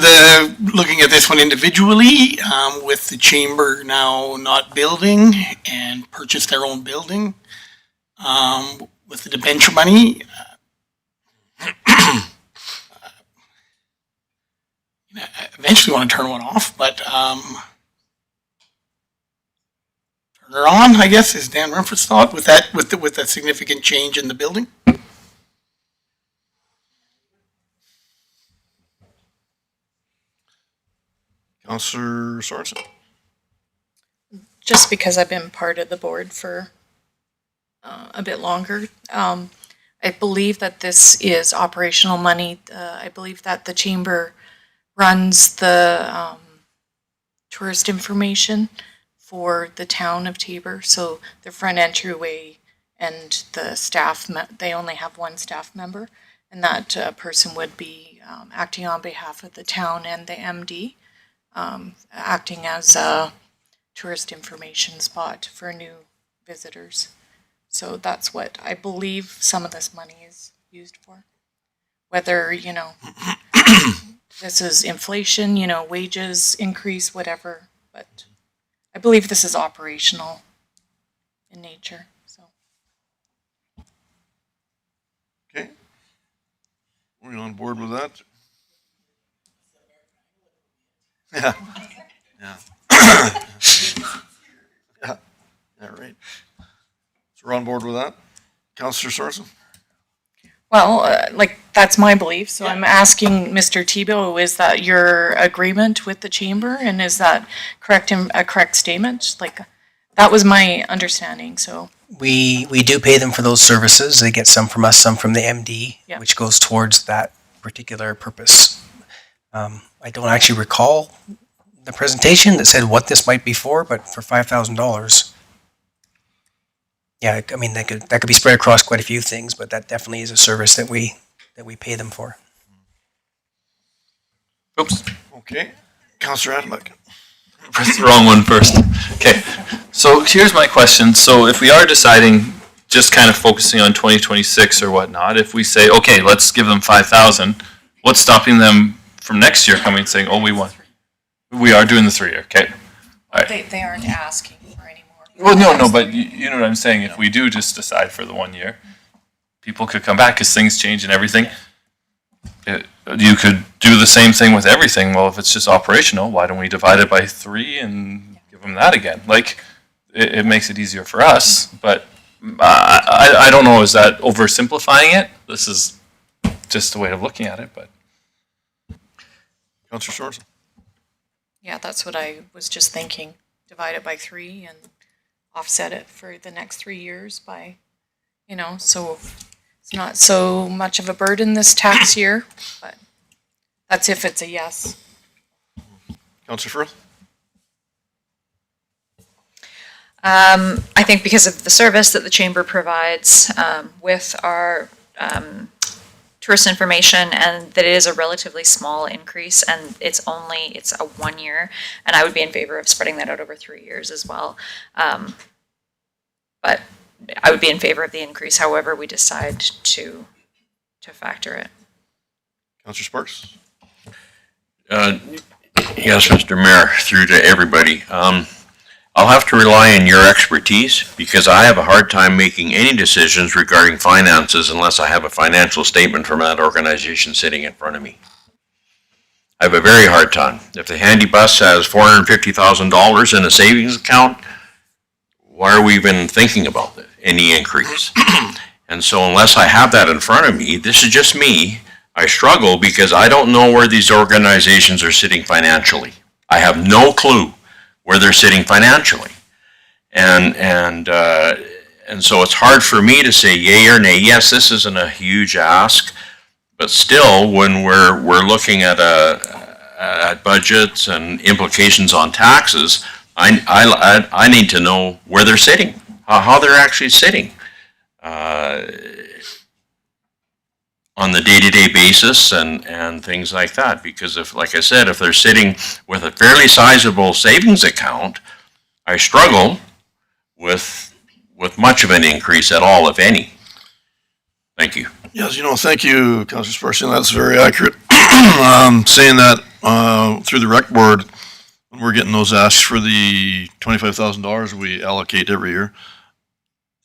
looking at this one individually, with the chamber now not building and purchase their own building, with the debenture money, I eventually want to turn one off, but turn her on, I guess, is Dan Renfro's thought with that significant change in the building. Counselor Sorensen. Just because I've been part of the board for a bit longer, I believe that this is operational money. I believe that the chamber runs the tourist information for the town of Taber. So the front entryway and the staff, they only have one staff member, and that person would be acting on behalf of the town and the MD, acting as a tourist information spot for new visitors. So that's what I believe some of this money is used for. Whether, this is inflation, wages increase, whatever, but I believe this is operational in nature, so. Okay. We're on board with that. Yeah. Yeah. Yeah. Yeah, right. So we're on board with that. Counselor Sorensen? Well, that's my belief, so I'm asking Mr. Tebow, is that your agreement with the chamber, and is that a correct statement? That was my understanding, so. We do pay them for those services. They get some from us, some from the MD, Yeah. which goes towards that particular purpose. I don't actually recall the presentation that said what this might be for, but for $5,000, yeah, I mean that could be spread across quite a few things, but that definitely is a service that we pay them for. Oops. Okay. Counselor Adnock. Press the wrong one first. Okay, so here's my question. So if we are deciding, just kind of focusing on 2026 or whatnot, if we say, okay, let's give them 5,000, what's stopping them from next year coming and saying, oh, we want, we are doing the 3 year, okay? All right. They aren't asking for any more. Well, no, but you know what I'm saying. If we do just decide for the 1 year, people could come back because things change and everything. You could do the same thing with everything. Well, if it's just operational, why don't we divide it by 3 and give them that again? Like, it makes it easier for us, but I don't know, is that oversimplifying it? This is just a way of looking at it, but. Councillor Sorensen. Yeah, that's what I was just thinking. Divide it by 3 and offset it for the next 3 years by, so it's not so much of a burden this tax year, but that's if it's a yes. Councillor Firth. I think because of the service that the chamber provides with our tourist information, and that it is a relatively small increase, and it's a 1 year, and I would be in favor of spreading that out over 3 years as well. But I would be in favor of the increase, however we decide to factor it. Councillor Sparks. Yes, Mr. Mayor, through to everybody. I'll have to rely on your expertise because I have a hard time making any decisions regarding finances unless I have a financial statement from that organization sitting in front of me. I have a very hard time. If the handy bus has $450,000 in a savings account, why are we even thinking about any increase? And so unless I have that in front of me, this is just me, I struggle because I don't know where these organizations are sitting financially. I have no clue where they're sitting financially. And so it's hard for me to say yay or nay. Yes, this isn't a huge ask, but still when we're looking at at budgets and implications on taxes, I need to know where they're sitting, how they're actually sitting on the day-to-day basis and things like that. Because if, like I said, if they're sitting with a fairly sizable savings account, I struggle with much of an increase at all, if any. Thank you. Yes, thank you, Councillor Sparks. That's very accurate. Saying that through the rec board, when we're getting those asks for the $25,000 we allocate every year,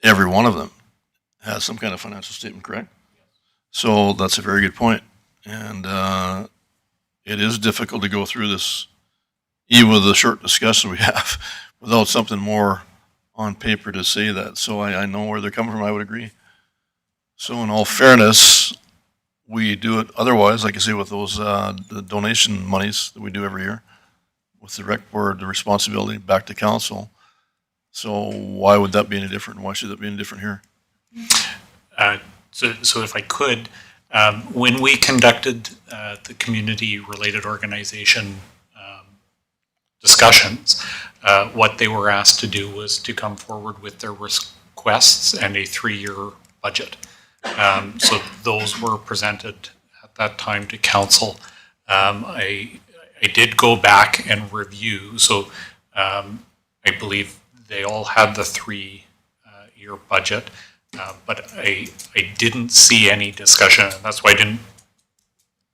every one of them has some kind of financial statement, correct? So that's a very good point. And it is difficult to go through this, even with the short discussion we have, without something more on paper to say that. So I know where they're coming from. I would agree. So in all fairness, we do it otherwise, like I say, with those the donation monies that we do every year, with the rec board, the responsibility back to council. So why would that be any different? Why should that be any different here? So if I could, when we conducted the community-related organization discussions, what they were asked to do was to come forward with their requests and a 3-year budget. So those were presented at that time to council. I did go back and review, so I believe they all had the 3-year budget. But I didn't see any discussion, and that's why I didn't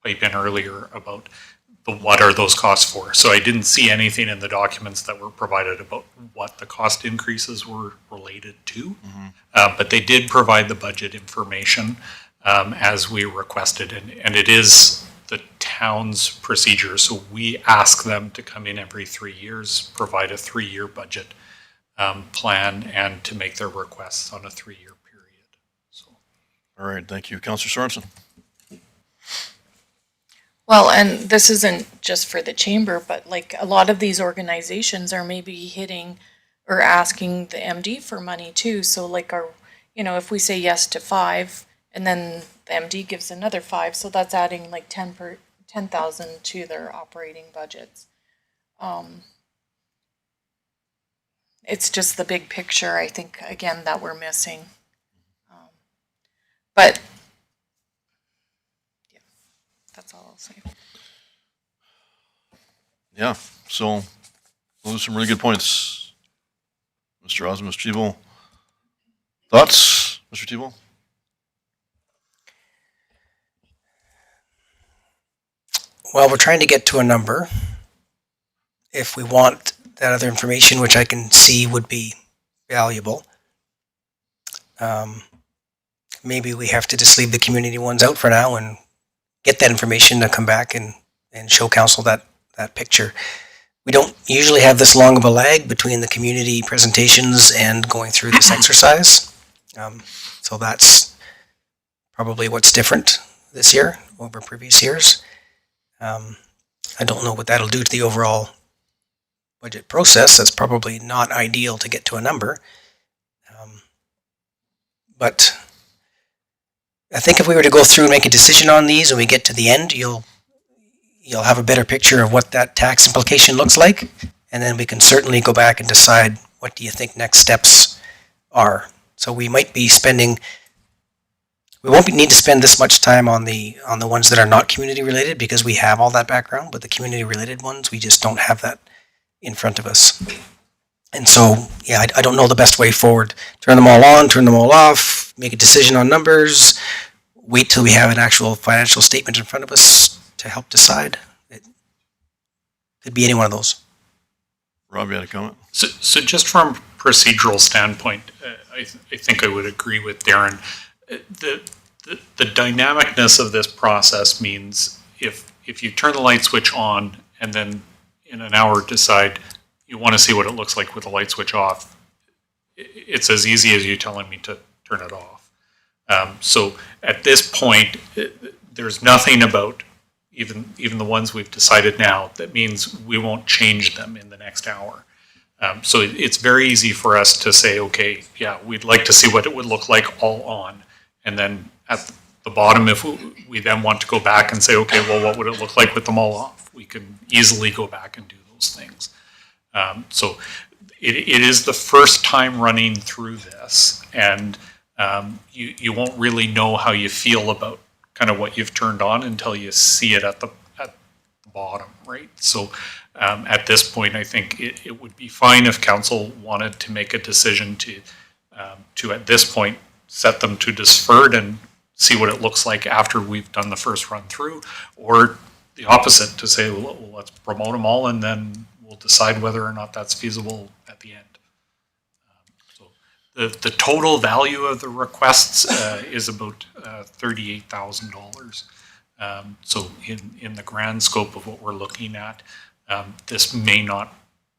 pipe in earlier about what are those costs for. So I didn't see anything in the documents that were provided about what the cost increases were related to. But they did provide the budget information as we requested, and it is the town's procedure. So we ask them to come in every 3 years, provide a 3-year budget plan, and to make their requests on a 3-year period. All right, thank you. Councillor Sorensen. Well, and this isn't just for the chamber, but like a lot of these organizations are maybe hitting or asking the MD for money too. So like if we say yes to 5 and then the MD gives another 5, so that's adding like 10,000 to their operating budgets. It's just the big picture, I think, again, that we're missing. But yeah, that's all I'll say. Yeah, so Those are some really good points. Mr. Osmond, Mr. Tebow. Thoughts, Mr. Tebow? Well, we're trying to get to a number. If we want that other information, which I can see would be valuable, maybe we have to just leave the community ones out for now and get that information to come back and show council that picture. We don't usually have this long of a lag between the community presentations and going through this exercise. So that's probably what's different this year over previous years. I don't know what that'll do to the overall budget process. That's probably not ideal to get to a number. But I think if we were to go through and make a decision on these and we get to the end, you'll have a better picture of what that tax implication looks like. And then we can certainly go back and decide what do you think next steps are. So we might be spending, we won't need to spend this much time on the ones that are not community related because we have all that background, but the community related ones, we just don't have that in front of us. And so, yeah, I don't know the best way forward. Turn them all on, turn them all off, make a decision on numbers, wait till we have an actual financial statement in front of us to help decide. It could be any one of those. Rob, you had a comment? So just from a procedural standpoint, I think I would agree with Darren. The dynamicness of this process means if you turn the light switch on and then in an hour decide you want to see what it looks like with the light switch off, it's as easy as you telling me to turn it off. So at this point, there's nothing about even the ones we've decided now that means we won't change them in the next hour. So it's very easy for us to say, okay, yeah, we'd like to see what it would look like all on. And then at the bottom, if we then want to go back and say, okay, well, what would it look like with them all off? We can easily go back and do those things. So it is the first time running through this, and you won't really know how you feel about kind of what you've turned on until you see it at the bottom, right? So at this point, I think it would be fine if council wanted to make a decision to at this point set them to deferred and see what it looks like after we've done the first run through, or the opposite, to say, well, let's promote them all and then we'll decide whether or not that's feasible at the end. So the total value of the requests is about $38,000. So in the grand scope of what we're looking at, this may not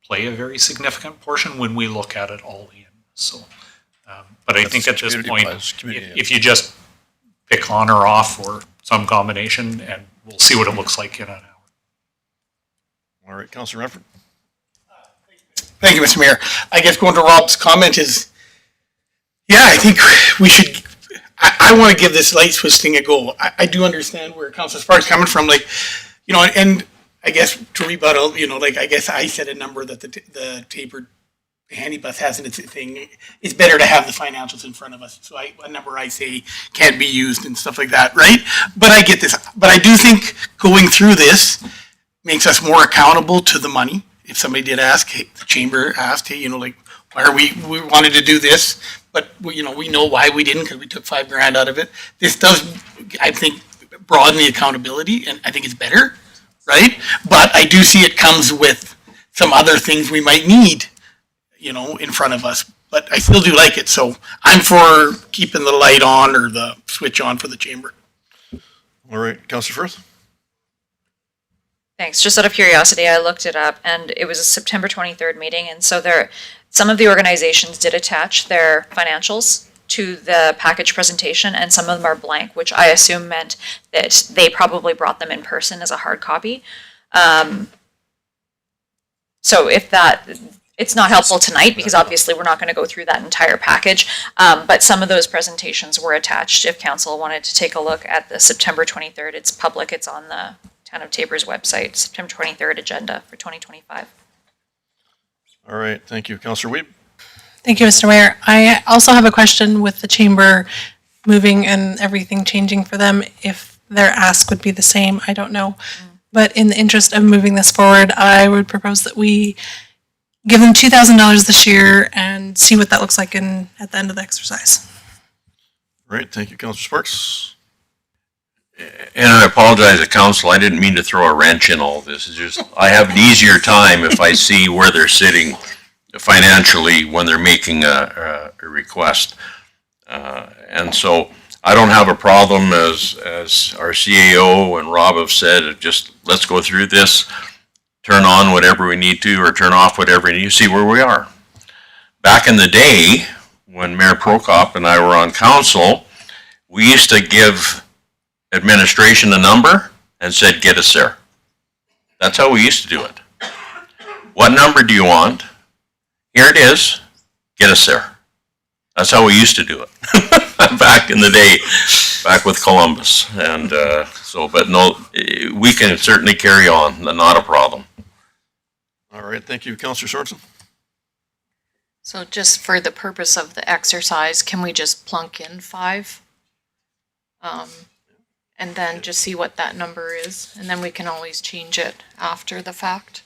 play a very significant portion when we look at it all in. So, but I think at this point, if you just pick on or off or some combination, and we'll see what it looks like in an hour. All right, Councilor Renford. Thank you, Mr. Mayor. I guess going to Rob's comment is, yeah, I think we should, I want to give this light switch thing a go. I do understand where Councilor Sparks coming from, like, you know, and I guess to rebuttal, you know, like, I guess I said a number that the tapered handy bus has in its thing. It's better to have the financials in front of us. So a number I say can't be used and stuff like that, right? But I get this. But I do think going through this makes us more accountable to the money. If somebody did ask, hey, the chamber asked, hey, you know, like, why are we wanted to do this, but you know, we know why we didn't, because we took $5,000 out of it. This does, I think, broaden the accountability, and I think it's better, right? But I do see it comes with some other things we might need, you know, in front of us. But I still do like it, so I'm for keeping the light on or the switch on for the chamber. All right, Councilor Firth. Thanks. Just out of curiosity, I looked it up, and it was a September 23rd meeting, and so some of the organizations did attach their financials to the package presentation, and some of them are blank, which I assume meant that they probably brought them in person as a hard copy. So if it's not helpful tonight, because obviously we're not going to go through that entire package, but some of those presentations were attached. If council wanted to take a look at the September 23rd, it's public, it's on the Town of Taber's website, September 23rd agenda for 2025. All right, thank you. Councilor Weeb. Thank you, Mr. Mayor. I also have a question with the chamber moving and everything changing for them. If their ask would be the same, I don't know. But in the interest of moving this forward, I would propose that we give them $2,000 this year and see what that looks like at the end of the exercise. Great, thank you, Councillor Sparks. And I apologize to council, I didn't mean to throw a wrench in all this. It's just, I have an easier time if I see where they're sitting financially when they're making a request. And so I don't have a problem, as our CAO and Rob have said, of just let's go through this, turn on whatever we need to, or turn off whatever we need to, see where we are. Back in the day, when Mayor Prokop and I were on council, we used to give administration a number and said, get us there. That's how we used to do it. What number do you want? Here it is. Get us there. That's how we used to do it back in the day, back with Columbus. And but no, we can certainly carry on. Not a problem. All right, thank you, Councillor Sorensen. So just for the purpose of the exercise, can we just plunk in 5? And then just see what that number is, and then we can always change it after the fact.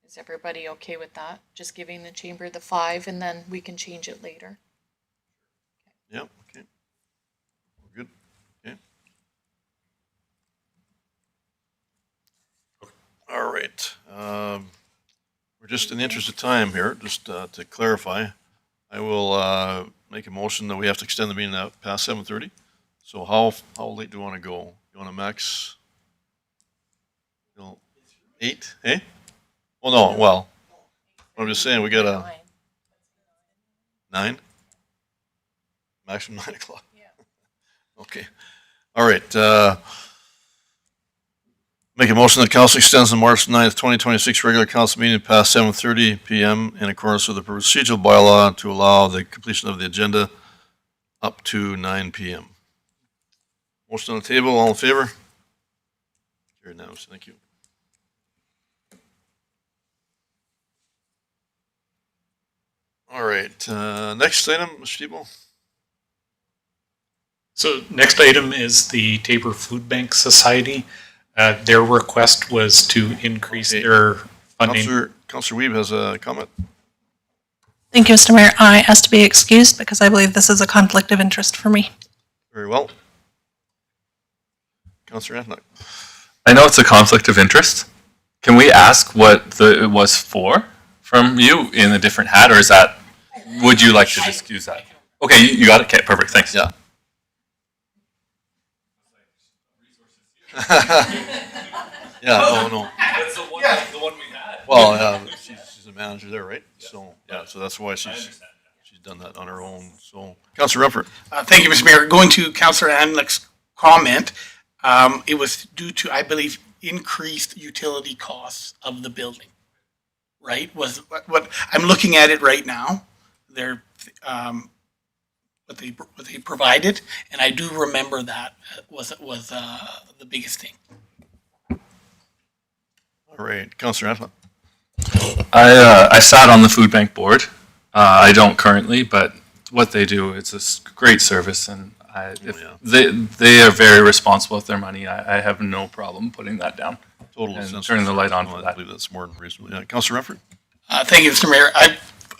Is everybody okay with that? Just giving the chamber the 5 and then we can change it later? Yep, okay. We're good, okay. All right, we're just in the interest of time here, just to clarify, I will make a motion that we have to extend the meeting out past 7:30. So how late do you want to go? You want to max? 8, eh? Well, no, well, I'm just saying, we got a 9? Maximum 9 o'clock? Yeah. Okay, all right, make a motion that council extends the March 9th, 2026 regular council meeting past 7:30 PM in accordance with the procedural bylaw to allow the completion of the agenda up to 9 PM. Motion on the table, all in favor? Carried unanimously, thank you. All right, next item, Mr. Tebow. So next item is the Tabor Food Bank Society. Their request was to increase their funding. Councillor Weeb has a comment. Thank you, Mr. Mayor. I ask to be excused because I believe this is a conflict of interest for me. Very well. Councillor Antonuc. I know it's a conflict of interest. Can we ask what it was for from you in a different hat, or is that, would you like to excuse that? Okay, you got it. Okay, perfect. Thanks. Yeah. Yeah, no. That's the one we had. Well, she's a manager there, right? Yeah. So, yeah, so that's why she's done that on her own. So, Councillor Rumford. Thank you, Mr. Mayor. Going to Councillor Anlec's comment, it was due to, I believe, increased utility costs of the building. Right? Was what I'm looking at it right now. They're what they provided, and I do remember that was the biggest thing. All right, Councillor Antonuc. I sat on the food bank board. I don't currently, but what they do, it's a great service, and they are very responsible with their money. I have no problem putting that down. Total and turning the light on for that. I believe that's more than reasonable. Yeah, Councillor Rumford. Thank you, Mr. Mayor.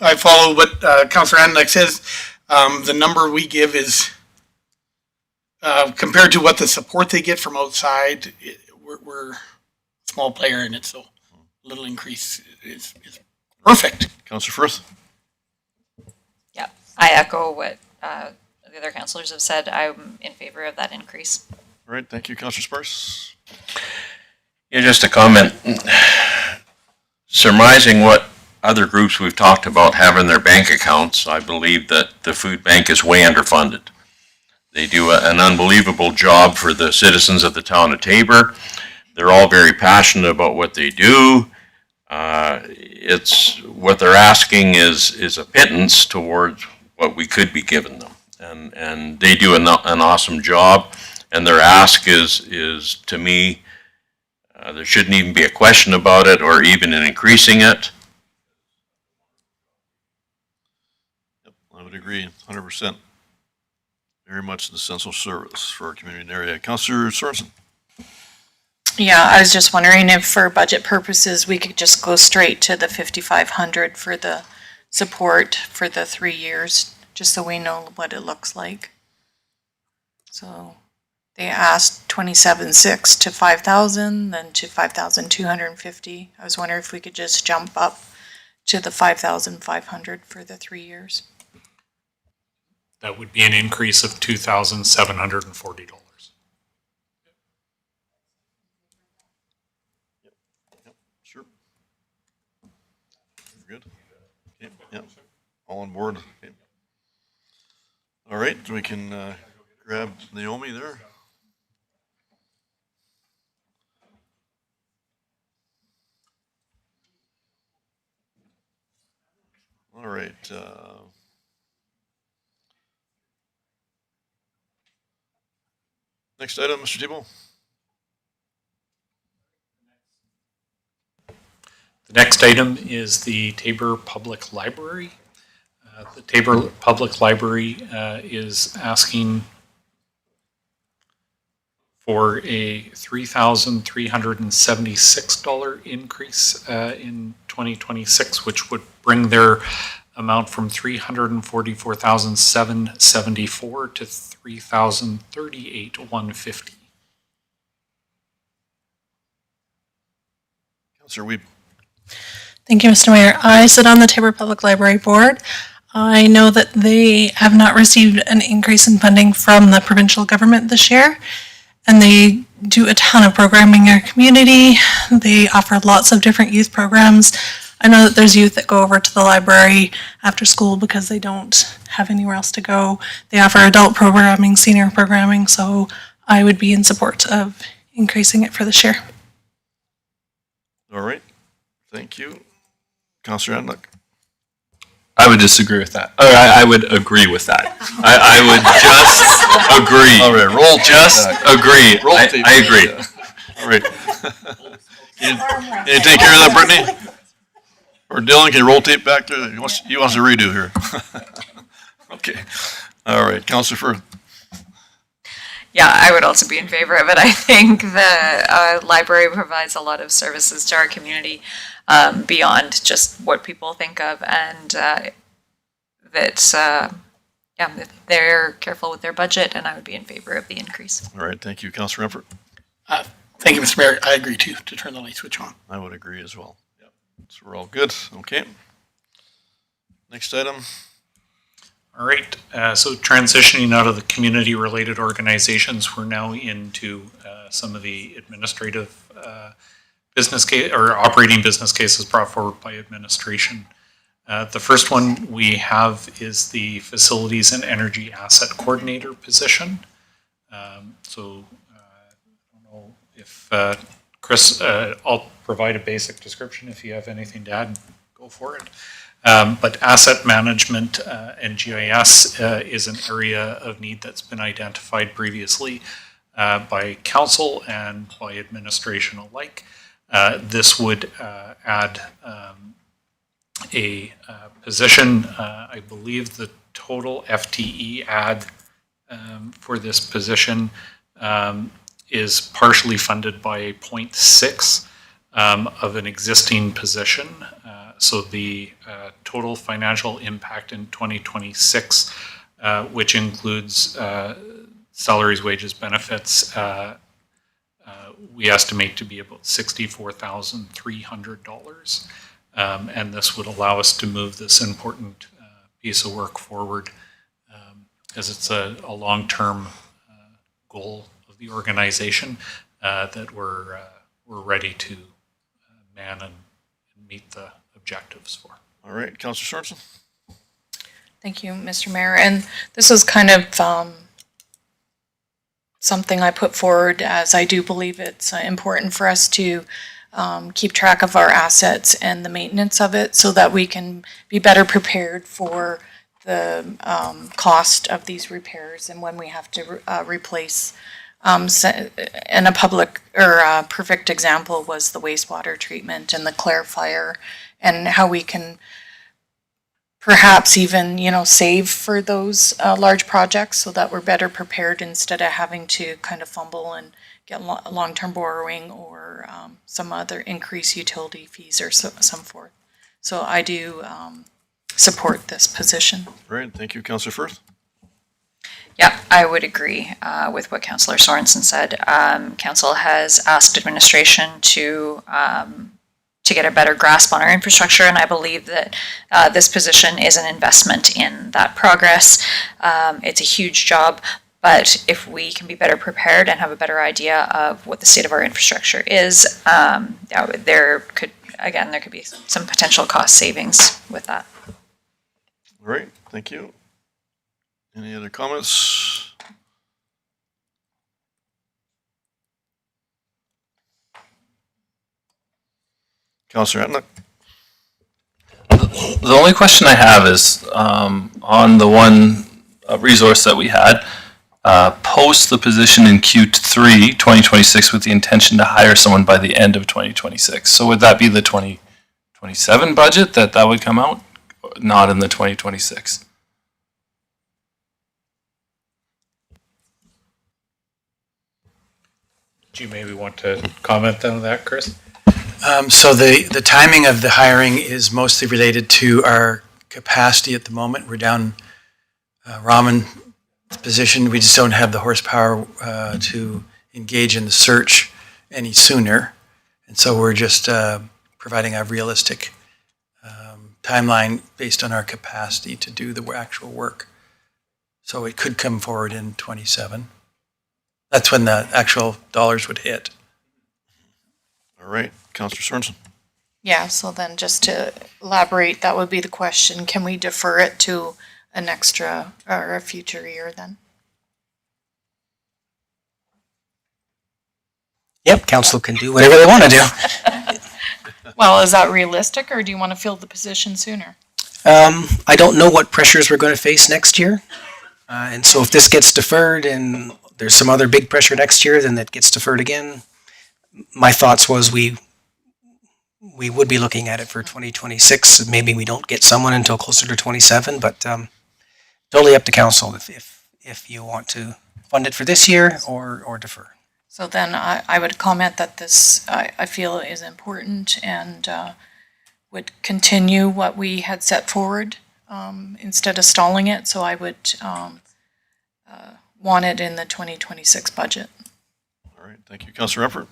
I follow what Councillor Anlec says. The number we give is compared to what the support they get from outside. We're a small player in it, so a little increase is perfect. Councillor Firth. Yeah, I echo what the other councillors have said. I'm in favor of that increase. All right, thank you, Councillor Sparks. Yeah, just a comment. Surmising what other groups we've talked about having their bank accounts, I believe that the food bank is way underfunded. They do an unbelievable job for the citizens of the town of Tabor. They're all very passionate about what they do. It's what they're asking is a pittance towards what we could be giving them, and they do an awesome job. And their ask is to me, there shouldn't even be a question about it, or even in increasing it. Yep, I would agree, 100%. Very much an essential service for our community and area. Councillor Sorensen. Yeah, I was just wondering if for budget purposes, we could just go straight to the 5,500 for the support for the 3 years, just so we know what it looks like. So they asked 27,600 to 5,000, then to 5,250. I was wondering if we could just jump up to the 5,500 for the 3 years. That would be an increase of $2,740. Sure. Good. Okay, yep. All on board. Okay. All right, we can grab Naomi there. All right. Next item, Mr. Tebow. The next item is the Tabor Public Library. The Tabor Public Library is asking for a $3,376 increase in 2026, which would bring their amount from $344,774 to $3,038,150. Councilor Weeb. Thank you, Mr. Mayor. I sit on the Tabor Public Library Board. I know that they have not received an increase in funding from the provincial government this year, and they do a ton of programming in our community. They offer lots of different youth programs. I know that there's youth that go over to the library after school because they don't have anywhere else to go. They offer adult programming, senior programming, so I would be in support of increasing it for this year. All right. Thank you. Councilor Adluck. I would disagree with that. Or I would agree with that. I would just agree. All right, roll. Just agree. Roll I agree. All right. Can you take care of that, Brittany? Or Dylan, can you roll tape back there? He wants to redo here. Okay. All right, Councilor Firth. Yeah, I would also be in favor of it. I think the library provides a lot of services to our community beyond just what people think of, and that they're careful with their budget, and I would be in favor of the increase. All right, thank you, Councilor Emford. Thank you, Mr. Mayor. I agree to turn the light switch on. I would agree as well. Yep. So we're all good. Okay. Next item. All right, so transitioning out of the community-related organizations, we're now into some of the administrative business case or operating business cases brought forward by administration. The first one we have is the Facilities and Energy Asset Coordinator position. I don't know if Chris, I'll provide a basic description. If you have anything to add, go for it. But asset management and GIS is an area of need that's been identified previously by council and by administration alike. This would add a position. I believe the total FTE add for this position is partially funded by 0.6 of an existing position. So the total financial impact in 2026, which includes salaries, wages, benefits, we estimate to be about $64,300. And this would allow us to move this important piece of work forward as it's a long-term goal of the organization that we're ready to man and meet the objectives for. All right, Councilor Sorensen. Thank you, Mr. Mayor. And this is kind of something I put forward as I do believe it's important for us to keep track of our assets and the maintenance of it so that we can be better prepared for the cost of these repairs and when we have to replace. And a public or a perfect example was the wastewater treatment and the Clare fire, and how we can perhaps even, save for those large projects so that we're better prepared instead of having to kind of fumble and get long-term borrowing or some other increased utility fees or some forth. So I do support this position. Great, thank you, Councillor Firth. Yeah, I would agree with what Councillor Sorensen said. Council has asked administration to get a better grasp on our infrastructure, and I believe that this position is an investment in that progress. It's a huge job, but if we can be better prepared and have a better idea of what the state of our infrastructure is, there could be some potential cost savings with that. All right, thank you. Any other comments? Councillor Antlik? The only question I have is on the one resource that we had, post the position in Q3 2026 with the intention to hire someone by the end of 2026. So would that be the 2027 budget that would come out? Not in the 2026? Do you maybe want to comment on that, Chris? So the timing of the hiring is mostly related to our capacity at the moment. We're down Raman position. We just don't have the horsepower to engage in the search any sooner. And so we're just providing a realistic timeline based on our capacity to do the actual work. So it could come forward in 27. That's when the actual dollars would hit. All right, Councillor Sorensen. Yeah, so then just to elaborate, that would be the question. Can we defer it to an extra or a future year then? Yep, council can do whatever they want to do. Well, is that realistic, or do you want to fill the position sooner? I don't know what pressures we're going to face next year. And so if this gets deferred and there's some other big pressure next year, then that gets deferred again. My thoughts was we would be looking at it for 2026. Maybe we don't get someone until closer to 27, but totally up to council if you want to fund it for this year or defer. So then I would comment that this, I feel is important and would continue what we had set forward instead of stalling it. So I would want it in the 2026 budget. All right, thank you, Councillor Rufford.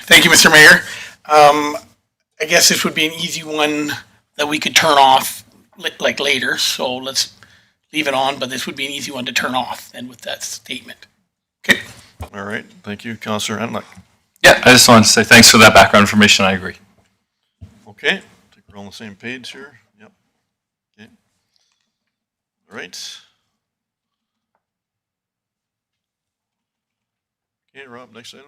Thank you, Mr. Mayor. I guess this would be an easy one that we could turn off like later, so let's leave it on, but this would be an easy one to turn off then with that statement. Okay. All right, thank you, Councillor Antlik. Yeah, I just wanted to say thanks for that background information. I agree. Okay, I think we're on the same page here. Yep. Okay. All right. Okay, Rob, next item.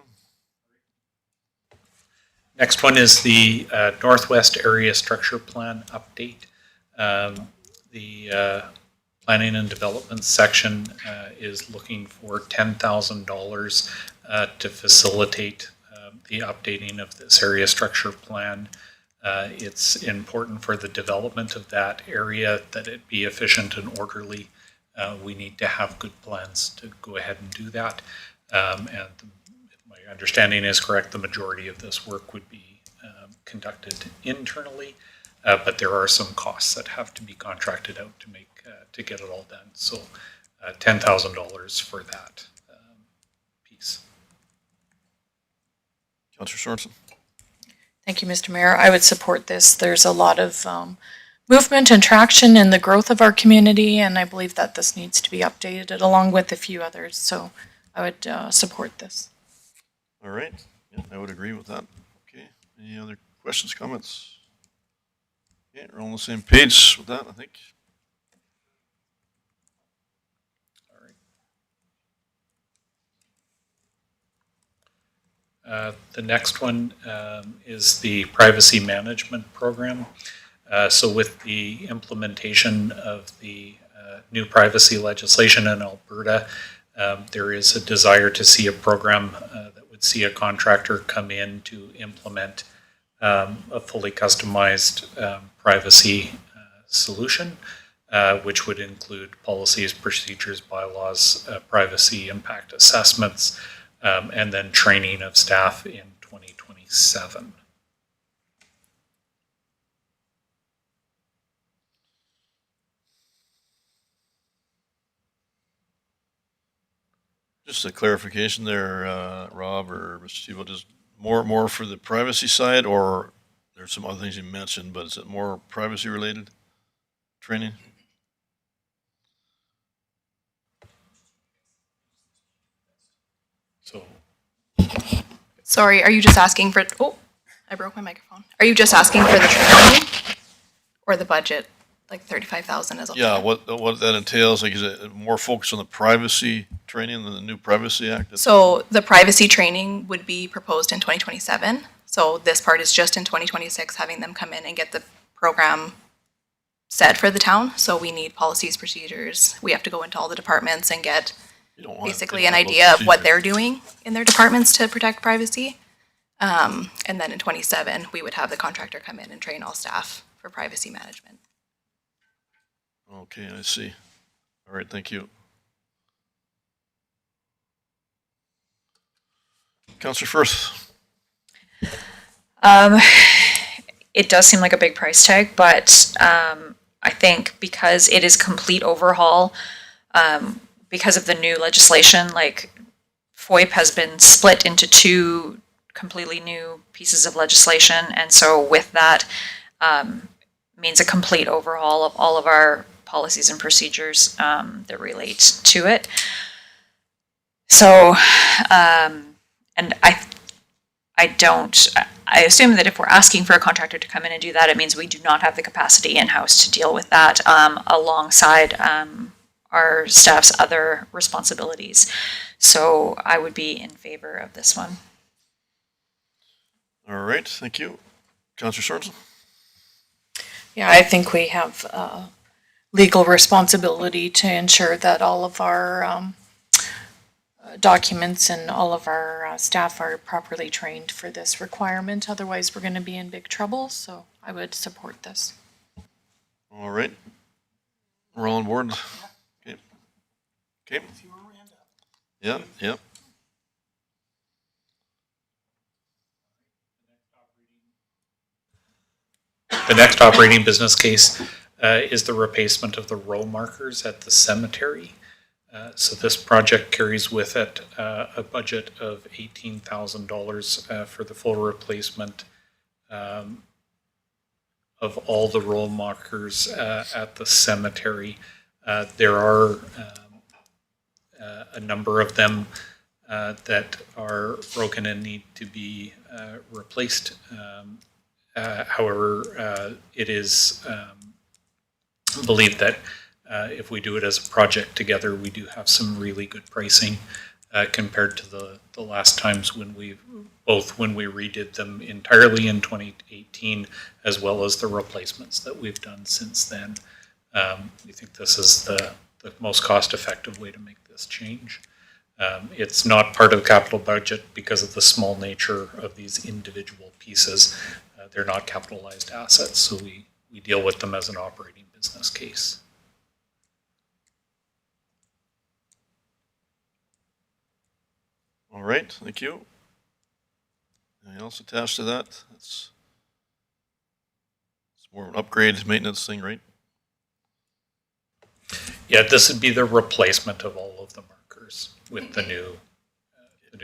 Next one is the Northwest Area Structure Plan update. The Planning and Development section is looking for $10,000 to facilitate the updating of this area structure plan. It's important for the development of that area that it be efficient and orderly. We need to have good plans to go ahead and do that. And if my understanding is correct, the majority of this work would be conducted internally, but there are some costs that have to be contracted out to make to get it all done. So $10,000 for that piece. Councillor Sorensen. Thank you, Mr. Mayor. I would support this. There's a lot of movement and traction in the growth of our community, and I believe that this needs to be updated along with a few others. So I would support this. All right, yeah, I would agree with that. Okay, any other questions, comments? Yeah, we're on the same page with that, I think. The next one is the privacy management program. So with the implementation of the new privacy legislation in Alberta, there is a desire to see a program that would see a contractor come in to implement a fully customized privacy solution. which would include policies, procedures, bylaws, privacy impact assessments, and then training of staff in 2027. Just a clarification there, Rob or Mr. Tebow, just more for the privacy side, or there's some other things you mentioned, but is it more privacy related training? So, Sorry, are you just asking for, oh, I broke my microphone. Are you just asking for the training or the budget, like 35,000 as a whole? Yeah, what that entails, like, is it more focused on the privacy training than the new Privacy Act? So the privacy training would be proposed in 2027. So this part is just in 2026, having them come in and get the program set for the town. So we need policies, procedures. We have to go into all the departments and get basically an idea of what they're doing in their departments to protect privacy. And then in 27, we would have the contractor come in and train all staff for privacy management. Okay, I see. All right, thank you. Councillor Firth. It does seem like a big price tag, but I think because it is complete overhaul, because of the new legislation, like FOIP has been split into two completely new pieces of legislation, and so with that means a complete overhaul of all of our policies and procedures that relate to it. So, and I assume that if we're asking for a contractor to come in and do that, it means we do not have the capacity in-house to deal with that alongside our staff's other responsibilities. So I would be in favor of this one. All right, thank you. Councillor Sorensen. Yeah, I think we have legal responsibility to ensure that all of our documents and all of our staff are properly trained for this requirement. Otherwise, we're going to be in big trouble. So I would support this. All right. We're all on board. Okay. Okay. Yeah, yeah. the next operating business case is the replacement of the row markers at the cemetery. So this project carries with it a budget of $18,000 for the full replacement of all the row markers at the cemetery. There are a number of them that are broken and need to be replaced. However, it is believed that if we do it as a project together, we do have some really good pricing compared to the last times when we redid them entirely in 2018, as well as the replacements that we've done since then. We think this is the most cost-effective way to make this change. It's not part of the capital budget because of the small nature of these individual pieces. They're not capitalized assets, so we deal with them as an operating business case. All right, thank you. Anything else attached to that? It's more of an upgrade maintenance thing, right? Yeah, this would be the replacement of all of the markers with the new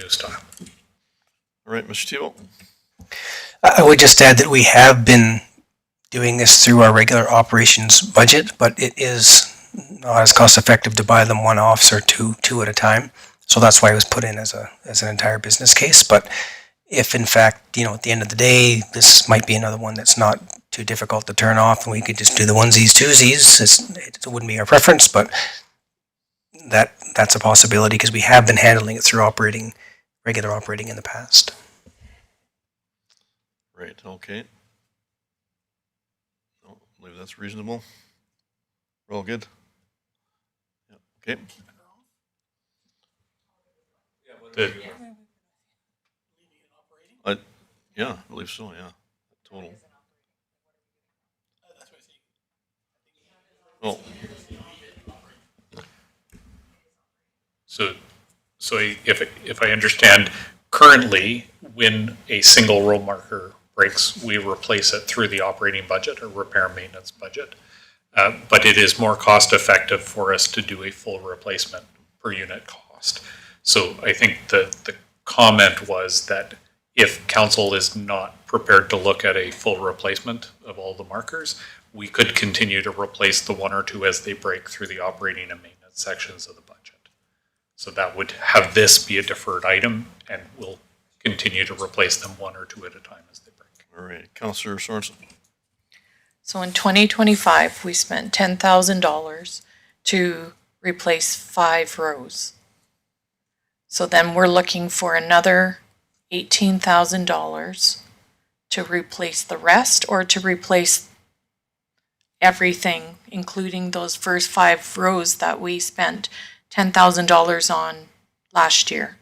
style. All right, Mr. Tebow. I would just add that we have been doing this through our regular operations budget, but it is not as cost effective to buy them one-offs or two at a time. So that's why it was put in as an entire business case. But if in fact, at the end of the day, this might be another one that's not too difficult to turn off and we could just do the onesies, twosies, it wouldn't be our preference, but that's a possibility because we have been handling it through regular operating in the past. Right, okay. I believe that's reasonable. We're all good? Yeah, okay. Yeah, I believe so, yeah. Total. Oh, So, if I understand, currently, when a single row marker breaks, we replace it through the operating budget or repair and maintenance budget. But it is more cost effective for us to do a full replacement per unit cost. So I think the comment was that if council is not prepared to look at a full replacement of all the markers, we could continue to replace the one or two as they break through the operating and maintenance sections of the budget. So that would have this be a deferred item, and we'll continue to replace them one or two at a time as they break. all right. Counselor Sorensen. So in 2025, we spent $10,000 to replace 5 rows. So then we're looking for another $18,000 to replace the rest, or to replace everything, including those first 5 rows that we spent $10,000 on last year.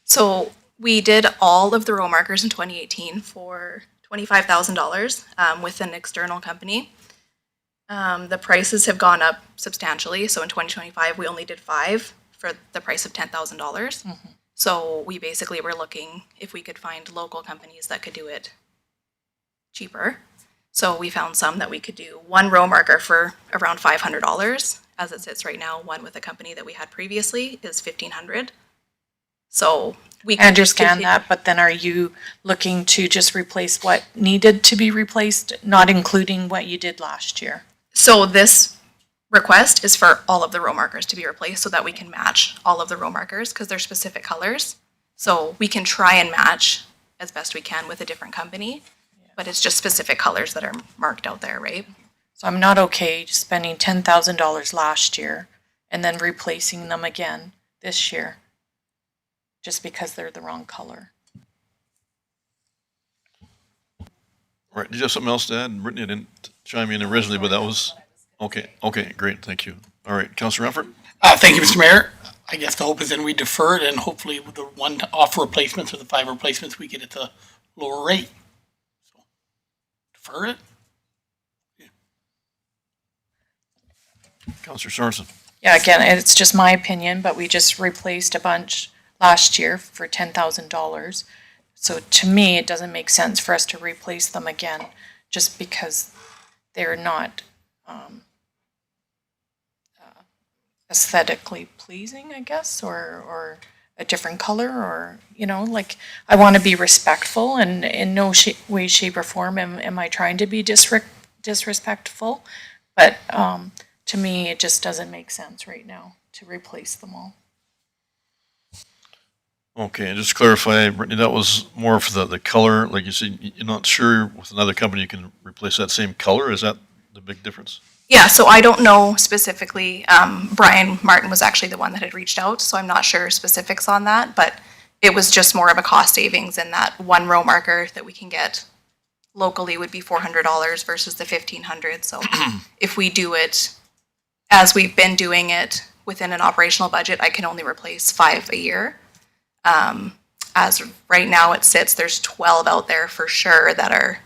So we did all of the row markers in 2018 for $25,000 with an external company. The prices have gone up substantially. So in 2025, we only did 5 for the price of $10,000. So we basically were looking if we could find local companies that could do it cheaper. So we found some that we could do 1 row marker for around $500. As it sits right now, one with a company that we had previously is $1,500. So we I understand that, but then are you looking to just replace what needed to be replaced, not including what you did last year? So this request is for all of the row markers to be replaced so that we can match all of the row markers because they're specific colors. So we can try and match as best we can with a different company, but it's just specific colors that are marked out there, right? So I'm not okay spending $10,000 last year and then replacing them again this year just because they're the wrong color. All right, did you have something else to add? Brittany, I didn't chime in originally, but that was, okay, great, thank you. All right, Counselor Renford? Thank you, Mr. Mayor. I guess the hope is then we defer it, and hopefully with the 1 off replacements or the 5 replacements, we get it to lower rate. So defer it. Counselor Sorensen? Yeah, again, it's just my opinion, but we just replaced a bunch last year for $10,000. So to me, it doesn't make sense for us to replace them again just because they're not aesthetically pleasing, I guess, or a different color, or, you know, like, I want to be respectful, and in no way, shape, or form am I trying to be disrespectful, but to me, it just doesn't make sense right now to replace them all. Okay, and just to clarify, Brittany, that was more for the color, like you said, you're not sure with another company you can replace that same color, is that the big difference? Yeah, so I don't know specifically. Brian Martin was actually the one that had reached out, so I'm not sure specifics on that, but it was just more of a cost savings in that 1 row marker that we can get locally would be $400 versus the $1,500. So if we do it as we've been doing it within an operational budget, I can only replace 5 a year. As right now it sits, there's 12 out there for sure that are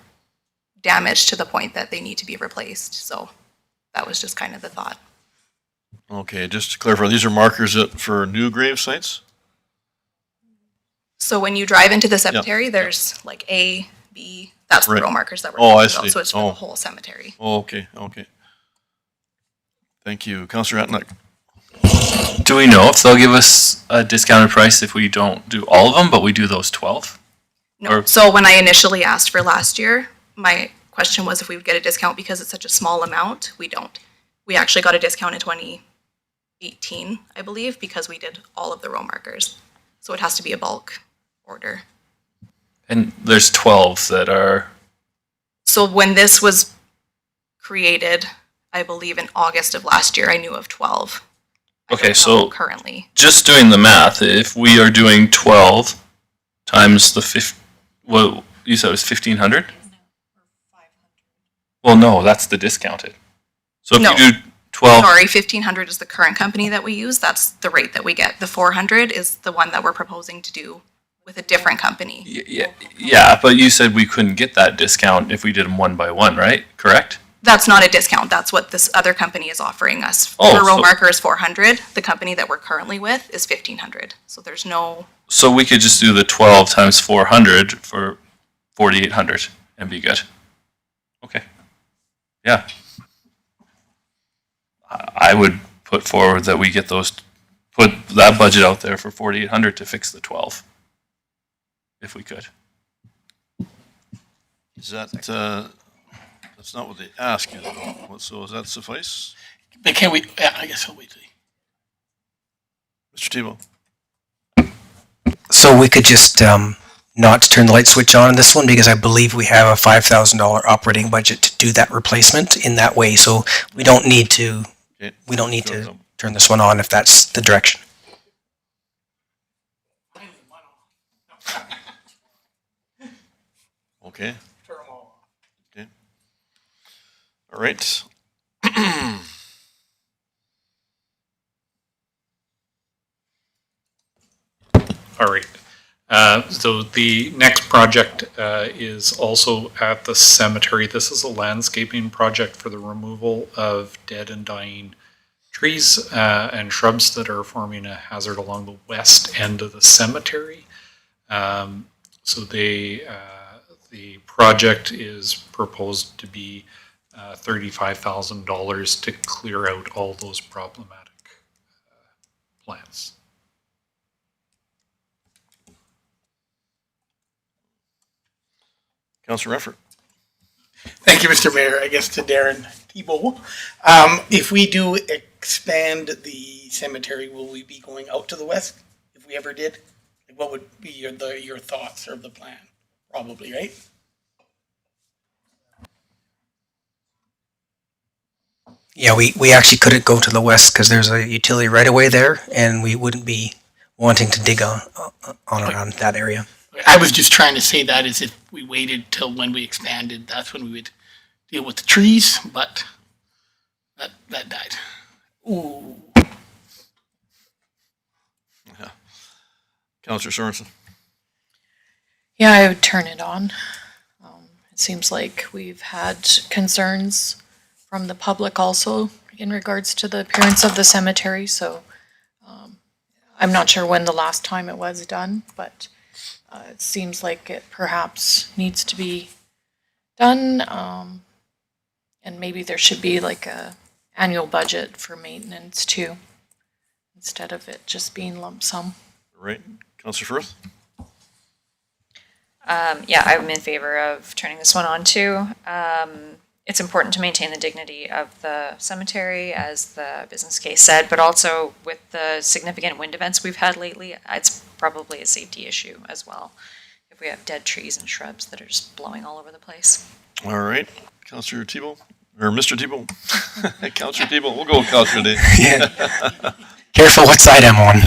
damaged to the point that they need to be replaced. So that was just kind of the thought. Okay, just to clarify, these are markers for new grave sites? So when you drive into the cemetery, there's like A, B, that's the Right. row markers that we're Oh, I talking about. see. So it's for Oh. the whole cemetery. Oh, okay. Thank you. Counselor Atnick? Do we know if they'll give us a discounted price if we don't do all of them, but we do those 12? No. So when I initially asked for last year, my question was if we would get a discount because it's such a small amount. We don't. We actually got a discount in 2018, I believe, because we did all of the row markers. So it has to be a bulk order. And there's 12 that are, So when this was created, I believe in August of last year, I knew of 12. okay, so Currently. just doing the math, if we are doing 12 times the what you said it was 1,500? Well, no, that's the discounted. So if No. you do 12, Sorry, 1,500 is the current company that we use. That's the rate that we get. The 400 is the one that we're proposing to do with a different company. yeah, but you said we couldn't get that discount if we did them one by one, right? Correct? That's not a discount. That's what this other company is offering us. Oh, The row so- marker is 400. The company that we're currently with is 1,500. So there's no, So we could just do the 12 times 400 for 4,800 and be good. Okay. Yeah. I would put forward that we get put that budget out there for 4,800 to fix the 12. If we could. Is that, that's not what they ask you, though. So does that suffice? But can we, yeah, I guess I'll wait. Mr. Tebow? So we could just not turn the light switch on in this one because I believe we have a $5,000 operating budget to do that replacement in that way. So we don't need to turn this one on if that's the direction. Okay. Okay. All right. All right. So the next project is also at the cemetery. This is a landscaping project for the removal of dead and dying trees and shrubs that are forming a hazard along the west end of the cemetery. So the project is proposed to be $35,000 to clear out all those problematic plants. Councillor Reffert. Thank you, Mr. Mayor. I guess to Darren Tebow. If we do expand the cemetery, will we be going out to the west? If we ever did, like, what would be your thoughts or the plan? Probably, right? Yeah, we actually couldn't go to the west because there's a utility right away there, and we wouldn't be wanting to dig on around that area. I was just trying to say that as if we waited till when we expanded, that's when we would deal with the trees, but that died. Ooh. Yeah. Councillor Sorensen. Yeah, I would turn it on. It seems like we've had concerns from the public also in regards to the appearance of the cemetery, so I'm not sure when the last time it was done, but it seems like it perhaps needs to be done, and maybe there should be like a annual budget for maintenance too, instead of it just being lump sum. Right. Councillor Firth? Yeah, I'm in favor of turning this one on too. It's important to maintain the dignity of the cemetery, as the business case said, but also with the significant wind events we've had lately, it's probably a safety issue as well. If we have dead trees and shrubs that are just blowing all over the place. All right. Councillor Tebow? Or Mr. Tebow? Councillor Tebow. We'll go with Councillor today. Yeah. Careful what side I'm on.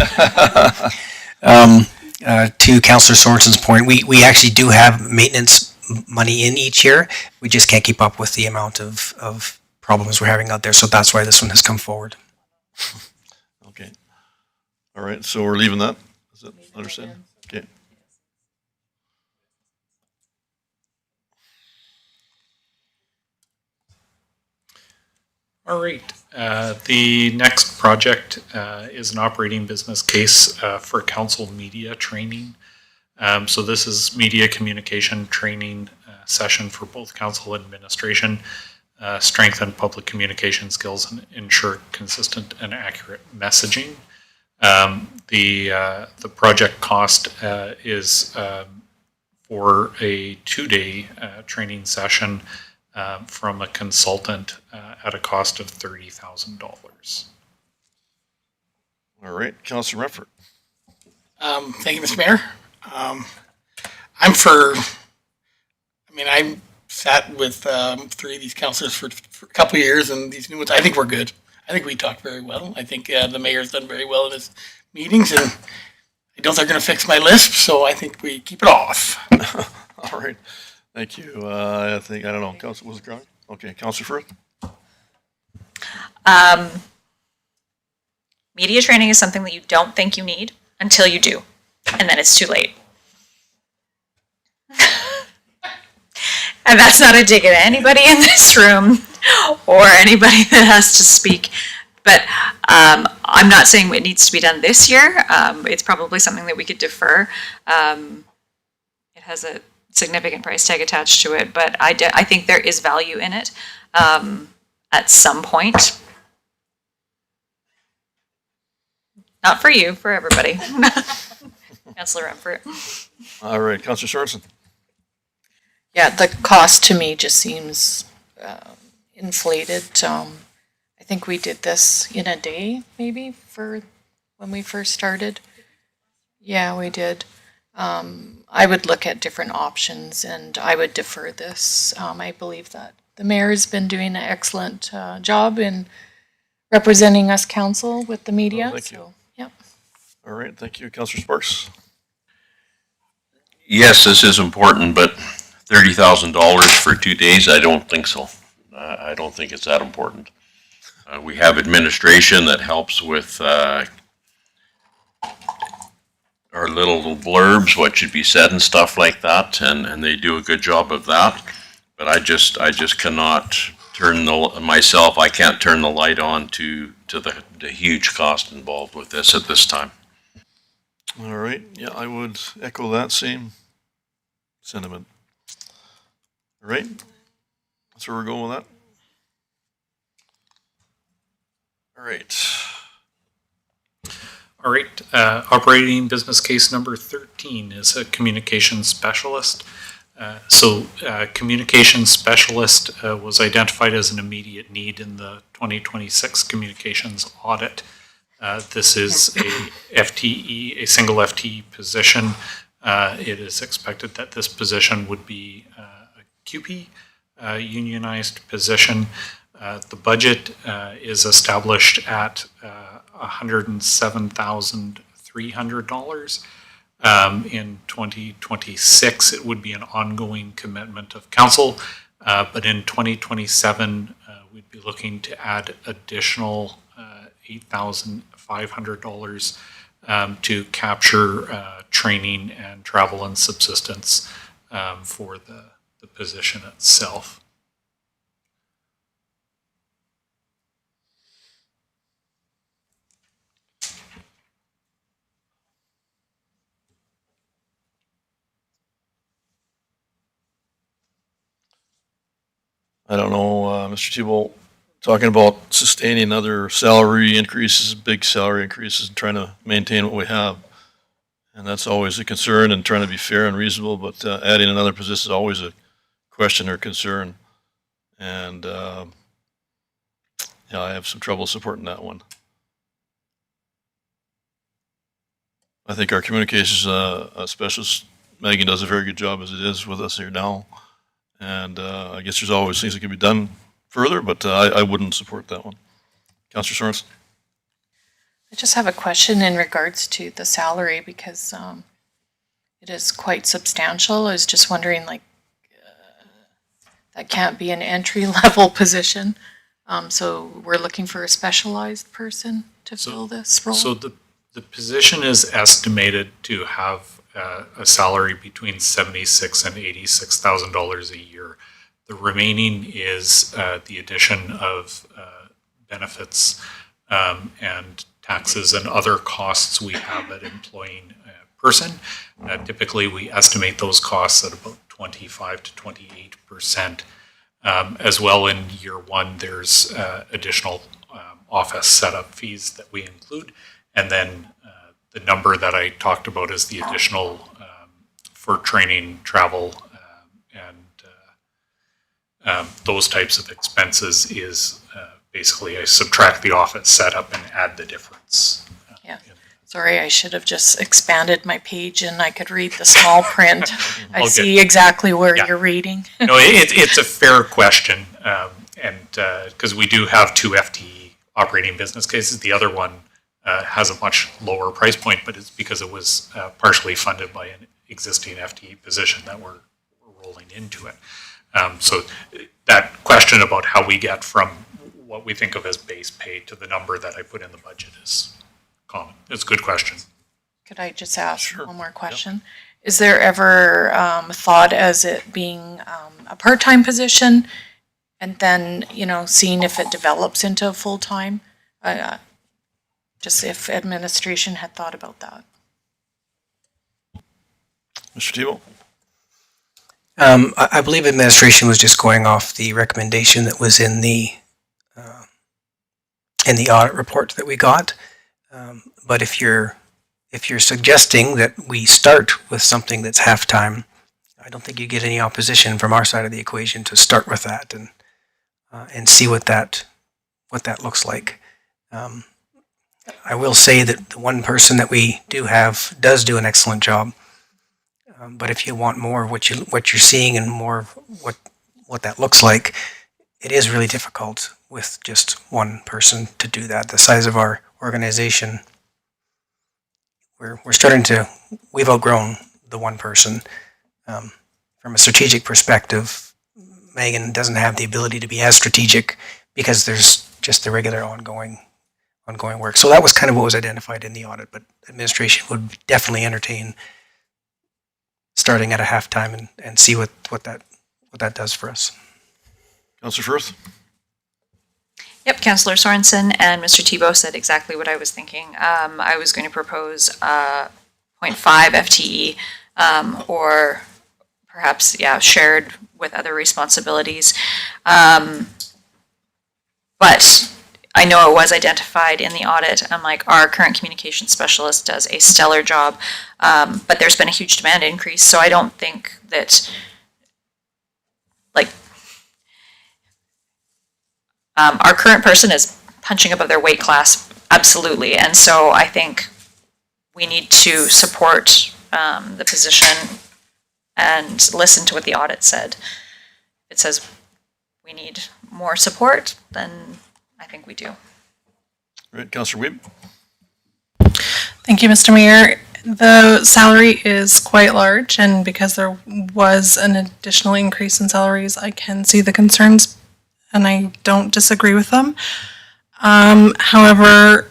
To Councillor Sorensen's point, we actually do have maintenance money in each year. We just can't keep up with the amount of problems we're having out there. So that's why this one has come forward. Okay. All right. So we're leaving that. Is that understand? Okay. All right. The next project is an operating business case for council media training. So this is media communication training session for both council and administration, strengthen public communication skills and ensure consistent and accurate messaging. The project cost is for a 2-day training session from a consultant at a cost of $30,000. All right. Councillor Reffert. Thank you, Mr. Mayor. I sat with 3 of these councillors for a couple of years, and these new ones, I think we're good. I think we talked very well. I think the mayor's done very well in his meetings, and I don't think they're going to fix my lisp, so I think we keep it off. All right. Thank you. I don't know. Councillor, was it Grant? Okay. Councillor Firth? Media training is something that you don't think you need until you do, and then it's too late. And that's not a dig at anybody in this room or anybody that has to speak. But I'm not saying it needs to be done this year. It's probably something that we could defer. It has a significant price tag attached to it, but I think there is value in it at some point. Not for you, for everybody. Councillor Rumford. All right, Councillor Sorensen. Yeah, the cost to me just seems inflated. I think we did this in a day, maybe, for when we first started. Yeah, we did. I would look at different options and I would defer this. I believe that the mayor's been doing an excellent job in representing us council with the media. Thank you. So, yep. All right, thank you, Councillor Sparks. Yes, this is important, but $30,000 for 2 days, I don't think so. I don't think it's that important. We have administration that helps with our little blurbs, what should be said and stuff like that, and they do a good job of that. But I just cannot turn I can't turn the light on to the huge cost involved with this at this time. All right, yeah, I would echo that same sentiment. All right, that's where we're going with that. All right. All right, operating business case number 13 is a communications specialist. Communications specialist was identified as an immediate need in the 2026 communications audit. This is a FTE, a single FTE position. It is expected that this position would be a QP, unionized position. The budget is established at $107,300. In 2026, it would be an ongoing commitment of council, but in 2027, we'd be looking to add additional $8,500 to capture training and travel and subsistence for the position itself. I don't know, Mr. Thibault, talking about sustaining other salary increases, big salary increases, and trying to maintain what we have. And that's always a concern, and trying to be fair and reasonable, but adding another position is always a question or concern. And yeah, I have some trouble supporting that one. I think our communications specialist, Megan, does a very good job as it is with us here now. And I guess there's always things that can be done further, but I wouldn't support that one. Councillor Sorensen? I just have a question in regards to the salary because it is quite substantial. I was just wondering, like, that can't be an entry-level position. So we're looking for a specialized person to fill this role? So the position is estimated to have a salary between $76,000 and $86,000 a year. The remaining is the addition of benefits and taxes and other costs we have at employing a person. Typically, we estimate those costs at about 25 to 28%. As well, in year one, there's additional office setup fees that we include, and then the number that I talked about is the additional for training, travel, and those types of expenses is basically I subtract the office setup and add the difference. Yeah. Sorry, I should have just expanded my page and I could read the small print. I see exactly where you're reading. No, it's a fair question, and because we do have two FTE operating business cases. The other one has a much lower price point, but it's because it was partially funded by an existing FTE position that we're rolling into it. So that question about how we get from what we think of as base pay to the number that I put in the budget is common. It's a good question. Could I just ask one more question? Yep. Is there ever thought as it being a part-time position and then, seeing if it develops into full-time. Just if administration had thought about that. Mr. Tebow? I believe administration was just going off the recommendation that was in the audit report that we got. But if you're suggesting that we start with something that's half-time, I don't think you get any opposition from our side of the equation to start with that and see what that looks like. I will say that the one person that we do have does do an excellent job. But if you want more of what you're seeing and more of what that looks like, it is really difficult with just one person to do that. The size of our organization, we've outgrown the one person. From a strategic perspective, Megan doesn't have the ability to be as strategic because there's just the regular ongoing work. So that was kind of what was identified in the audit, but administration would definitely entertain starting at a halftime and see what that does for us. Councillor Firth? Yep, Councillor Sorensen and Mr. Tebow said exactly what I was thinking. I was going to propose 0.5 FTE or perhaps, shared with other responsibilities. But I know it was identified in the audit. I'm like, our current communication specialist does a stellar job, but there's been a huge demand increase. So I don't think that, our current person is punching above their weight class, absolutely. And so I think we need to support the position and listen to what the audit said. If it says we need more support, then I think we do. All right, Councillor Weeb? Thank you, Mr. Mayor. The salary is quite large, and because there was an additional increase in salaries, I can see the concerns, and I don't disagree with them. However,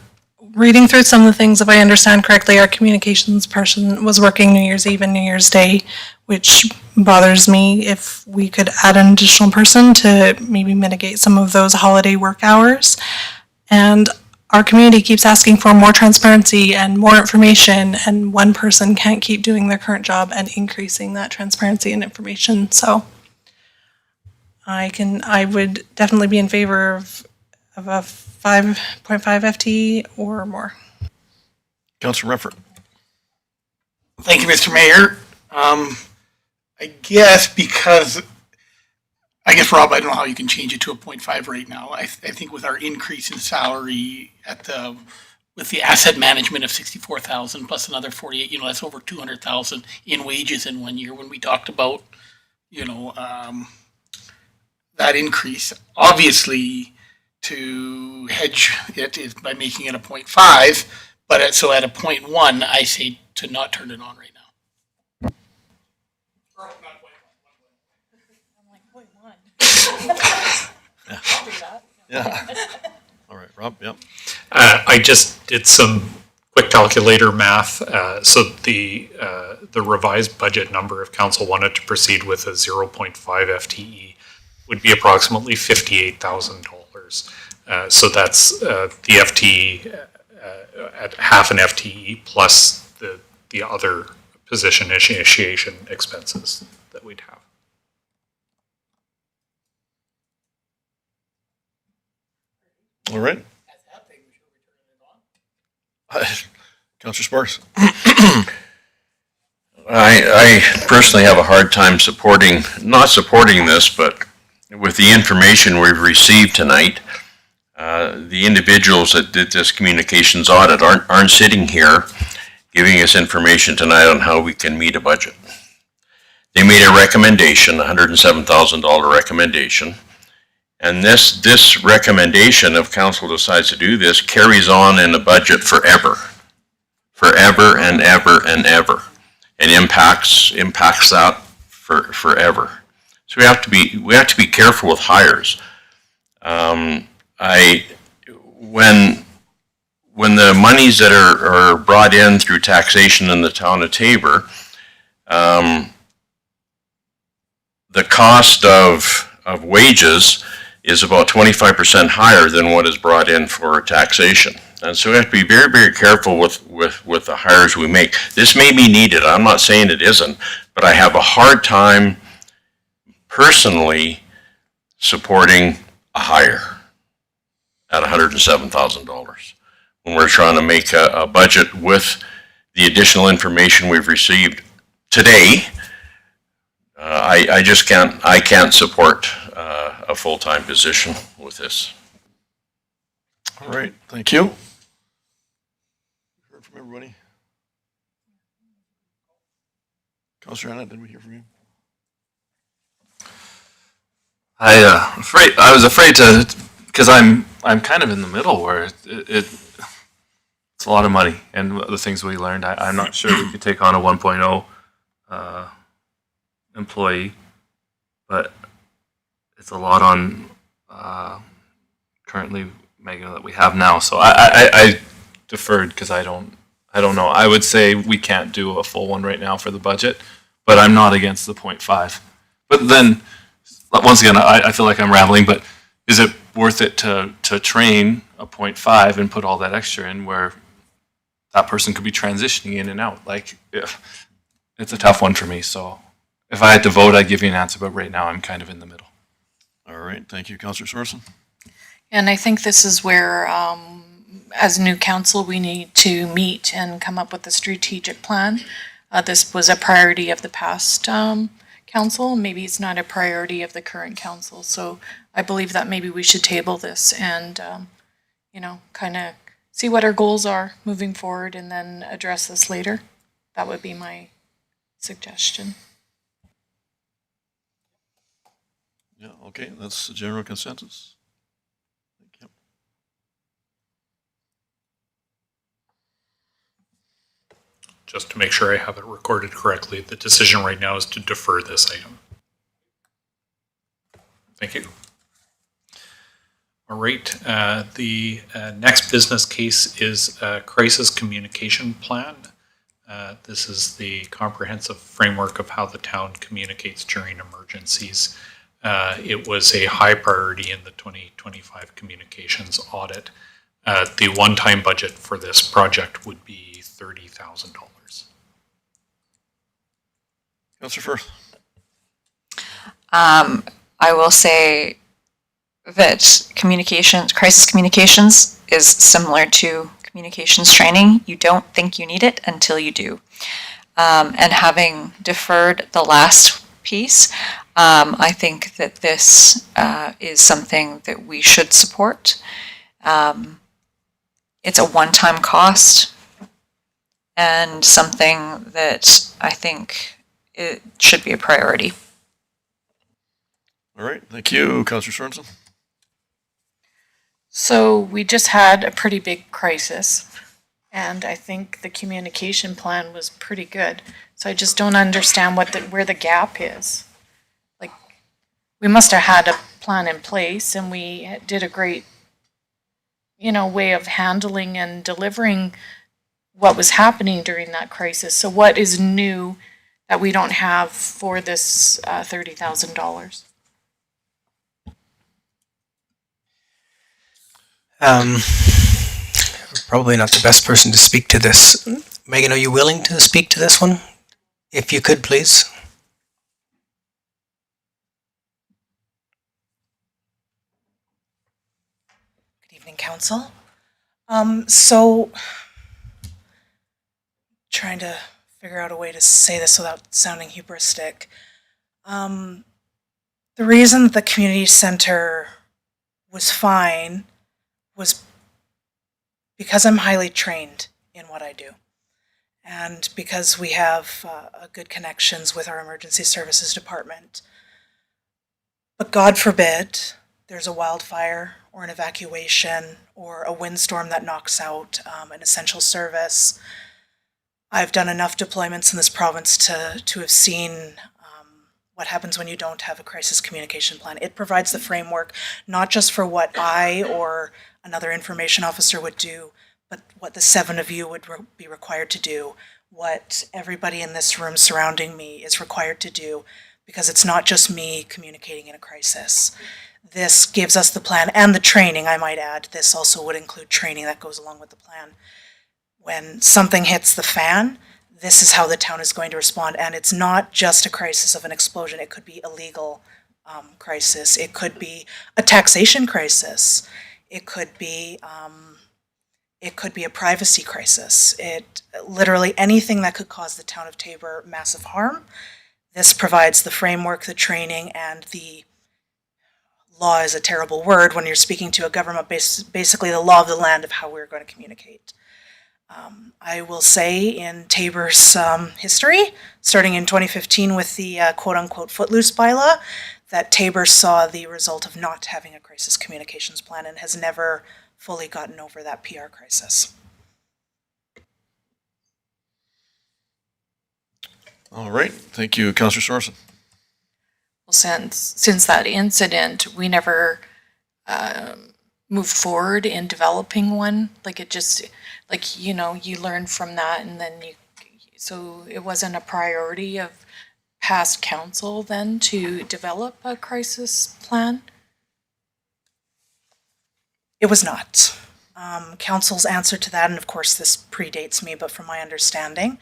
reading through some of the things, if I understand correctly, our communications person was working New Year's Eve and New Year's Day, which bothers me. If we could add an additional person to maybe mitigate some of those holiday work hours. And our community keeps asking for more transparency and more information, and one person can't keep doing their current job and increasing that transparency and information. So I would definitely be in favor of a 5.5 FTE or more. Councillor Renfret? Thank you, Mr. Mayor. I guess, Rob, I don't know how you can change it to a 0.5 right now. I think with our increase in salary with the asset management of 64,000 plus another 48, that's over 200,000 in wages in 1 year when we talked about, that increase. Obviously, to hedge it is by making it a 0.5, but at a 0.1, I say to not turn it on right now. Yeah. All right, Rob, yep. I just did some quick calculator math. So the revised budget number, if council wanted to proceed with a 0.5 FTE, would be approximately $58,000. So that's the FTE at half an FTE plus the other position initiation expenses that we'd have. All right. Councillor Sparks? I personally have a hard time not supporting this, but with the information we've received tonight, the individuals that did this communications audit aren't sitting here giving us information tonight on how we can meet a budget. They made a recommendation, $107,000 recommendation, and this recommendation, if council decides to do this, carries on in the budget forever and ever and ever, and impacts that forever. So we have to be careful with hires. When the monies that are brought in through taxation in the town of Taber, the cost of wages is about 25% higher than what is brought in for taxation. And so we have to be very, very careful with the hires we make. This may be needed. I'm not saying it isn't, but I have a hard time personally supporting a hire at $107,000 when we're trying to make a budget with the additional information we've received today. I just can't support a full-time position with this. All right, thank you. Heard from everybody? Councillor Annette, did we hear from you? I was afraid to, because I'm kind of in the middle where it's a lot of money, and the things we learned, I'm not sure we could take on a 1.0 employee, but it's a lot on currently Megan that we have now. So I deferred because I don't know. I would say we can't do a full one right now for the budget, but I'm not against the 0.5. But then once again, I feel like I'm rambling, but is it worth it to train a 0.5 and put all that extra in where that person could be transitioning in and out? Like, it's a tough one for me. So if I had to vote, I'd give you an answer, but right now I'm kind of in the middle. All right, thank you, Councillor Sorensen. And I think this is where, as new council, we need to meet and come up with a strategic plan. This was a priority of the past council. Maybe it's not a priority of the current council. So I believe that maybe we should table this and, kind of see what our goals are moving forward and then address this later. That would be my suggestion. Yeah, okay, that's the general consensus. Thank you. Just to make sure I have it recorded correctly, the decision right now is to defer this item. Thank you. All right, the next business case is a crisis communication plan. This is the comprehensive framework of how the town communicates during emergencies. It was a high priority in the 2025 communications audit. The one-time budget for this project would be $30,000. Councillor Firth. I will say that crisis communications is similar to communications training. You don't think you need it until you do. And having deferred the last piece, I think that this is something that we should support. It's a one-time cost and something that I think it should be a priority. All right, thank you, Councillor Sorensen. So we just had a pretty big crisis, and I think the communication plan was pretty good. So I just don't understand where the gap is. Like, we must have had a plan in place, and we did a great, way of handling and delivering what was happening during that crisis. So what is new that we don't have for this $30,000? Probably not the best person to speak to this. Megan, are you willing to speak to this one? If you could, please. Good evening, Council. So, trying to figure out a way to say this without sounding hubristic. The reason the community center was fine was because I'm highly trained in what I do, and because we have good connections with our emergency services department. But God forbid there's a wildfire or an evacuation or a windstorm that knocks out an essential service. I've done enough deployments in this province to have seen what happens when you don't have a crisis communication plan. It provides the framework, not just for what I or another information officer would do, but what the 7 of you would be required to do, what everybody in this room surrounding me is required to do. because it's not just me communicating in a crisis. This gives us the plan and the training, I might add. This also would include training that goes along with the plan. When something hits the fan, this is how the town is going to respond. And it's not just a crisis of an explosion. It could be a legal crisis. It could be a taxation crisis. It could be a privacy crisis. Literally anything that could cause the town of Taber massive harm. This provides the framework, the training, and the law is a terrible word when you're speaking to a government, basically the law of the land of how we're going to communicate. I will say in Taber's history, starting in 2015 with the quote-unquote footloose bylaw, that Taber saw the result of not having a crisis communications plan and has never fully gotten over that PR crisis. All right, thank you, Councillor Sorensen. Well, since that incident, we never moved forward in developing one. Like it just, like, you know, you learn from that, and then so it wasn't a priority of past council then to develop a crisis plan? It was not. Council's answer to that, and of course this predates me, but from my understanding,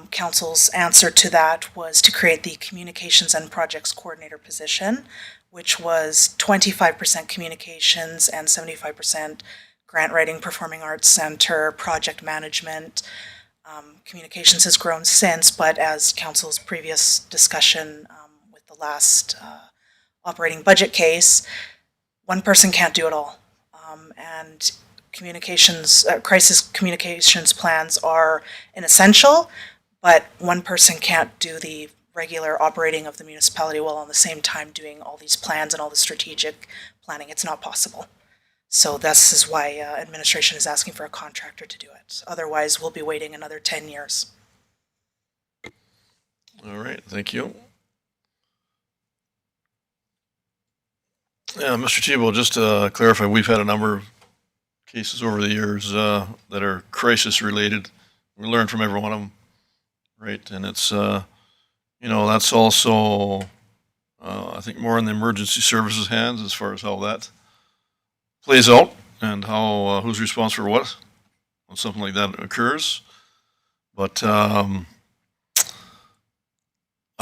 Council's answer to that was to create the Communications and Projects Coordinator position, which was 25% communications and 75% grant writing, performing arts center, project management. Communications has grown since, but as Council's previous discussion with the last operating budget case, one person can't do it all. And communications, crisis communications plans are an essential, but one person can't do the regular operating of the municipality while at the same time doing all these plans and all the strategic planning. It's not possible. So this is why administration is asking for a contractor to do it. Otherwise, we'll be waiting another 10 years. All right, thank you. Yeah, Mr. Tebow, just to clarify, we've had a number of cases over the years that are crisis related. We learn from every one of them, right? And it's, you know, that's also, I think, more in the emergency services hands as far as how that plays out and how who's responsible for what when something like that occurs. But I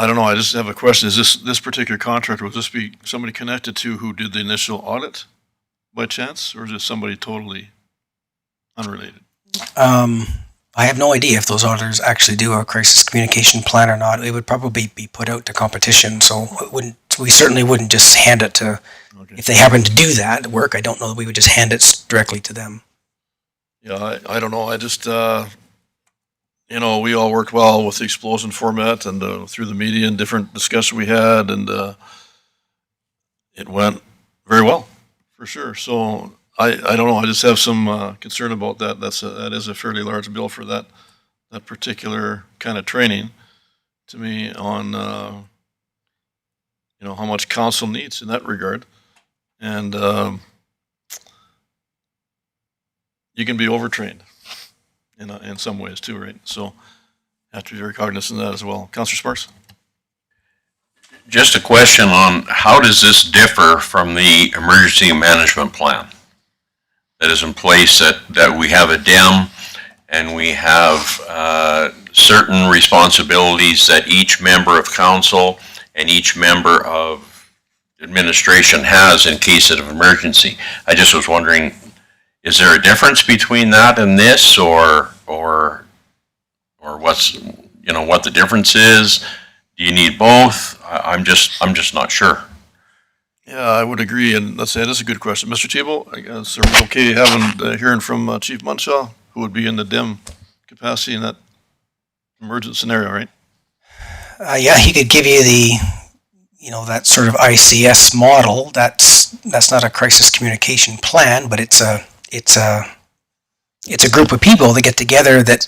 don't know. I just have a question. Is this particular contractor, would this be somebody connected to who did the initial audit by chance, or is it somebody totally unrelated? I have no idea if those auditors actually do a crisis communication plan or not. It would probably be put out to competition, so we certainly wouldn't just hand it to, if they happen to do that work, I don't know that we would just hand it directly to them. Yeah, I don't know. I just, you know, we all worked well with the explosion format and through the media and different discussion we had, and it went very well, for sure. So I don't know. I just have some concern about that. That is a fairly large bill for that particular kind of training to me on, you know, how much council needs in that regard. And you can be overtrained in some ways too, right? So have to be very cognizant of that as well. Councillor Sparks? Just a question on how does this differ from the emergency management plan that is in place, that we have a DEM and we have certain responsibilities that each member of council and each member of administration has in case of emergency? I just was wondering, is there a difference between that and this, or what's, you know, what the difference is? Do you need both? I'm just not sure. Yeah, I would agree, and let's say that's a good question. Mr. Tebow, I guess, are we okay hearing from Chief Munshaw, who would be in the DEM capacity in that emergent scenario, right? Yeah, he could give you the, you know, that sort of ICS model. That's not a crisis communication plan, but it's a group of people that get together that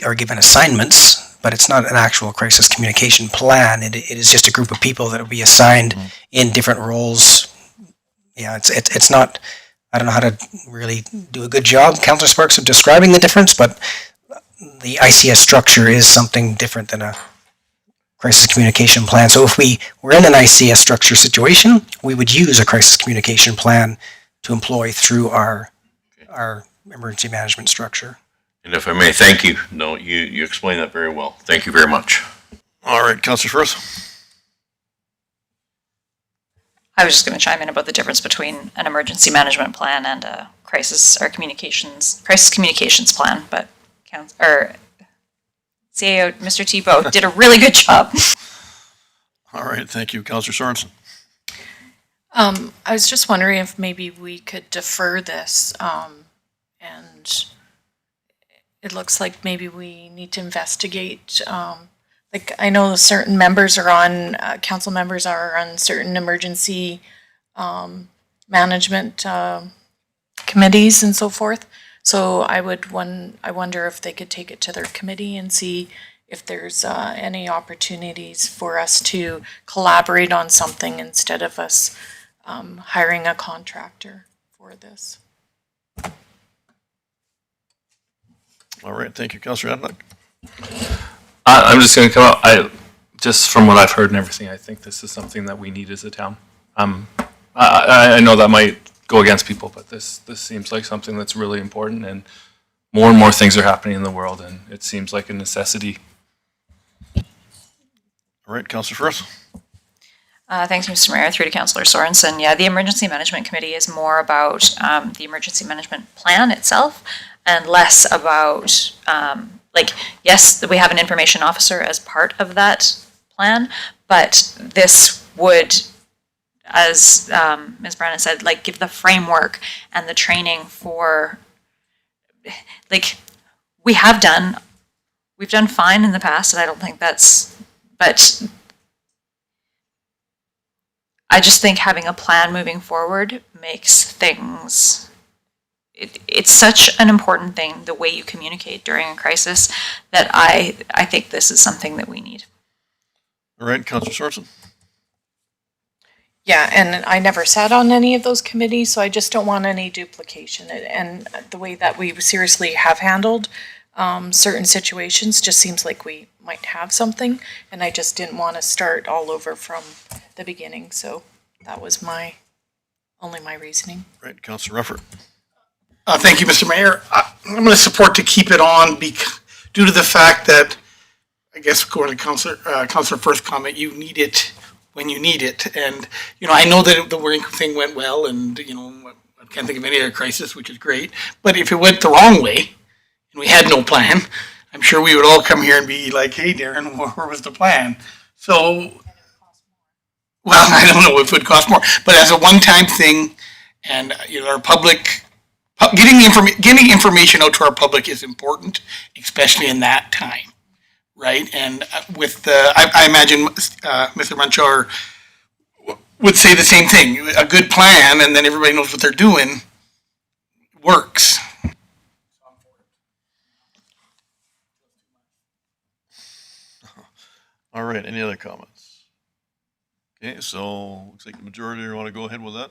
are given assignments, but it's not an actual crisis communication plan. It is just a group of people that will be assigned in different roles. Yeah, it's not, I don't know how to really do a good job, Councillor Sparks, of describing the difference, but the ICS structure is something different than a crisis communication plan. So if we were in an ICS structure situation, we would use a crisis communication plan to employ through our emergency management structure. And if I may, thank you. No, you explained that very well. Thank you very much. All right, Councillor Firth. I was just going to chime in about the difference between an emergency management plan and a crisis communications plan, but CAO Mr. Tebow did a really good job. All right, thank you, Councillor Sorensen. I was just wondering if maybe we could defer this, and it looks like maybe we need to investigate, like I know certain members are on, council members are on certain emergency management committees and so forth. So I wonder if they could take it to their committee and see if there's any opportunities for us to collaborate on something instead of us hiring a contractor for this. All right, thank you, Councillor Adler. I'm just going to come out. Just from what I've heard and everything, I think this is something that we need as a town. I know that might go against people, but this seems like something that's really important, and more things are happening in the world, and it seems like a necessity. All right, Councillor Firth. Thanks, Mr. Mayor. Through to Councillor Sorensen. Yeah, the Emergency Management Committee is more about the emergency management plan itself and less about, yes, we have an information officer as part of that plan, but this would, as Ms. Brannan said, give the framework and the training for, we've done fine in the past, and I don't think that's, but I just think having a plan moving forward makes things, it's such an important thing, the way you communicate during a crisis, that I think this is something that we need. All right, Councillor Sorensen. Yeah, and I never sat on any of those committees, so I just don't want any duplication. And the way that we seriously have handled certain situations just seems like we might have something, and I just didn't want to start all over from the beginning. So that was only my reasoning. Right, Councillor Rufford. Thank you, Mr. Mayor. I'm going to support to keep it on due to the fact that, I guess, according to Councillor Firth's comment, you need it when you need it. And, I know that the worrying thing went well, and, I can't think of any other crisis, which is great. But if it went the wrong way, and we had no plan, I'm sure we would all come here and be like, hey, Darren, where was the plan? So, well, I don't know if it would cost more, but as a one-time thing, and, our public, getting information out to our public is important, especially in that time, right? And with I imagine Mr. Munchar would say the same thing. A good plan, and then everybody knows what they're doing, works. All right, any other comments? Okay, so looks like the majority want to go ahead with that.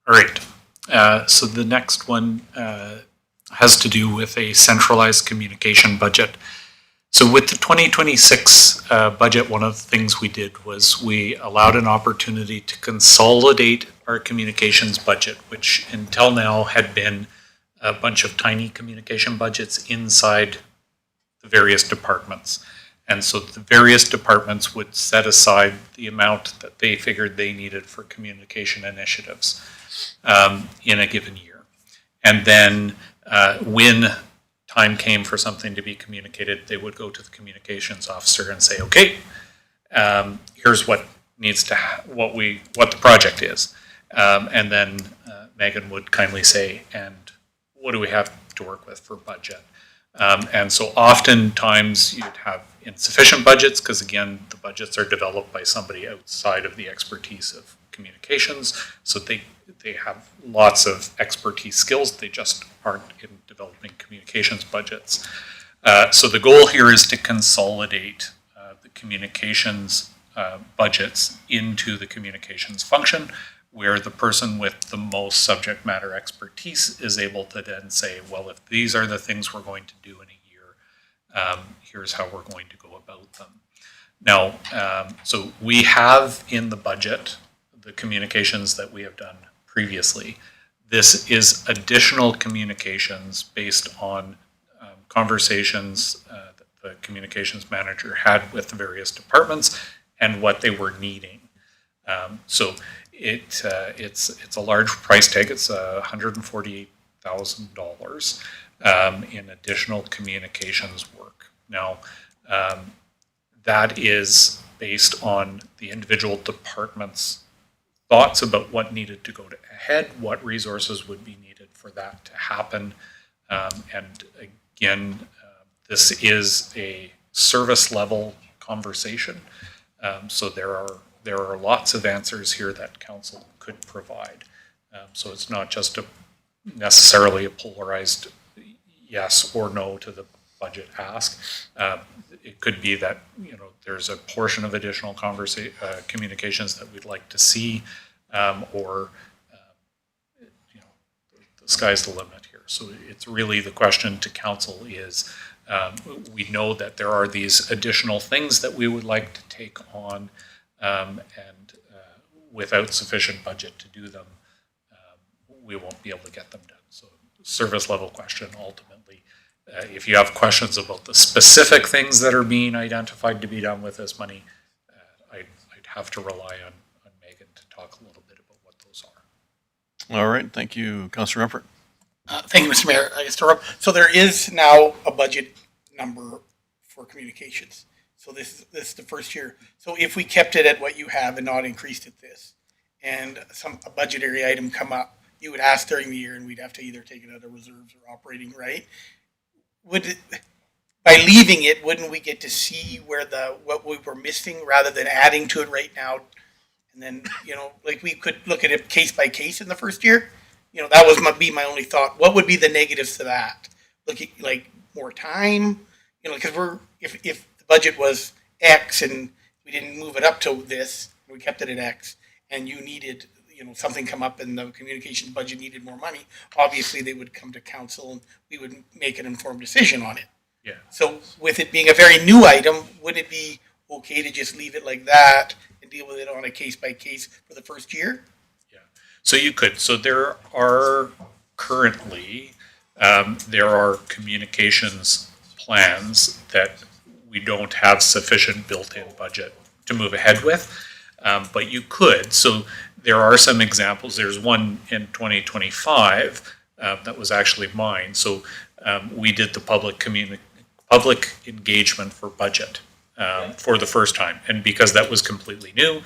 All right, so the next one has to do with a centralized communication budget. So with the 2026 budget, one of the things we did was we allowed an opportunity to consolidate our communications budget, which until now had been a bunch of tiny communication budgets inside the various departments. And so the various departments would set aside the amount that they figured they needed for communication initiatives in a given year. And then when time came for something to be communicated, they would go to the communications officer and say, okay, here's what needs to, what the project is. And then Megan would kindly say, and what do we have to work with for budget? And so oftentimes you'd have insufficient budgets because, again, the budgets are developed by somebody outside of the expertise of communications. So they have lots of expertise skills. They just aren't in developing communications budgets. So the goal here is to consolidate the communications budgets into the communications function, where the person with the most subject matter expertise is able to then say, well, if these are the things we're going to do in a year, here's how we're going to go about them. Now, so we have in the budget the communications that we have done previously. This is additional communications based on conversations that the communications manager had with the various departments and what they were needing. So it's a large price tag. It's $148,000 in additional communications work. Now, that is based on the individual departments' thoughts about what needed to go ahead, what resources would be needed for that to happen. And again, this is a service level conversation. So there are lots of answers here that council could provide. So it's not just necessarily a polarized yes or no to the budget ask. It could be that there's a portion of additional communications that we'd like to see, or the sky's the limit here. So it's really the question to council is, we know that there are these additional things that we would like to take on, and without sufficient budget to do them, we won't be able to get them done. So service level question ultimately. If you have questions about the specific things that are being identified to be done with this money, I'd have to rely on Megan to talk a little bit about what those are. All right, thank you, Councillor Ruppert. Thank you, Mr. Mayor. I guess so there is now a budget number for communications. So this is the first year. So if we kept it at what you have and not increased it this, and a budgetary item come up, you would ask during the year, and we'd have to either take it out of reserves or operating, right? By leaving it, wouldn't we get to see what we were missing rather than adding to it right now? And then, like we could look at it case by case in the first year. That was my only thought. What would be the negatives to that? Looking like more time, because if the budget was X and we didn't move it up to this, we kept it at X, and you needed, something come up and the communication budget needed more money, obviously they would come to council and we would make an informed decision on it. Yeah. So with it being a very new item, would it be okay to just leave it like that and deal with it on a case by case for the first year? So you could. So there are currently, there are communications plans that we don't have sufficient built-in budget to move ahead with, but you could. So there are some examples. There's one in 2025 that was actually mine. So we did the public engagement for budget for the first time. And because that was completely new,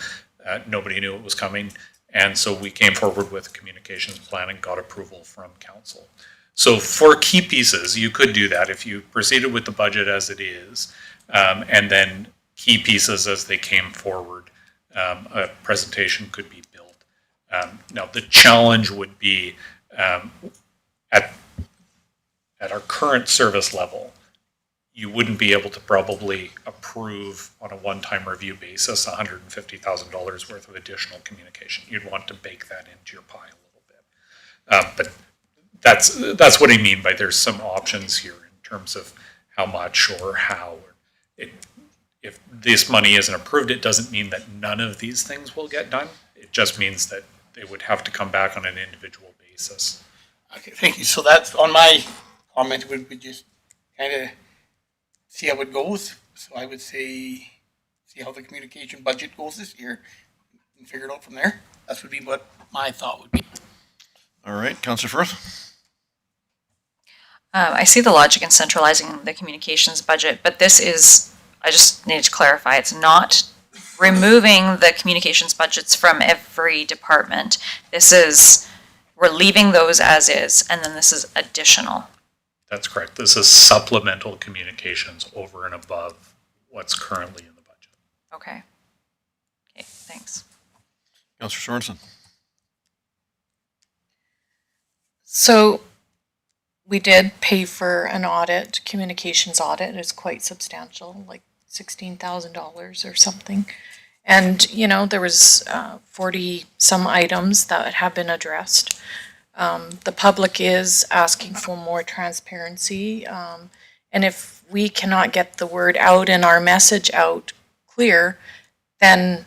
nobody knew it was coming. And so we came forward with a communications plan and got approval from council. So for key pieces, you could do that if you proceeded with the budget as it is, and then key pieces as they came forward, a presentation could be built. Now the challenge would be at our current service level, you wouldn't be able to probably approve on a one-time review basis $150,000 worth of additional communication. You'd want to bake that into your pie a little bit. But that's what I mean by there's some options here in terms of how much or how. If this money isn't approved, it doesn't mean that none of these things will get done. It just means that they would have to come back on an individual basis. Okay, thank you. So that's on my comment, would be just kind of see how it goes. So I would say, see how the communication budget goes this year and figure it out from there. That would be what my thought would be. All right, Councillor Firth. I see the logic in centralizing the communications budget, but this is, I just need to clarify, it's not removing the communications budgets from every department. This is, we're leaving those as is, and then this is additional. That's correct. This is supplemental communications over and above what's currently in the budget. Okay. Okay, thanks. Councillor Sorensen. So we did pay for an audit, communications audit. It's quite substantial, like $16,000 or something. And, you know, there was 40 some items that have been addressed. The public is asking for more transparency. And if we cannot get the word out and our message out clear, then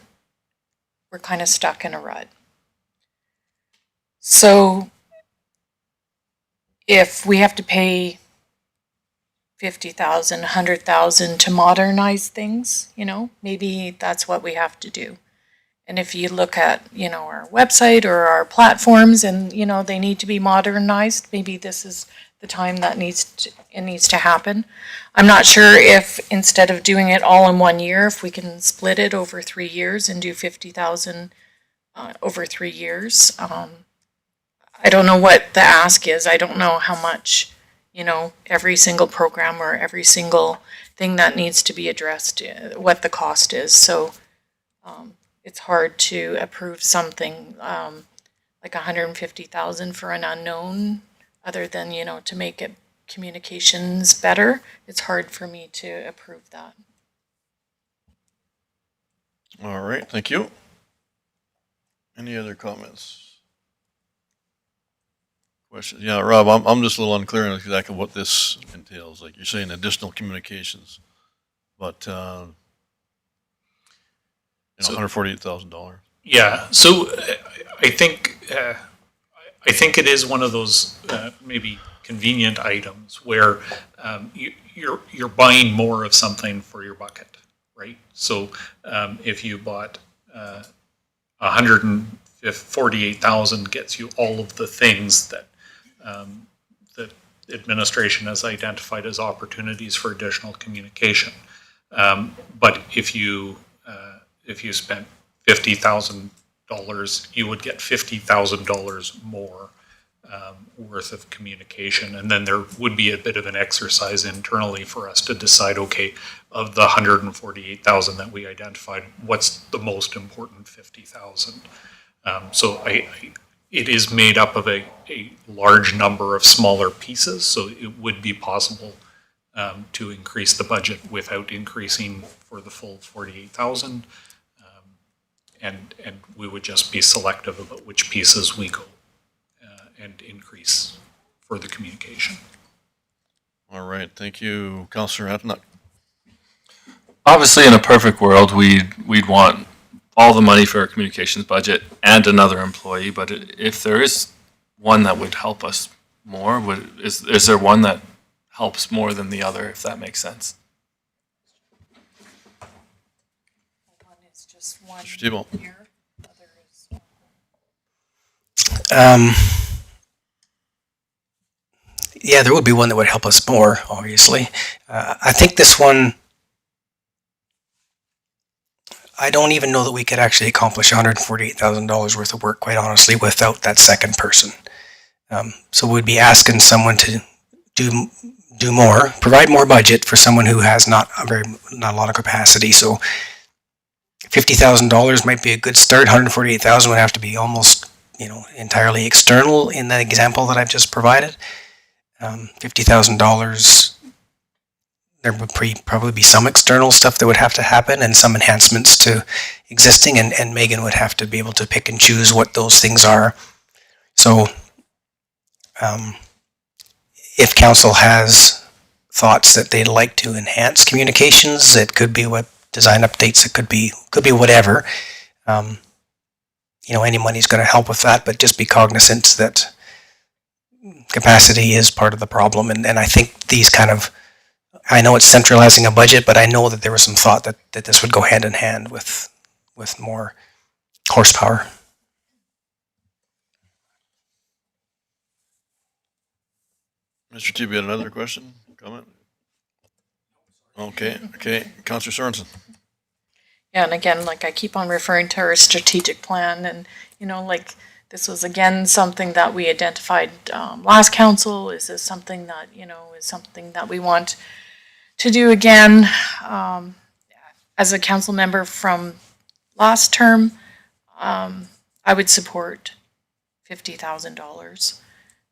we're kind of stuck in a rut. So if we have to pay 50,000, 100,000 to modernize things, you know, maybe that's what we have to do. And if you look at, you know, our website or our platforms and, you know, they need to be modernized, maybe this is the time that it needs to happen. I'm not sure if instead of doing it all in 1 year, if we can split it over 3 years and do 50,000 over 3 years. I don't know what the ask is. I don't know how much, you know, every single program or every single thing that needs to be addressed, what the cost is. So it's hard to approve something like 150,000 for an unknown, other than, you know, to make it communications better. It's hard for me to approve that. All right, thank you. Any other comments? Questions? Yeah, Rob, I'm just a little unclear on exactly what this entails. Like you're saying additional communications, but, you know, $148,000. Yeah, so I think it is one of those maybe convenient items where you're buying more of something for your bucket, right? So if you bought 148,000 gets you all of the things that the administration has identified as opportunities for additional communication. But if you spent $50,000, you would get $50,000 more worth of communication. And then there would be a bit of an exercise internally for us to decide, okay, of the 148,000 that we identified, what's the most important 50,000? So it is made up of a large number of smaller pieces, so it would be possible to increase the budget without increasing for the full 48,000. And we would just be selective about which pieces we go and increase for the communication. All right, thank you, Councillor Antonuc. Obviously, in a perfect world, we'd want all the money for our communications budget and another employee, but if there is one that would help us more, is there one that helps more than the other, if that makes sense? Mr. Thibault. Yeah, there would be one that would help us more, obviously. I think this one, I don't even know that we could actually accomplish $148,000 worth of work, quite honestly, without that second person. So we'd be asking someone to do more, provide more budget for someone who has not a lot of capacity. So $50,000 might be a good start. $148,000 would have to be almost, you know, entirely external in the example that I've just provided. $50,000, there would probably be some external stuff that would have to happen and some enhancements to existing, and Megan would have to be able to pick and choose what those things are. So if council has thoughts that they'd like to enhance communications, it could be what design updates, it could be whatever. You know, any money's going to help with that, but just be cognizant that capacity is part of the problem. And I think these kind of, I know it's centralizing a budget, but I know that there was some thought that this would go hand in hand with more horsepower. Mr. T, you had another question, comment? Okay, Councillor Sorensen. Yeah, and again, like I keep on referring to our strategic plan, and, you know, like this was again something that we identified last council. Is this something that, you know, is something that we want to do again? As a council member from last term, I would support $50,000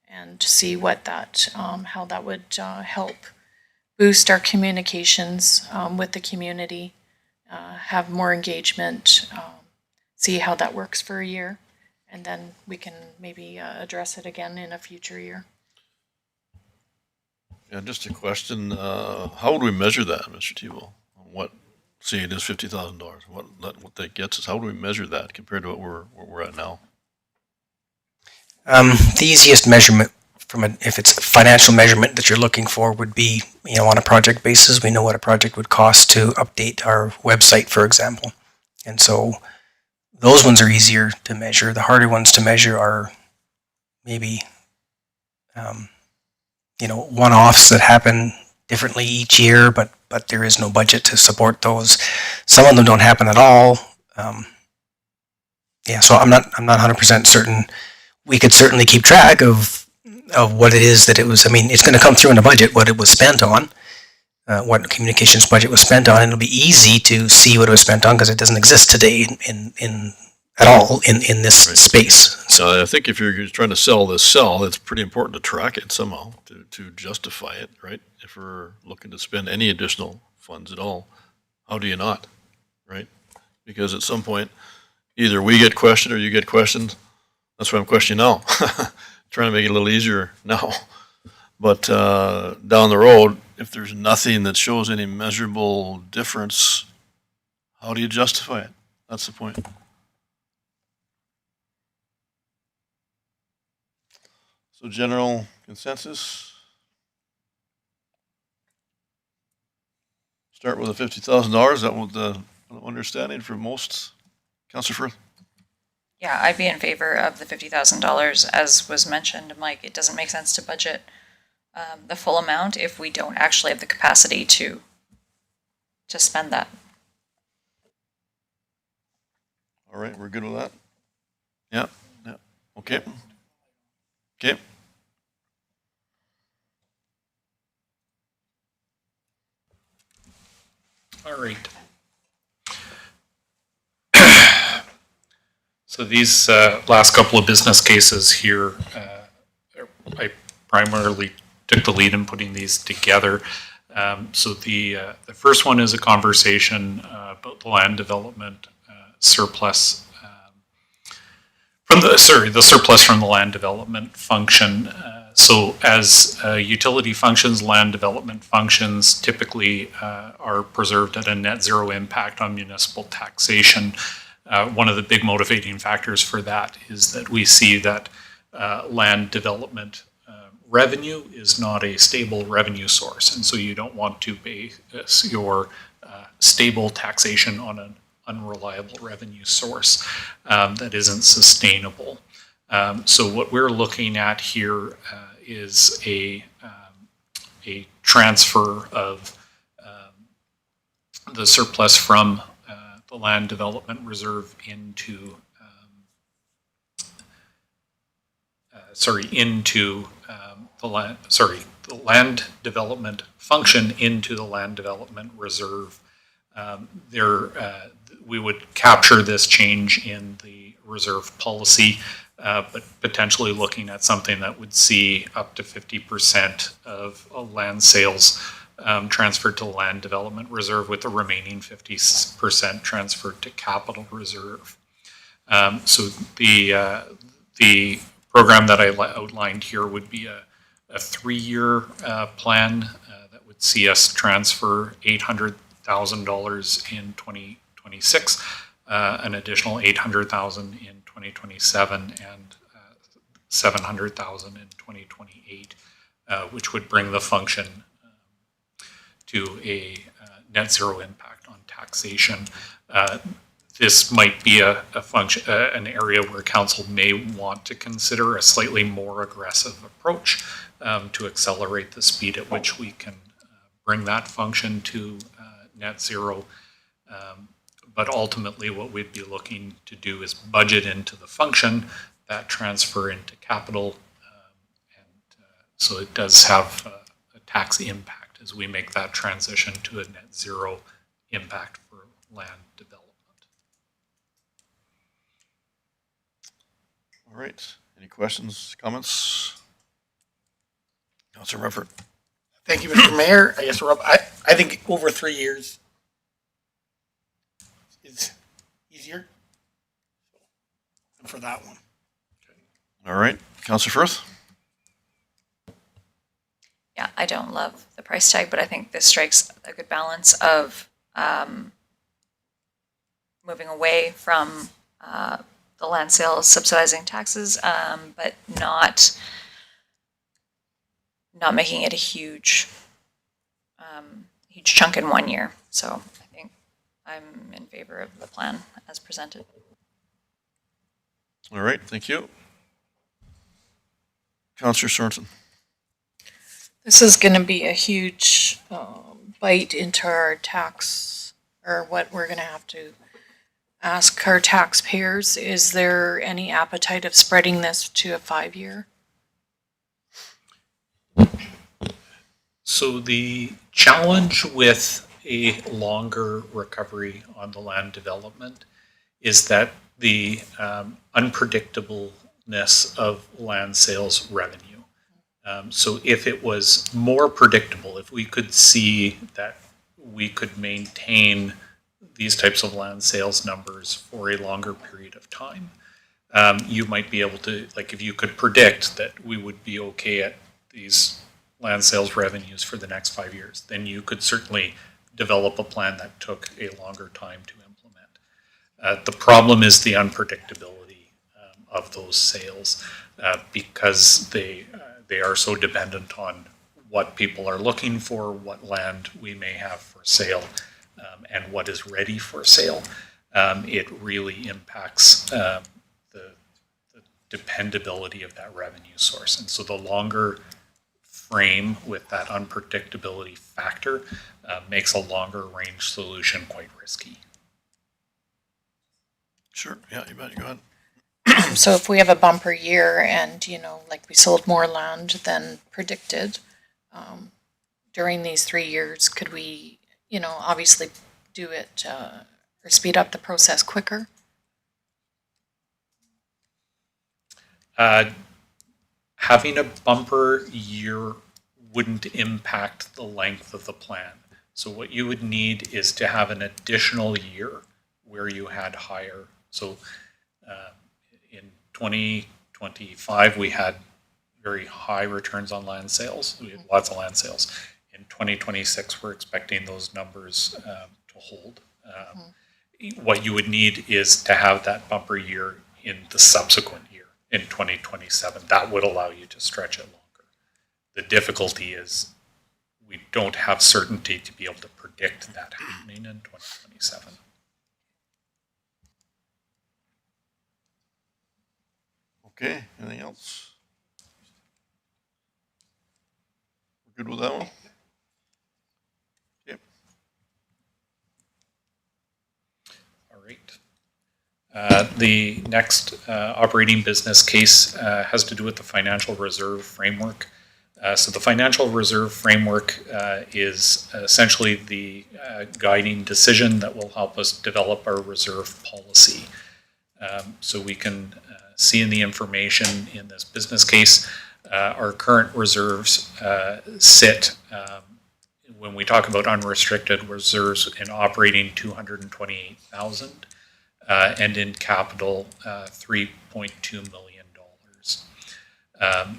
and see what that, how that would help boost our communications with the community. have more engagement, see how that works for a year, and then we can maybe address it again in a future year. Yeah, just a question, how would we measure that, Mr. Tebow? What, say it is $50,000, what that gets us, how do we measure that compared to what we're at now? The easiest measurement if it's financial measurement that you're looking for would be, on a project basis. We know what a project would cost to update our website, for example. And so those ones are easier to measure. The harder ones to measure are maybe, one-offs that happen differently each year, but there is no budget to support those. Some of them don't happen at all. So I'm not 100% certain. We could certainly keep track of what it is that it was. I mean, it's going to come through in the budget what it was spent on, what communications budget was spent on. And it'll be easy to see what it was spent on because it doesn't exist today at all in this space. So I think if you're trying to sell this cell, it's pretty important to track it somehow to justify it, right? If we're looking to spend any additional funds at all, how do you not, right? Because at some point, either we get questioned or you get questioned. That's why I'm questioning now. Trying to make it a little easier now. But down the road, if there's nothing that shows any measurable difference, how do you justify it? That's the point. So general consensus? Start with the $50,000. That was the understanding for most. Councillor Firth? Yeah, I'd be in favor of the $50,000. As was mentioned, Mike, it doesn't make sense to budget the full amount if we don't actually have the capacity to spend that. All right, we're good with that? Yeah. Okay. All right. So these last couple of business cases here, I primarily took the lead in putting these together. So the first one is a conversation about the land development surplus the surplus from the land development function. So as utility functions, land development functions typically are preserved at a net zero impact on municipal taxation. One of the big motivating factors for that is that we see that land development revenue is not a stable revenue source. And so you don't want to base your stable taxation on an unreliable revenue source that isn't sustainable. So what we're looking at here is a transfer of the surplus from the land development reserve into the land development function into the land development reserve. We would capture this change in the reserve policy, but potentially looking at something that would see up to 50% of land sales transferred to the land development reserve, with the remaining 50% transferred to capital reserve. So the program that I outlined here would be a 3-year plan that would see us transfer $800,000 in 2026, an additional $800,000 in 2027, and $700,000 in 2028, which would bring the function to a net zero impact on taxation. This might be a function, an area where council may want to consider a slightly more aggressive approach to accelerate the speed at which we can bring that function to net zero. But ultimately what we'd be looking to do is budget into the function that transfer into capital. So it does have a tax impact as we make that transition to a net zero impact for land development. All right. Any questions, comments? Councilor Rufford. Thank you, Mr. Mayor. I guess, Rob, I think over 3 years is easier. For that one. All right, Councillor Firth? Yeah, I don't love the price tag, but I think this strikes a good balance of moving away from the land sales subsidizing taxes, but not making it a huge chunk in 1 year. So I think I'm in favor of the plan as presented. All right, thank you. Councillor Sorensen? This is going to be a huge bite into our tax, or what we're going to have to ask our taxpayers. Is there any appetite of spreading this to a 5-year? So the challenge with a longer recovery on the land development is that the unpredictableness of land sales revenue. So if it was more predictable, if we could see that we could maintain these types of land sales numbers for a longer period of time, you might be able to, like if you could predict that we would be okay at these land sales revenues for the next 5 years, then you could certainly develop a plan that took a longer time to implement. The problem is the unpredictability of those sales because they are so dependent on what people are looking for, what land we may have for sale, and what is ready for sale. It really impacts the dependability of that revenue source. And so the longer frame with that unpredictability factor makes a longer range solution quite risky. Sure, yeah, you bet, go ahead. So if we have a bumper year and, like we sold more land than predicted during these 3 years, could we, obviously do it or speed up the process quicker? Having a bumper year wouldn't impact the length of the plan. So what you would need is to have an additional year where you had higher. So in 2025, we had very high returns on land sales. We had lots of land sales. In 2026, we're expecting those numbers to hold. What you would need is to have that bumper year in the subsequent year, in 2027. That would allow you to stretch it longer. The difficulty is we don't have certainty to be able to predict that happening in 2027. Okay, anything else? We're good with that one? Okay. All right. The next operating business case has to do with the financial reserve framework. So the financial reserve framework is essentially the guiding decision that will help us develop our reserve policy. So we can see in the information in this business case, our current reserves sit, when we talk about unrestricted reserves, in operating 228,000 and in capital $3.2 million.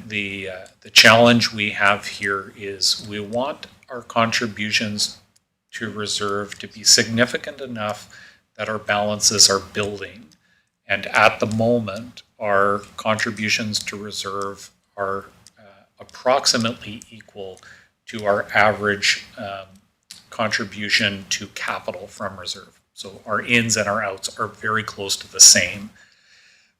The challenge we have here is we want our contributions to reserve to be significant enough that our balances are building. And at the moment, our contributions to reserve are approximately equal to our average contribution to capital from reserve. So our ins and our outs are very close to the same,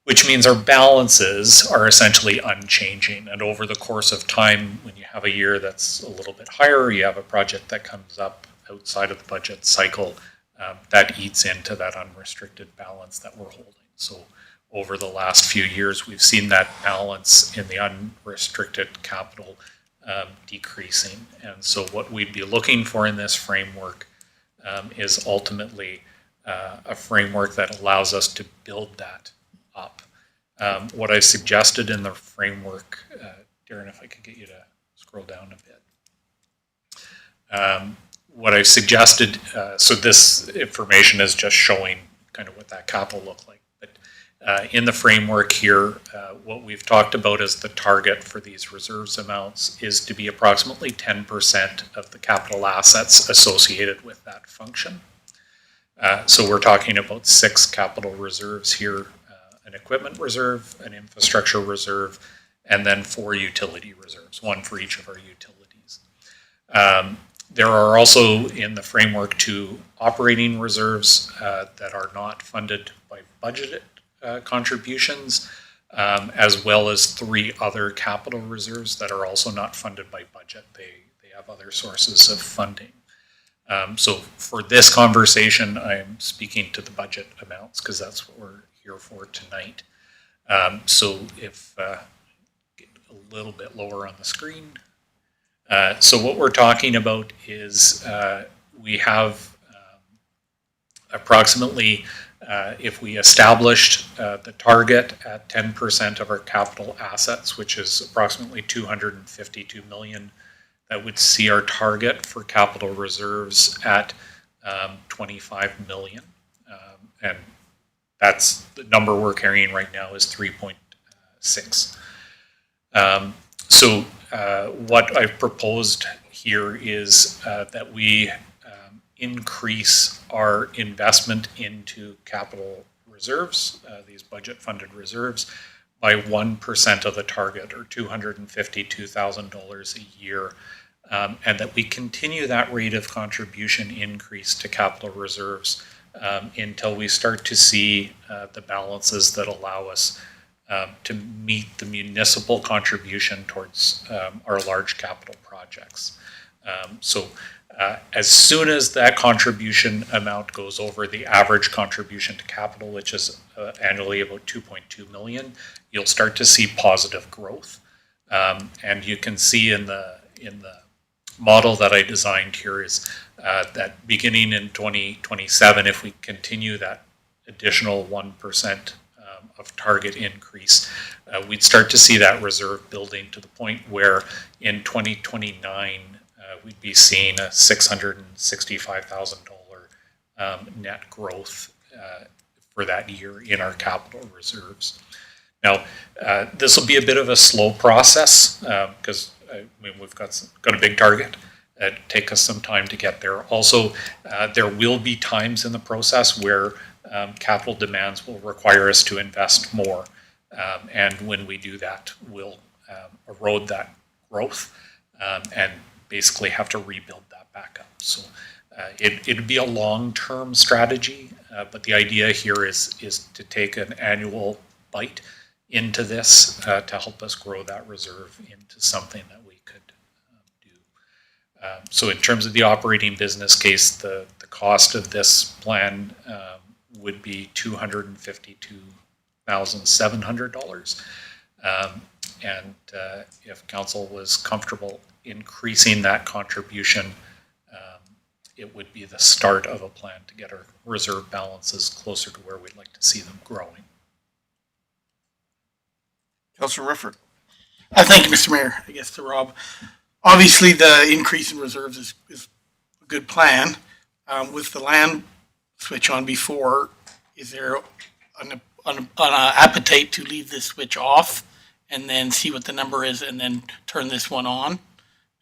which means our balances are essentially unchanging. And over the course of time, when you have a year that's a little bit higher, you have a project that comes up outside of the budget cycle, that eats into that unrestricted balance that we're holding. So over the last few years, we've seen that balance in the unrestricted capital decreasing. And so what we'd be looking for in this framework is ultimately a framework that allows us to build that up. What I suggested in the framework, Darren, if I could get you to scroll down a bit, what I've suggested, so this information is just showing kind of what that capital looked like. But in the framework here, what we've talked about as the target for these reserves amounts is to be approximately 10% of the capital assets associated with that function. So we're talking about 6 capital reserves here, an equipment reserve, an infrastructure reserve, and then 4 utility reserves, 1 for each of our utilities. There are also in the framework 2 operating reserves that are not funded by budgeted contributions, as well as 3 other capital reserves that are also not funded by budget. They have other sources of funding. So for this conversation, I'm speaking to the budget amounts because that's what we're here for tonight. So if get a little bit lower on the screen. So what we're talking about is we have approximately, if we established the target at 10% of our capital assets, which is approximately 252 million, that would see our target for capital reserves at 25 million. And that's the number we're carrying right now is 3.6. So what I've proposed here is that we increase our investment into capital reserves, these budget funded reserves, by 1% of the target, or $252,000 a year, and that we continue that rate of contribution increase to capital reserves until we start to see the balances that allow us to meet the municipal contribution towards our large capital projects. So as soon as that contribution amount goes over the average contribution to capital, which is annually about 2.2 million, you'll start to see positive growth. And you can see in the model that I designed here is that beginning in 2027, if we continue that additional 1% of target increase, we'd start to see that reserve building to the point where in 2029, we'd be seeing a $665,000 net growth for that year in our capital reserves. Now, this will be a bit of a slow process because we've got a big target. It'll take us some time to get there. Also, there will be times in the process where capital demands will require us to invest more. And when we do that, we'll erode that growth and basically have to rebuild that back up. So it'd be a long-term strategy, but the idea here is to take an annual bite into this to help us grow that reserve into something that we could do. So in terms of the operating business case, the cost of this plan would be $252,700. And if council was comfortable increasing that contribution, it would be the start of a plan to get our reserve balances closer to where we'd like to see them growing. Councillor Rifford. Thank you, Mr. Mayor. I guess to Rob. Obviously, the increase in reserves is a good plan. With the land switch on before, is there an appetite to leave this switch off and then see what the number is and then turn this one on?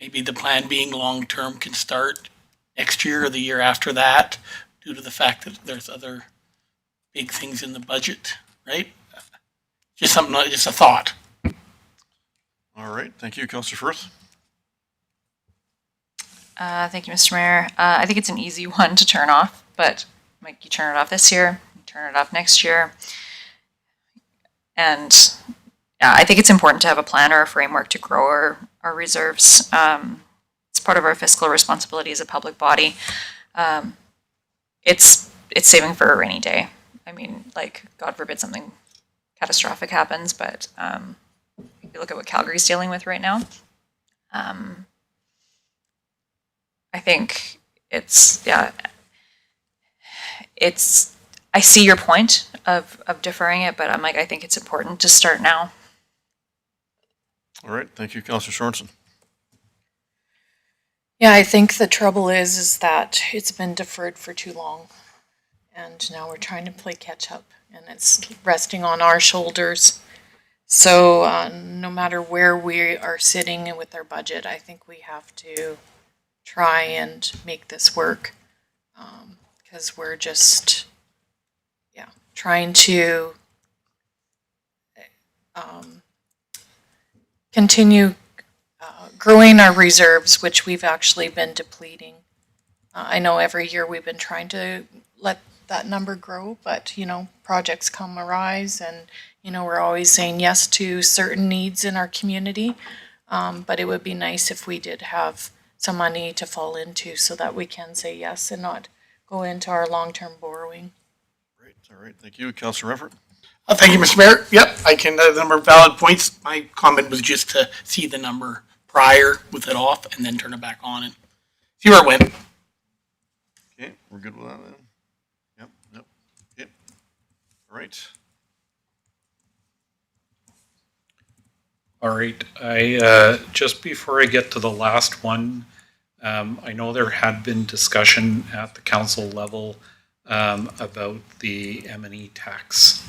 Maybe the plan being long-term can start next year or the year after that due to the fact that there's other big things in the budget, right? Just a thought. All right, thank you, Councillor Firth. Thank you, Mr. Mayor. I think it's an easy one to turn off, but like you turn it off this year, you turn it off next year. And I think it's important to have a plan or a framework to grow our reserves. It's part of our fiscal responsibility as a public body. It's saving for a rainy day. I mean, like, God forbid something catastrophic happens, but if you look at what Calgary's dealing with right now, I think I see your point of deferring it, but I think it's important to start now. All right, thank you, Councillor Sorensen. Yeah, I think the trouble is that it's been deferred for too long. And now we're trying to play catch up and it's resting on our shoulders. So no matter where we are sitting with our budget, I think we have to try and make this work. Because we're just, trying to continue growing our reserves, which we've actually been depleting. I know every year we've been trying to let that number grow, but projects come arise and we're always saying yes to certain needs in our community. But it would be nice if we did have some money to fall into so that we can say yes and not go into our long-term borrowing. Great, all right, thank you. Councillor Everett? Thank you, Mr. Mayor. Yep, I can, the number of valid points. My comment was just to see the number prior with it off and then turn it back on and see where it went. Okay, we're good with that then? Yep. Okay. All right. All right, I, just before I get to the last one, I know there had been discussion at the council level about the M&E tax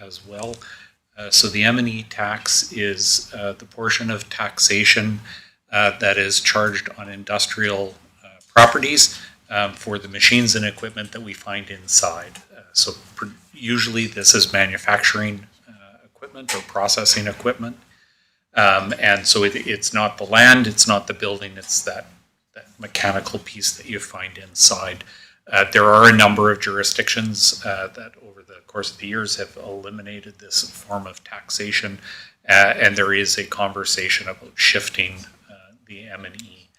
as well. So the M&E tax is the portion of taxation that is charged on industrial properties for the machines and equipment that we find inside. So usually this is manufacturing equipment or processing equipment. And so it's not the land, it's not the building, it's that mechanical piece that you find inside. There are a number of jurisdictions that over the course of the years have eliminated this form of taxation, and there is a conversation about shifting the M&E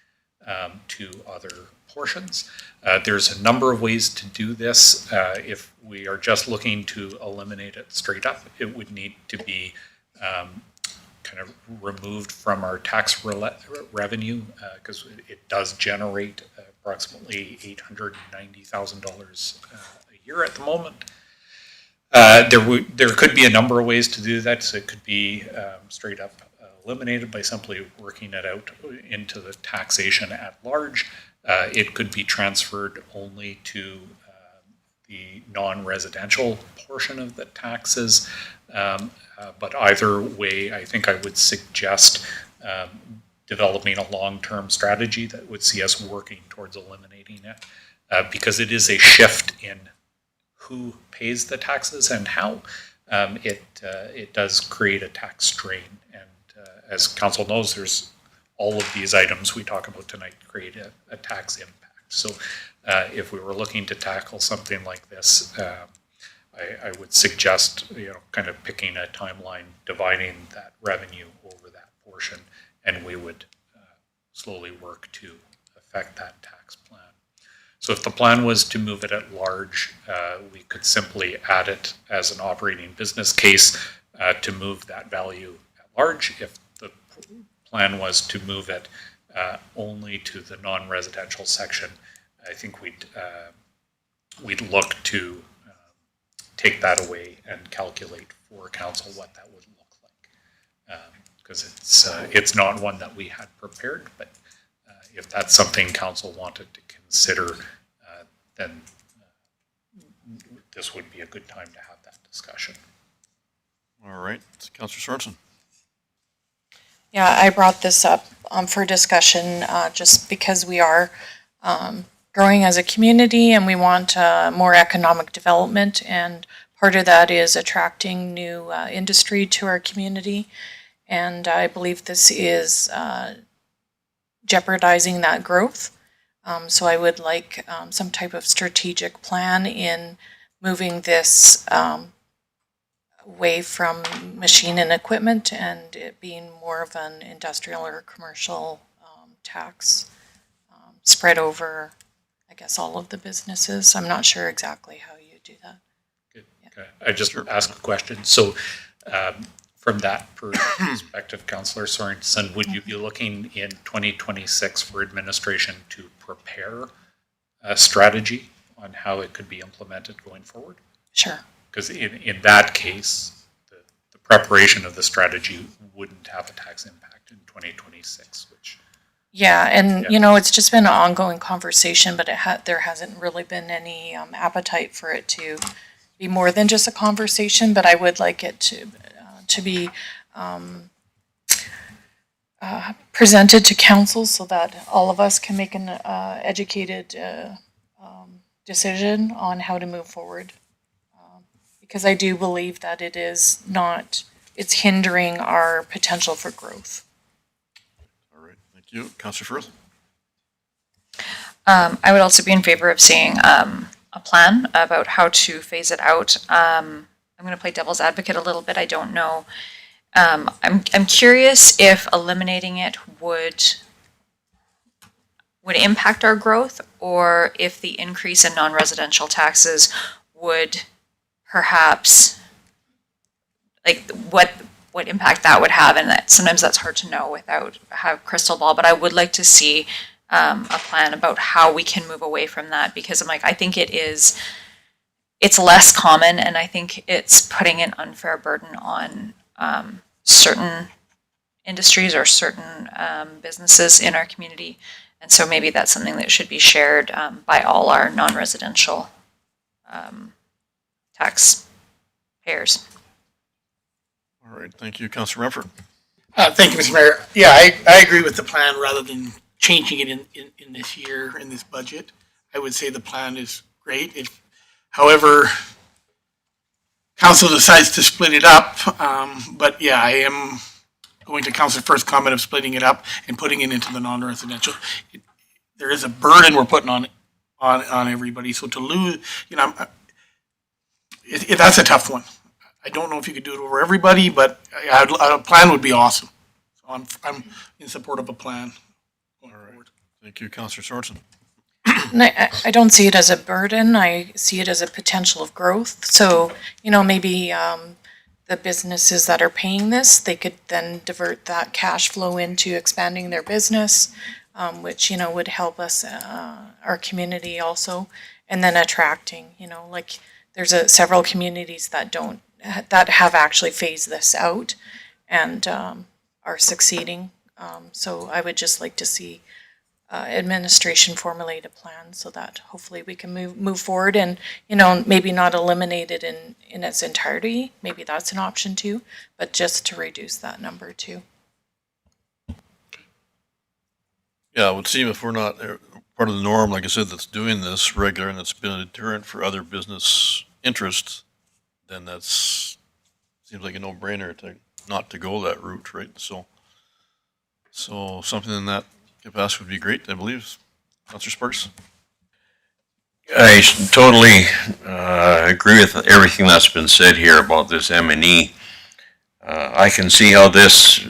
to other portions. There's a number of ways to do this. If we are just looking to eliminate it straight up, it would need to be kind of removed from our tax revenue because it does generate approximately $890,000 a year at the moment. There could be a number of ways to do that. So it could be straight up eliminated by simply working it out into the taxation at large. It could be transferred only to the non-residential portion of the taxes. But either way, I think I would suggest developing a long-term strategy that would see us working towards eliminating it, because it is a shift in who pays the taxes and how. It does create a tax strain, and as council knows, there's all of these items we talk about tonight create a tax impact. So if we were looking to tackle something like this, I would suggest, kind of picking a timeline, dividing that revenue over that portion, and we would slowly work to affect that tax plan. So if the plan was to move it at large, we could simply add it as an operating business case to move that value at large. If the plan was to move it only to the non-residential section, I think we'd look to take that away and calculate for council what that would look like. Because it's not one that we had prepared, but if that's something council wanted to consider, then this would be a good time to have that discussion. All right, Councillor Sorensen. Yeah, I brought this up for discussion just because we are growing as a community and we want more economic development, and part of that is attracting new industry to our community, and I believe this is jeopardizing that growth. So I would like some type of strategic plan in moving this away from machine and equipment and it being more of an industrial or commercial tax spread over, I guess, all of the businesses. I'm not sure exactly how you do that. Good. Okay. I just asked a question. So from that perspective, Councillor Sorensen, would you be looking in 2026 for administration to prepare a strategy on how it could be implemented going forward? Sure. Because in that case, the preparation of the strategy wouldn't have a tax impact in 2026, which Yeah, and you know, it's just been an ongoing conversation, but there hasn't really been any appetite for it to be more than just a conversation. But I would like it to be presented to council so that all of us can make an educated decision on how to move forward. Because I do believe that it's hindering our potential for growth. All right, thank you. Councillor Firth? I would also be in favor of seeing a plan about how to phase it out. I'm going to play devil's advocate a little bit. I don't know. I'm curious if eliminating it would impact our growth, or if the increase in non-residential taxes would perhaps, like, what impact that would have, and that sometimes that's hard to know without a crystal ball. But I would like to see a plan about how we can move away from that, because I think it's less common, and I think it's putting an unfair burden on certain industries or certain businesses in our community. And so maybe that's something that should be shared by all our non-residential taxpayers. All right, thank you. Councillor Renfro? Thank you, Mr. Mayor. Yeah, I agree with the plan rather than changing it in this year, in this budget. I would say the plan is great. However, council decides to split it up, but yeah, I am going to Councilor Firth's comment of splitting it up and putting it into the non-residential. There is a burden we're putting on everybody, so to lose, that's a tough one. I don't know if you could do it over everybody, but a plan would be awesome. So I'm in support of a plan. All right. Thank you, Councillor Sorensen. I don't see it as a burden. I see it as a potential of growth. So, maybe the businesses that are paying this, they could then divert that cash flow into expanding their business, which, would help us, our community also, and then attracting, there's several communities that have actually phased this out and are succeeding. So I would just like to see administration formulate a plan so that hopefully we can move forward and, maybe not eliminate it in its entirety. Maybe that's an option too, but just to reduce that number too. Yeah, it would seem if we're not part of the norm, like I said, that's doing this regular and it's been a deterrent for other business interests, then seems like a no-brainer not to go that route, right? So something in that capacity would be great, I believe. Councillor Sparks? I totally agree with everything that's been said here about this M&E. I can see how this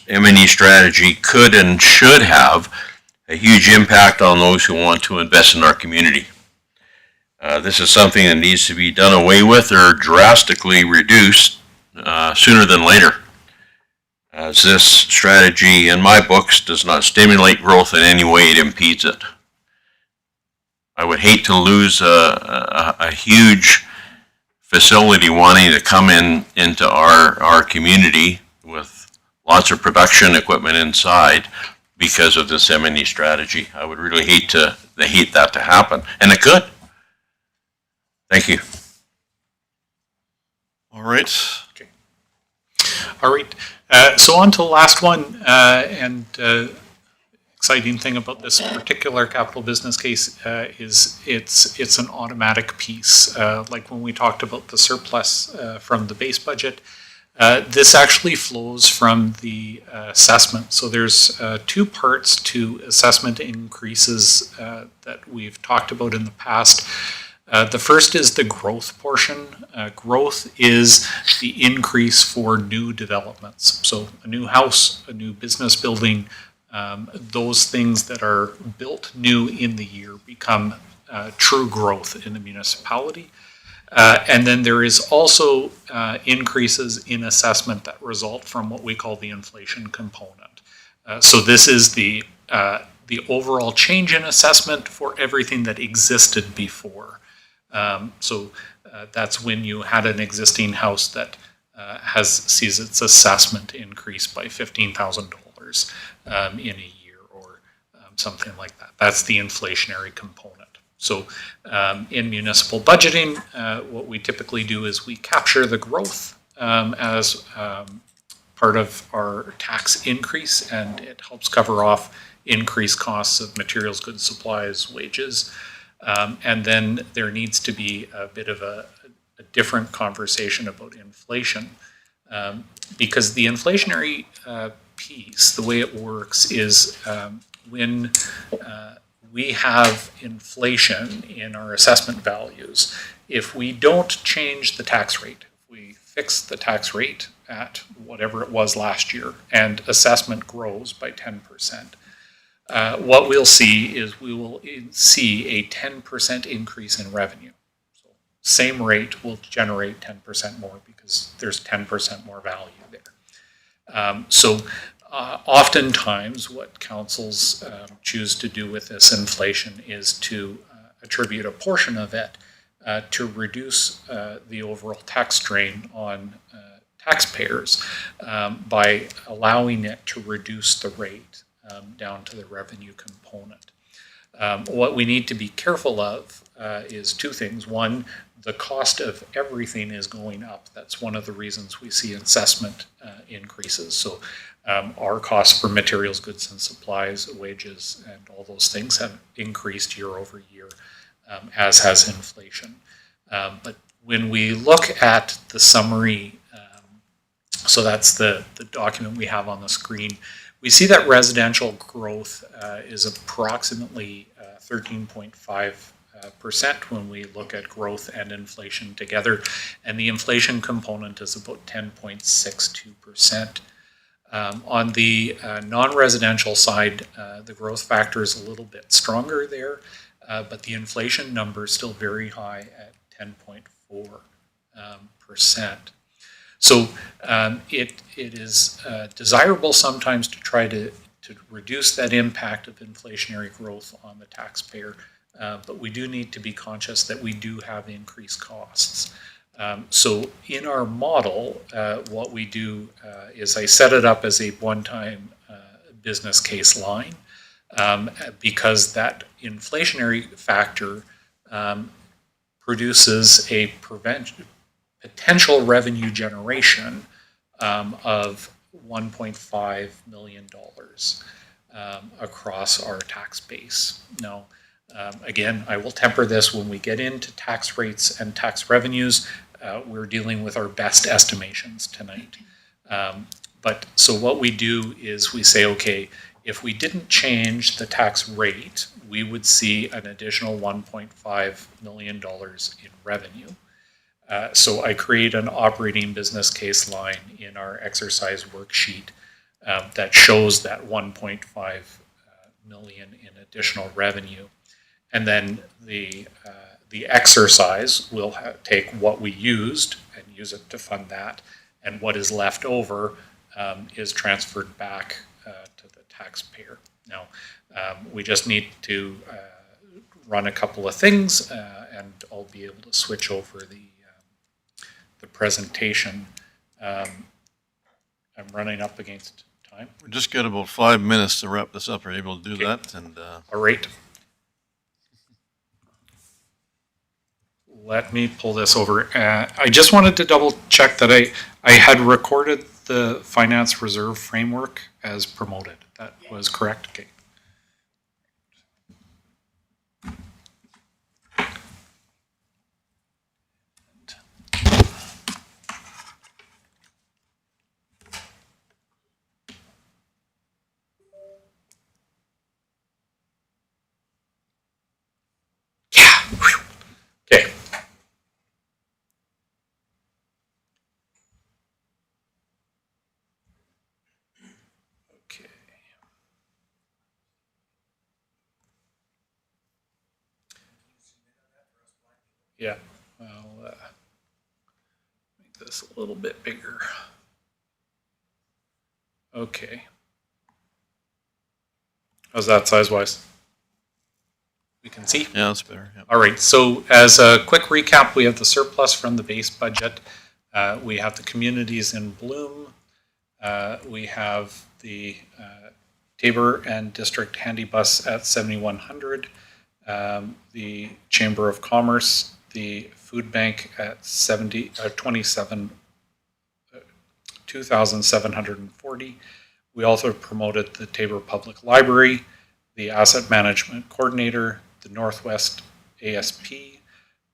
M&E strategy could and should have a huge impact on those who want to invest in our community. This is something that needs to be done away with or drastically reduced sooner than later, as this strategy, in my books, does not stimulate growth in any way, it impedes it. I would hate to lose a huge facility wanting to come into our community with lots of production equipment inside because of this M&E strategy. I would really hate that to happen, and it could. Thank you. All right. Okay. All right. So on to the last one, and exciting thing about this particular capital business case is it's an automatic piece. Like when we talked about the surplus from the base budget, this actually flows from the assessment. So there's two parts to assessment increases that we've talked about in the past. The first is the growth portion. Growth is the increase for new developments. So a new house, a new business building, those things that are built new in the year become true growth in the municipality. And then there is also increases in assessment that result from what we call the inflation component. So this is the overall change in assessment for everything that existed before. So that's when you had an existing house that sees its assessment increase by $15,000 in a year, or something like that. That's the inflationary component. So in municipal budgeting, what we typically do is we capture the growth as part of our tax increase, and it helps cover off increased costs of materials, goods, supplies, wages. And then there needs to be a bit of a different conversation about inflation, because the inflationary piece, the way it works is when we have inflation in our assessment values, if we don't change the tax rate, if we fix the tax rate at whatever it was last year and assessment grows by 10%, what we'll see is we will see a 10% increase in revenue. So same rate will generate 10% more because there's 10% more value there. Oftentimes what councils choose to do with this inflation is to attribute a portion of it to reduce the overall tax drain on taxpayers by allowing it to reduce the rate down to the revenue component. What we need to be careful of is two things. One, the cost of everything is going up. That's one of the reasons we see assessment increases. So our costs for materials, goods and supplies, wages, and all those things have increased year over year, as has inflation. But when we look at the summary, so that's the document we have on the screen, we see that residential growth is approximately 13.5% when we look at growth and inflation together, and the inflation component is about 10.62%. On the non-residential side, the growth factor is a little bit stronger there, but the inflation number is still very high at 10.4%. So it is desirable sometimes to try to reduce that impact of inflationary growth on the taxpayer, but we do need to be conscious that we do have increased costs. So in our model, what we do is I set it up as a one-time business case line, because that inflationary factor produces a potential revenue generation of $1.5 million across our tax base. Now, again, I will temper this when we get into tax rates and tax revenues. We're dealing with our best estimations tonight. But so what we do is we say, okay, if we didn't change the tax rate, we would see an additional $1.5 million in revenue. So I create an operating business case line in our exercise worksheet that shows that 1.5 million in additional revenue. And then the exercise will take what we used and use it to fund that, and what is left over is transferred back to the taxpayer. Now, we just need to run a couple of things, and I'll be able to switch over the presentation. I'm running up against time. We just got about 5 minutes to wrap this up. Are you able to do that? And all right. Let me pull this over. I just wanted to double check that I had recorded the finance reserve framework as promoted. That was correct? Okay. Okay. Okay. Yeah, I'll make this a little bit bigger. Okay. How's that size-wise? We can see? Yeah, that's better. Yep. All right, so as a quick recap, we have the surplus from the base budget. We have the communities in bloom. We have the Tabor and District Handy Bus at 7,100. The Chamber of Commerce, the Food Bank at 2,740. We also promoted the Tabor Public Library, the Asset Management Coordinator, the Northwest ASP,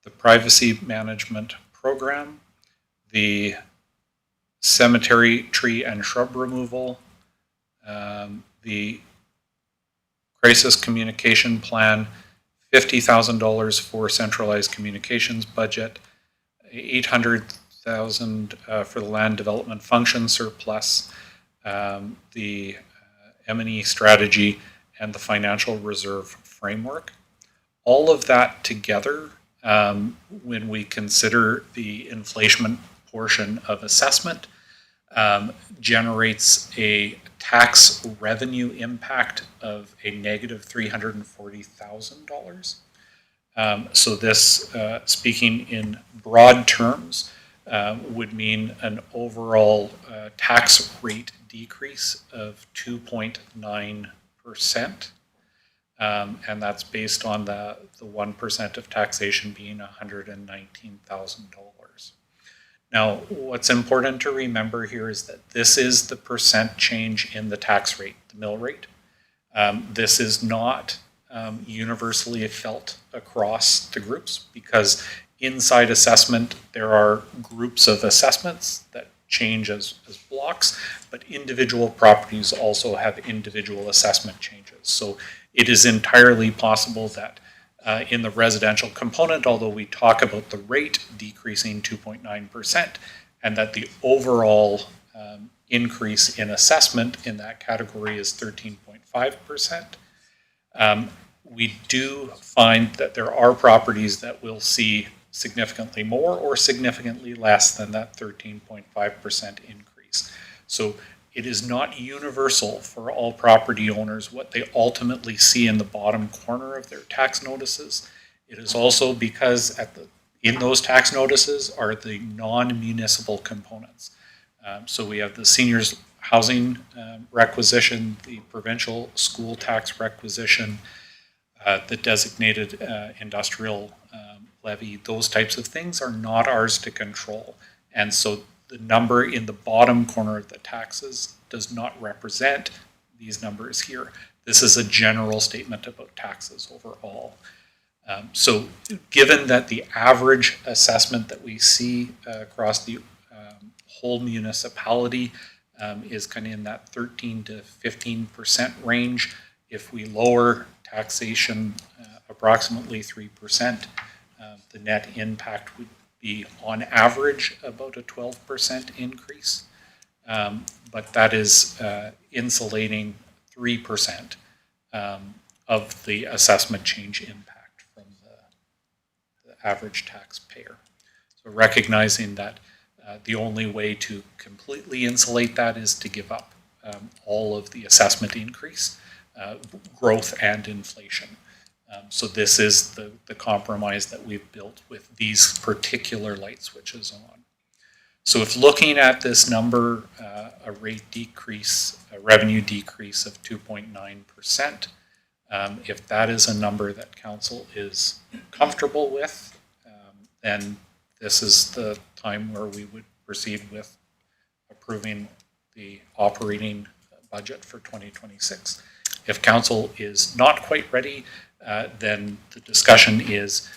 the Privacy Management Program, the Cemetery Tree and Shrub Removal, the Crisis Communication Plan, $50,000 for centralized communications budget, $800,000 for the land development function surplus, the M&E strategy, and the financial reserve framework. All of that together, when we consider the inflation portion of assessment, generates a tax revenue impact of a negative $340,000. So this, speaking in broad terms, would mean an overall tax rate decrease of 2.9%. And that's based on the 1% of taxation being $119,000. Now, what's important to remember here is that this is the percent change in the tax rate, the mill rate. This is not universally felt across the groups, because inside assessment, there are groups of assessments that change as blocks, but individual properties also have individual assessment changes. So it is entirely possible that in the residential component, although we talk about the rate decreasing 2.9%, and that the overall increase in assessment in that category is 13.5%, we do find that there are properties that will see significantly more or significantly less than that 13.5% increase. So it is not universal for all property owners what they ultimately see in the bottom corner of their tax notices. It is also because in those tax notices are the non-municipal components. So we have the seniors housing requisition, the provincial school tax requisition, the designated industrial levy. Those types of things are not ours to control. And so the number in the bottom corner of the taxes does not represent these numbers here. This is a general statement about taxes overall. So given that the average assessment that we see across the whole municipality is kind of in that 13 to 15% range, if we lower taxation approximately 3%, the net impact would be on average about a 12% increase, but that is insulating 3% of the assessment change impact from the average taxpayer. So recognizing that the only way to completely insulate that is to give up all of the assessment increase, growth and inflation. So this is the compromise that we've built with these particular light switches on. So if looking at this number, a rate decrease, a revenue decrease of 2.9%, if that is a number that council is comfortable with, then this is the time where we would proceed with approving the operating budget for 2026. If council is not quite ready, then the discussion is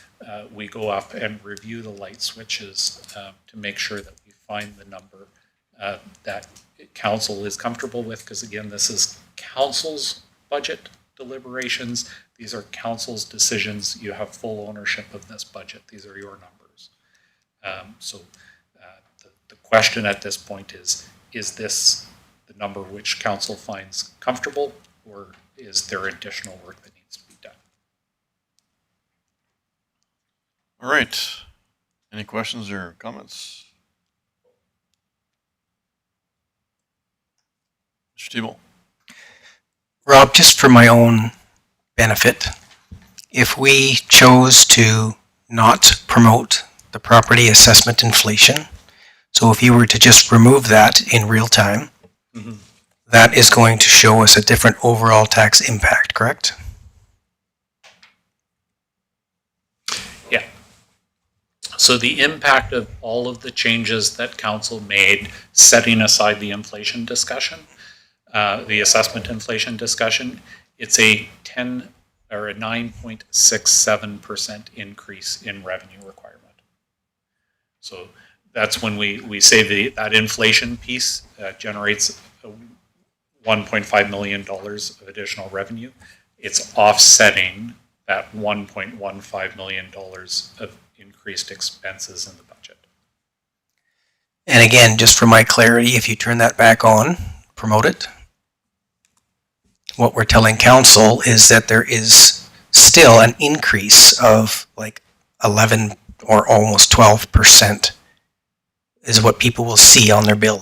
we go up and review the light switches to make sure that we find the number that council is comfortable with, because again, this is council's budget deliberations. These are council's decisions. You have full ownership of this budget. These are your numbers. So the question at this point is this the number which council finds comfortable, or is there additional work that needs to be done? All right. Any questions or comments? Mr. Thibault. Rob, just for my own benefit, if we chose to not promote the property assessment inflation, so if you were to just remove that in real time, that is going to show us a different overall tax impact, correct? Yeah. So the impact of all of the changes that council made, setting aside the inflation discussion, the assessment inflation discussion, it's a 9.67% increase in revenue requirement. So that's when we say that inflation piece generates $1.5 million of additional revenue. It's offsetting that $1.15 million of increased expenses in the budget. And again, just for my clarity, if you turn that back on, promote it, what we're telling council is that there is still an increase of like 11 or almost 12% is what people will see on their bill.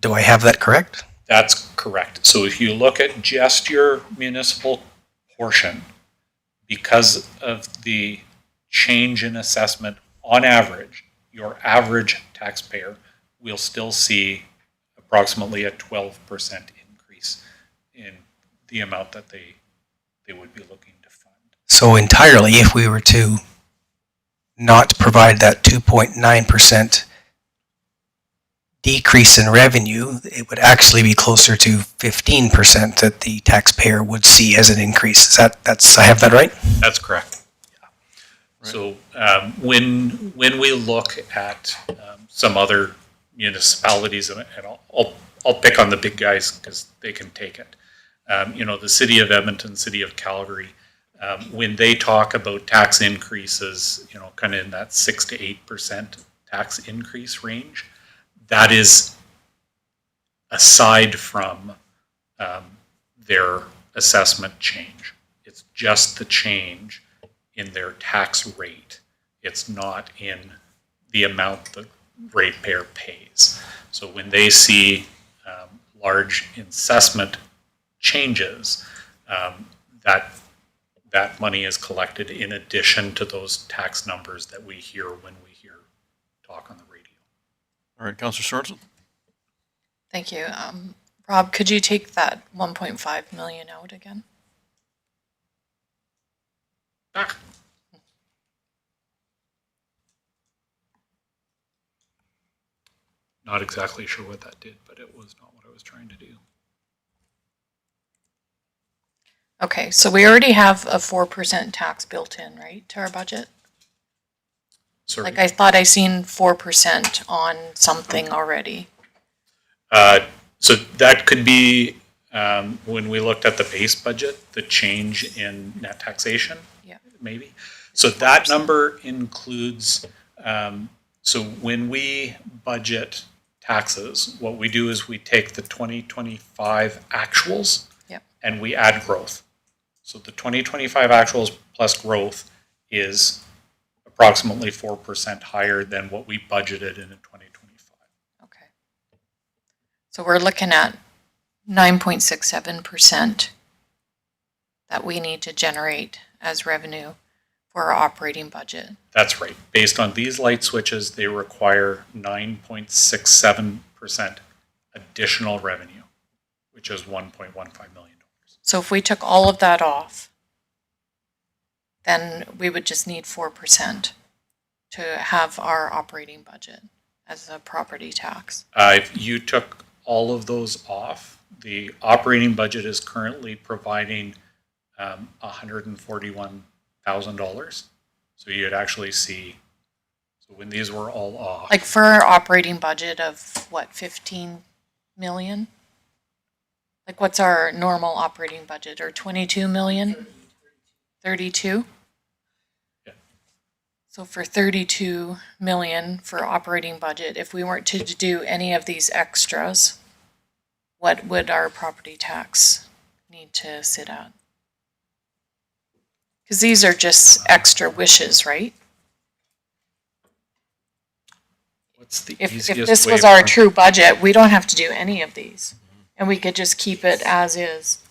Do I have that correct? That's correct. So if you look at just your municipal portion, because of the change in assessment, on average, your average taxpayer will still see approximately a 12% increase in the amount that they would be looking to fund. So entirely, if we were to not provide that 2.9% decrease in revenue, it would actually be closer to 15% that the taxpayer would see as an increase. I have that right? That's correct. Yeah. Right. So when we look at some other municipalities, and I'll pick on the big guys because they can take it. The city of Edmonton, city of Calgary, when they talk about tax increases, kind of in that 6 to 8% tax increase range, that is aside from their assessment change. It's just the change in their tax rate. It's not in the amount the ratepayer pays. So when they see large assessment changes, that money is collected in addition to those tax numbers that we hear when we hear talk on the radio. All right, Councillor Sorensen. Thank you. Rob, could you take that 1.5 million out again? Not exactly sure what that did, but it was not what I was trying to do. Okay, so we already have a 4% tax built in, right, to our budget? Sorry. Like I thought I seen 4% on something already. So that could be when we looked at the base budget, the change in net taxation, maybe. So that number includes, so when we budget taxes, what we do is we take the 2025 actuals and we add growth. So the 2025 actuals plus growth is approximately 4% higher than what we budgeted in 2025. Okay. So we're looking at 9.67% that we need to generate as revenue for our operating budget. That's right. Based on these light switches, they require 9.67% additional revenue, which is $1.15 million. So if we took all of that off, then we would just need 4% to have our operating budget as a property tax. If you took all of those off, the operating budget is currently providing $141,000. So you'd actually see, so when these were all off. Like for our operating budget of what, 15 million? Like what's our normal operating budget, or 22 million? 32? Yeah. So for 32 million for operating budget, if we weren't to do any of these extras, what would our property tax need to sit at? Because these are just extra wishes, right? What's the If easiest this way was of our running- true budget, we don't have to do any of these. And we could just keep it as is.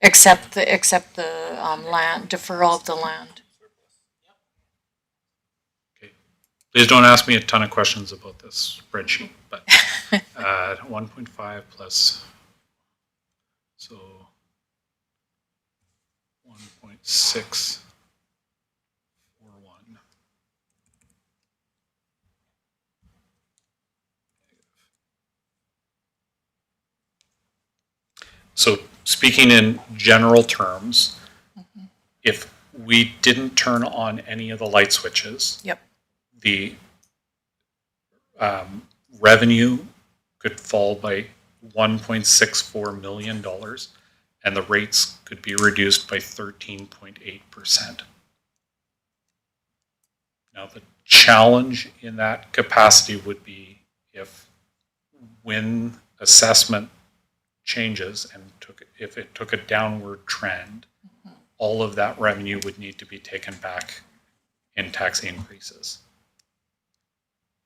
Except the land, deferral of the land. Please don't ask me a ton of questions about this spreadsheet, but 1.5 plus, so 1.641. So speaking in general terms, if we didn't turn on any of the light switches, Yep. the revenue could fall by $1.64 million, and the rates could be reduced by 13.8%. Now, the challenge in that capacity would be when assessment changes and if it took a downward trend, all of that revenue would need to be taken back in tax increases.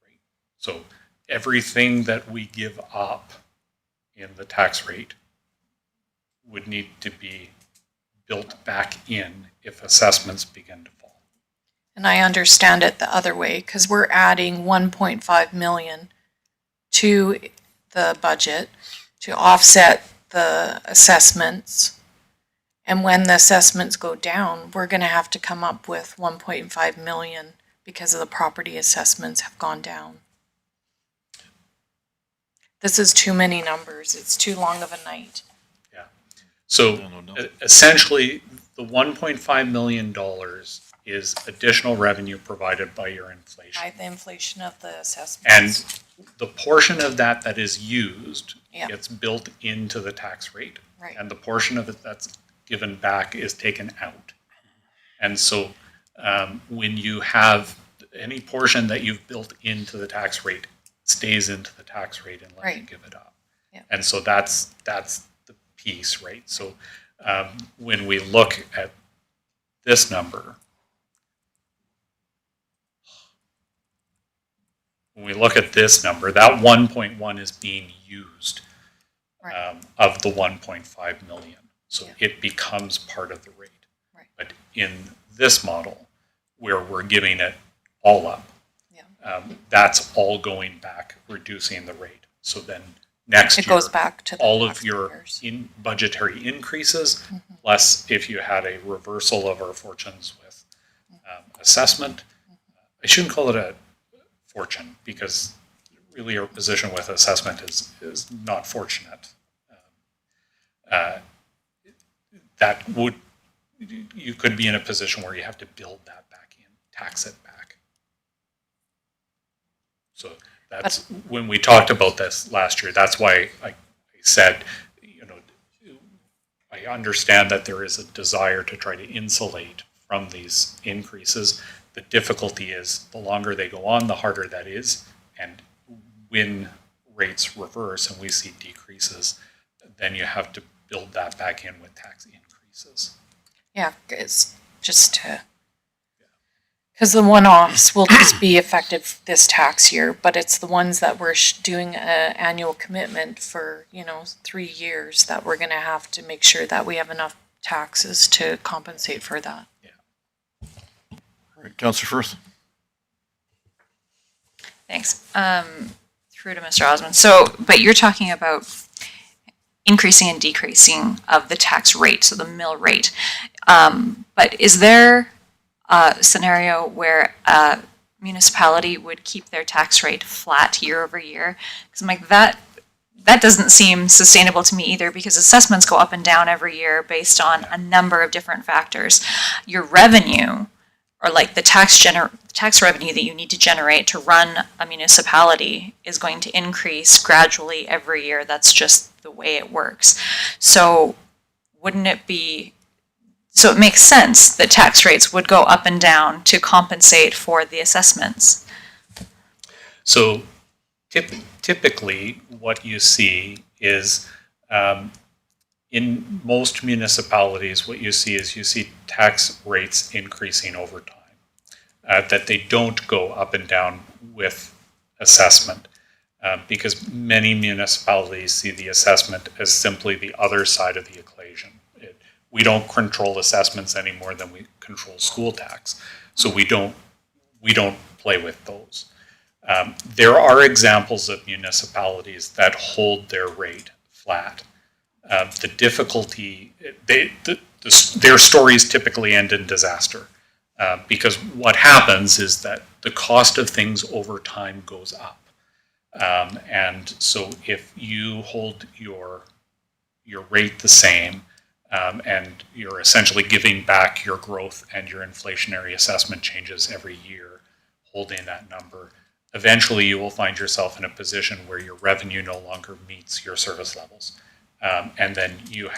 Right? So everything that we give up in the tax rate would need to be built back in if assessments begin to fall. And I understand it the other way, because we're adding 1.5 million to the budget to offset the assessments. And when the assessments go down, we're going to have to come up with 1.5 million because of the property assessments have gone down. This is too many numbers. It's too long of a night. So essentially, the $1.5 million is additional revenue provided by your inflation. By the inflation of the assessments. And the portion of that that is used Yeah. gets built into the tax rate. Right. And the portion of it that's given back is taken out. And so when you have any portion that you've built into the tax rate stays into the tax rate unless you Right. give it up. Yeah. And so that's the piece, right? So when we look at this number, that 1.1 is being used of the 1.5 million. So it becomes part of the rate. Right. But in this model, where we're giving it all up, that's all going back, reducing the rate. So then next It year, goes back to the all of your budgetary increases, plus if you had a reversal of our fortunes with assessment. I shouldn't call it a fortune, because really our position with assessment is not fortunate. You could be in a position where you have to build that back in, tax it back. So that's when we talked about this last year. That's why I said, I understand that there is a desire to try to insulate from these increases. The difficulty is the longer they go on, the harder that is. And when rates reverse and we see decreases, then you have to build that back in with tax increases. Yeah, it's just to, because the one-offs will just be effective this tax year, but it's the ones that we're doing an annual commitment for, 3 years that we're going to have to make sure that we have enough taxes to compensate for that. All right, Councillor Firth. Thanks. Through to Mr. Osmond. So, but you're talking about increasing and decreasing of the tax rate, so the mill rate. But is there a scenario where a municipality would keep their tax rate flat year over year? Because I'm like, that doesn't seem sustainable to me either, because assessments go up and down every year based on a number of different factors. Your revenue, or like the tax revenue that you need to generate to run a municipality, is going to increase gradually every year. That's just the way it works. So wouldn't it be, so it makes sense that tax rates would go up and down to compensate for the assessments. So typically what you see is in most municipalities, what you see tax rates increasing over time, that they don't go up and down with assessment, because many municipalities see the assessment as simply the other side of the equation. We don't control assessments any more than we control school tax. So we don't we don't play with those. There are examples of municipalities that hold their rate flat. The difficulty, their stories typically end in disaster because what happens is that the cost of things over time goes up. And so if you hold your rate the same and you're essentially giving back your growth and your inflationary assessment changes every year, holding that number, eventually you will find yourself in a position where your revenue no longer meets your service levels. And then you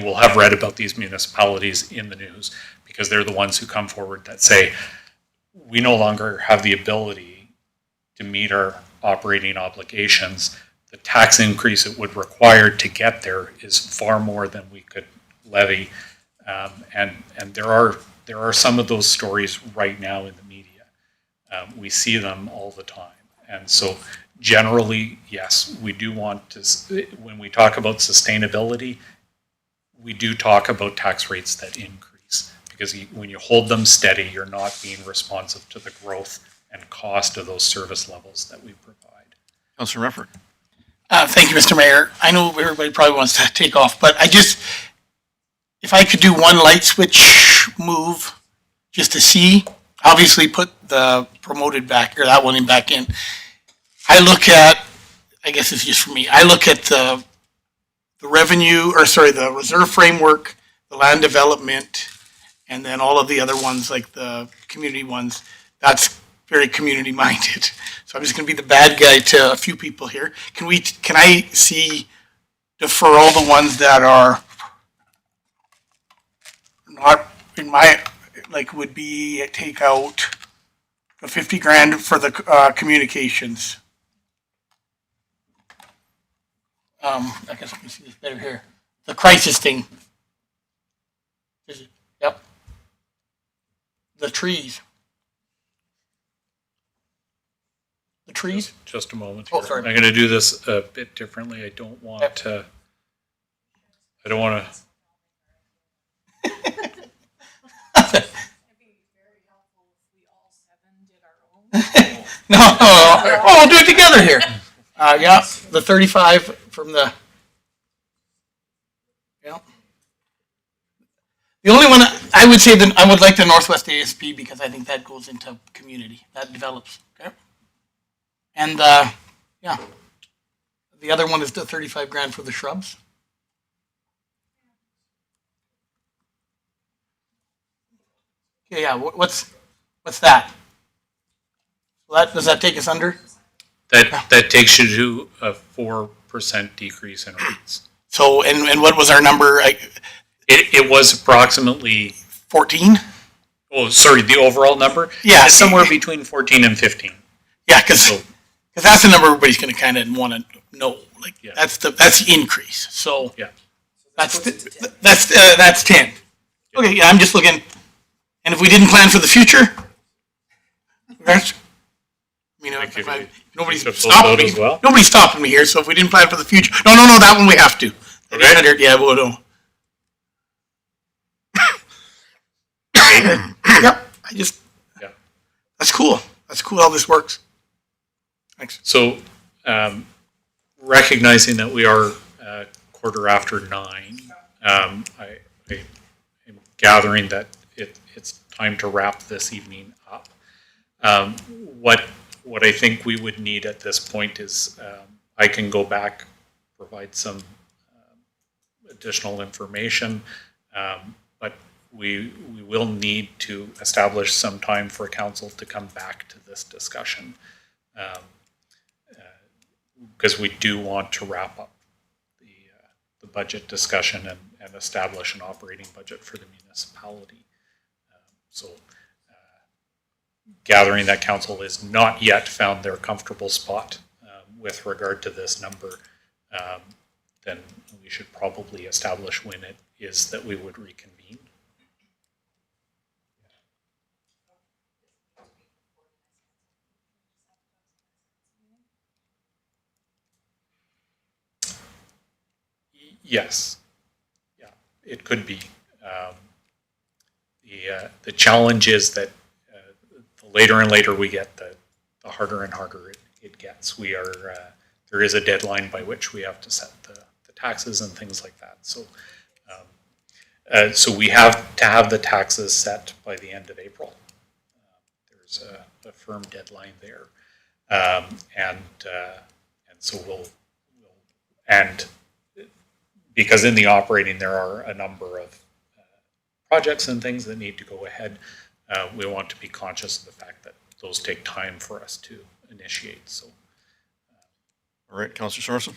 will have read about these municipalities in the news because they're the ones who come forward that say, we no longer have the ability to meet our operating obligations. The tax increase it would require to get there is far more than we could levy. And there are some of those stories right now in the media. We see them all the time. And so generally, yes, we do want to, when we talk about sustainability, we do talk about tax rates that increase because when you hold them steady, you're not being responsive to the growth and cost of those service levels that we provide. Councilor Redford. Thank you, Mr. Mayor. I know everybody probably wants to take off, but if I could do one light switch move just to see, obviously put the promoted back or that one back in. I guess it's just for me, I look at the reserve framework, the land development, and then all of the other ones like the community ones. That's very community minded. So I'm just gonna be the bad guy to a few people here. Can I defer all the ones that are not in my, would be take out the 50 grand for the communications. I guess we can see this better here. The crisis thing. Yep. The trees. The trees? Just a moment. Oh, here. sorry. I'm going to do this a bit differently. I don't want to. No, we'll do it together here. Yeah, the 35 from the. Yeah. The only one I would say that I would like the Northwest ASP because I think that goes into community, that develops. Okay. And yeah, the other one is the 35 grand for the shrubs. Okay, yeah. What's that? Does that take us under? That takes you to a 4% decrease in rates. So, and what was our number? It was approximately 14. Oh, sorry, the overall number? Yeah, it's somewhere between 14 and 15. Yeah, because that's the number everybody's going to kind of want to know. That's the increase. So yeah, that's 10. Okay, yeah, I'm just looking. And if we didn't plan for the future, nobody's stopping me. Well. Nobody's stopping me here. So if we didn't plan for the future, no, that one we have to. Okay. Yeah, we'll do. Yep. That's cool. That's cool how this works. Thanks. So, recognizing that we are quarter after 9, I am gathering that it's time to wrap this evening up. What I think we would need at this point is I can go back, provide some additional information, but we will need to establish some time for council to come back to this discussion because we do want to wrap up the budget discussion and establish an operating budget for the municipality. So gathering that council has not yet found their comfortable spot with regard to this number, then we should probably establish when it is that we would reconvene. Yes. Yeah, it could be. The challenge is that the later and later we get, the harder and harder it gets. There is a deadline by which we have to set the taxes and things like that. So we have to have the taxes set by the end of April. There's a firm deadline there. And so and because in the operating there are a number of projects and things that need to go ahead, we want to be conscious of the fact that those take time for us to initiate. So, All right, Councillor Sorensen.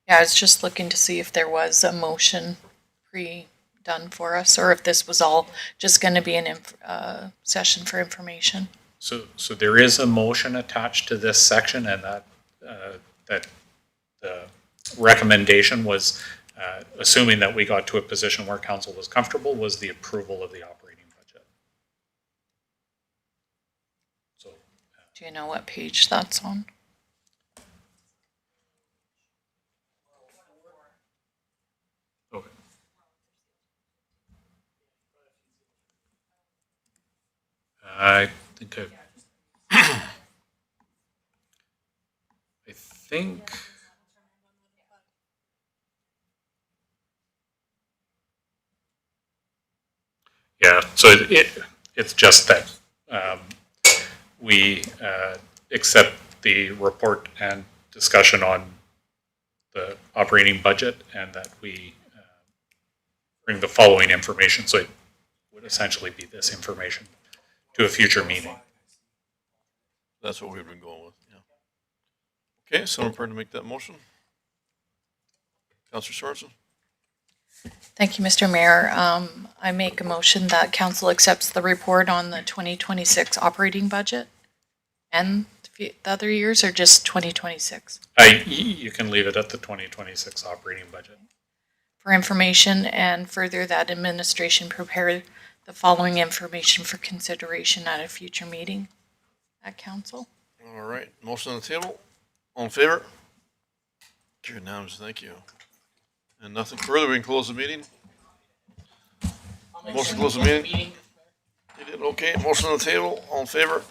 Yeah, I was just looking to see if there was a motion pre-done for us, or if this was all just going to be an session for information. So there is a motion attached to this section, and that the recommendation was, assuming that we got to a position where council was comfortable, was the approval of the operating budget. So, do you know what page that's on? okay. I think I think. Yeah, so it's just that we accept the report and discussion on the operating budget, and that we bring the following information. So it would essentially be this information to a future meeting. That's what we've been going with, yeah. Okay, someone prepared to make that motion? Councillor Sorensen? Thank you, Mr. Mayor. I make a motion that council accepts the report on the 2026 operating budget and the other years, or just 2026? You can leave it at the 2026 operating budget. For information, and further that administration prepare the following information for consideration at a future meeting at council. All right, motion on the table. All in favor? Carried unanimous, thank you. And nothing further, we can close the meeting. Motion to close the meeting. You did, okay, motion on the table, all in favor?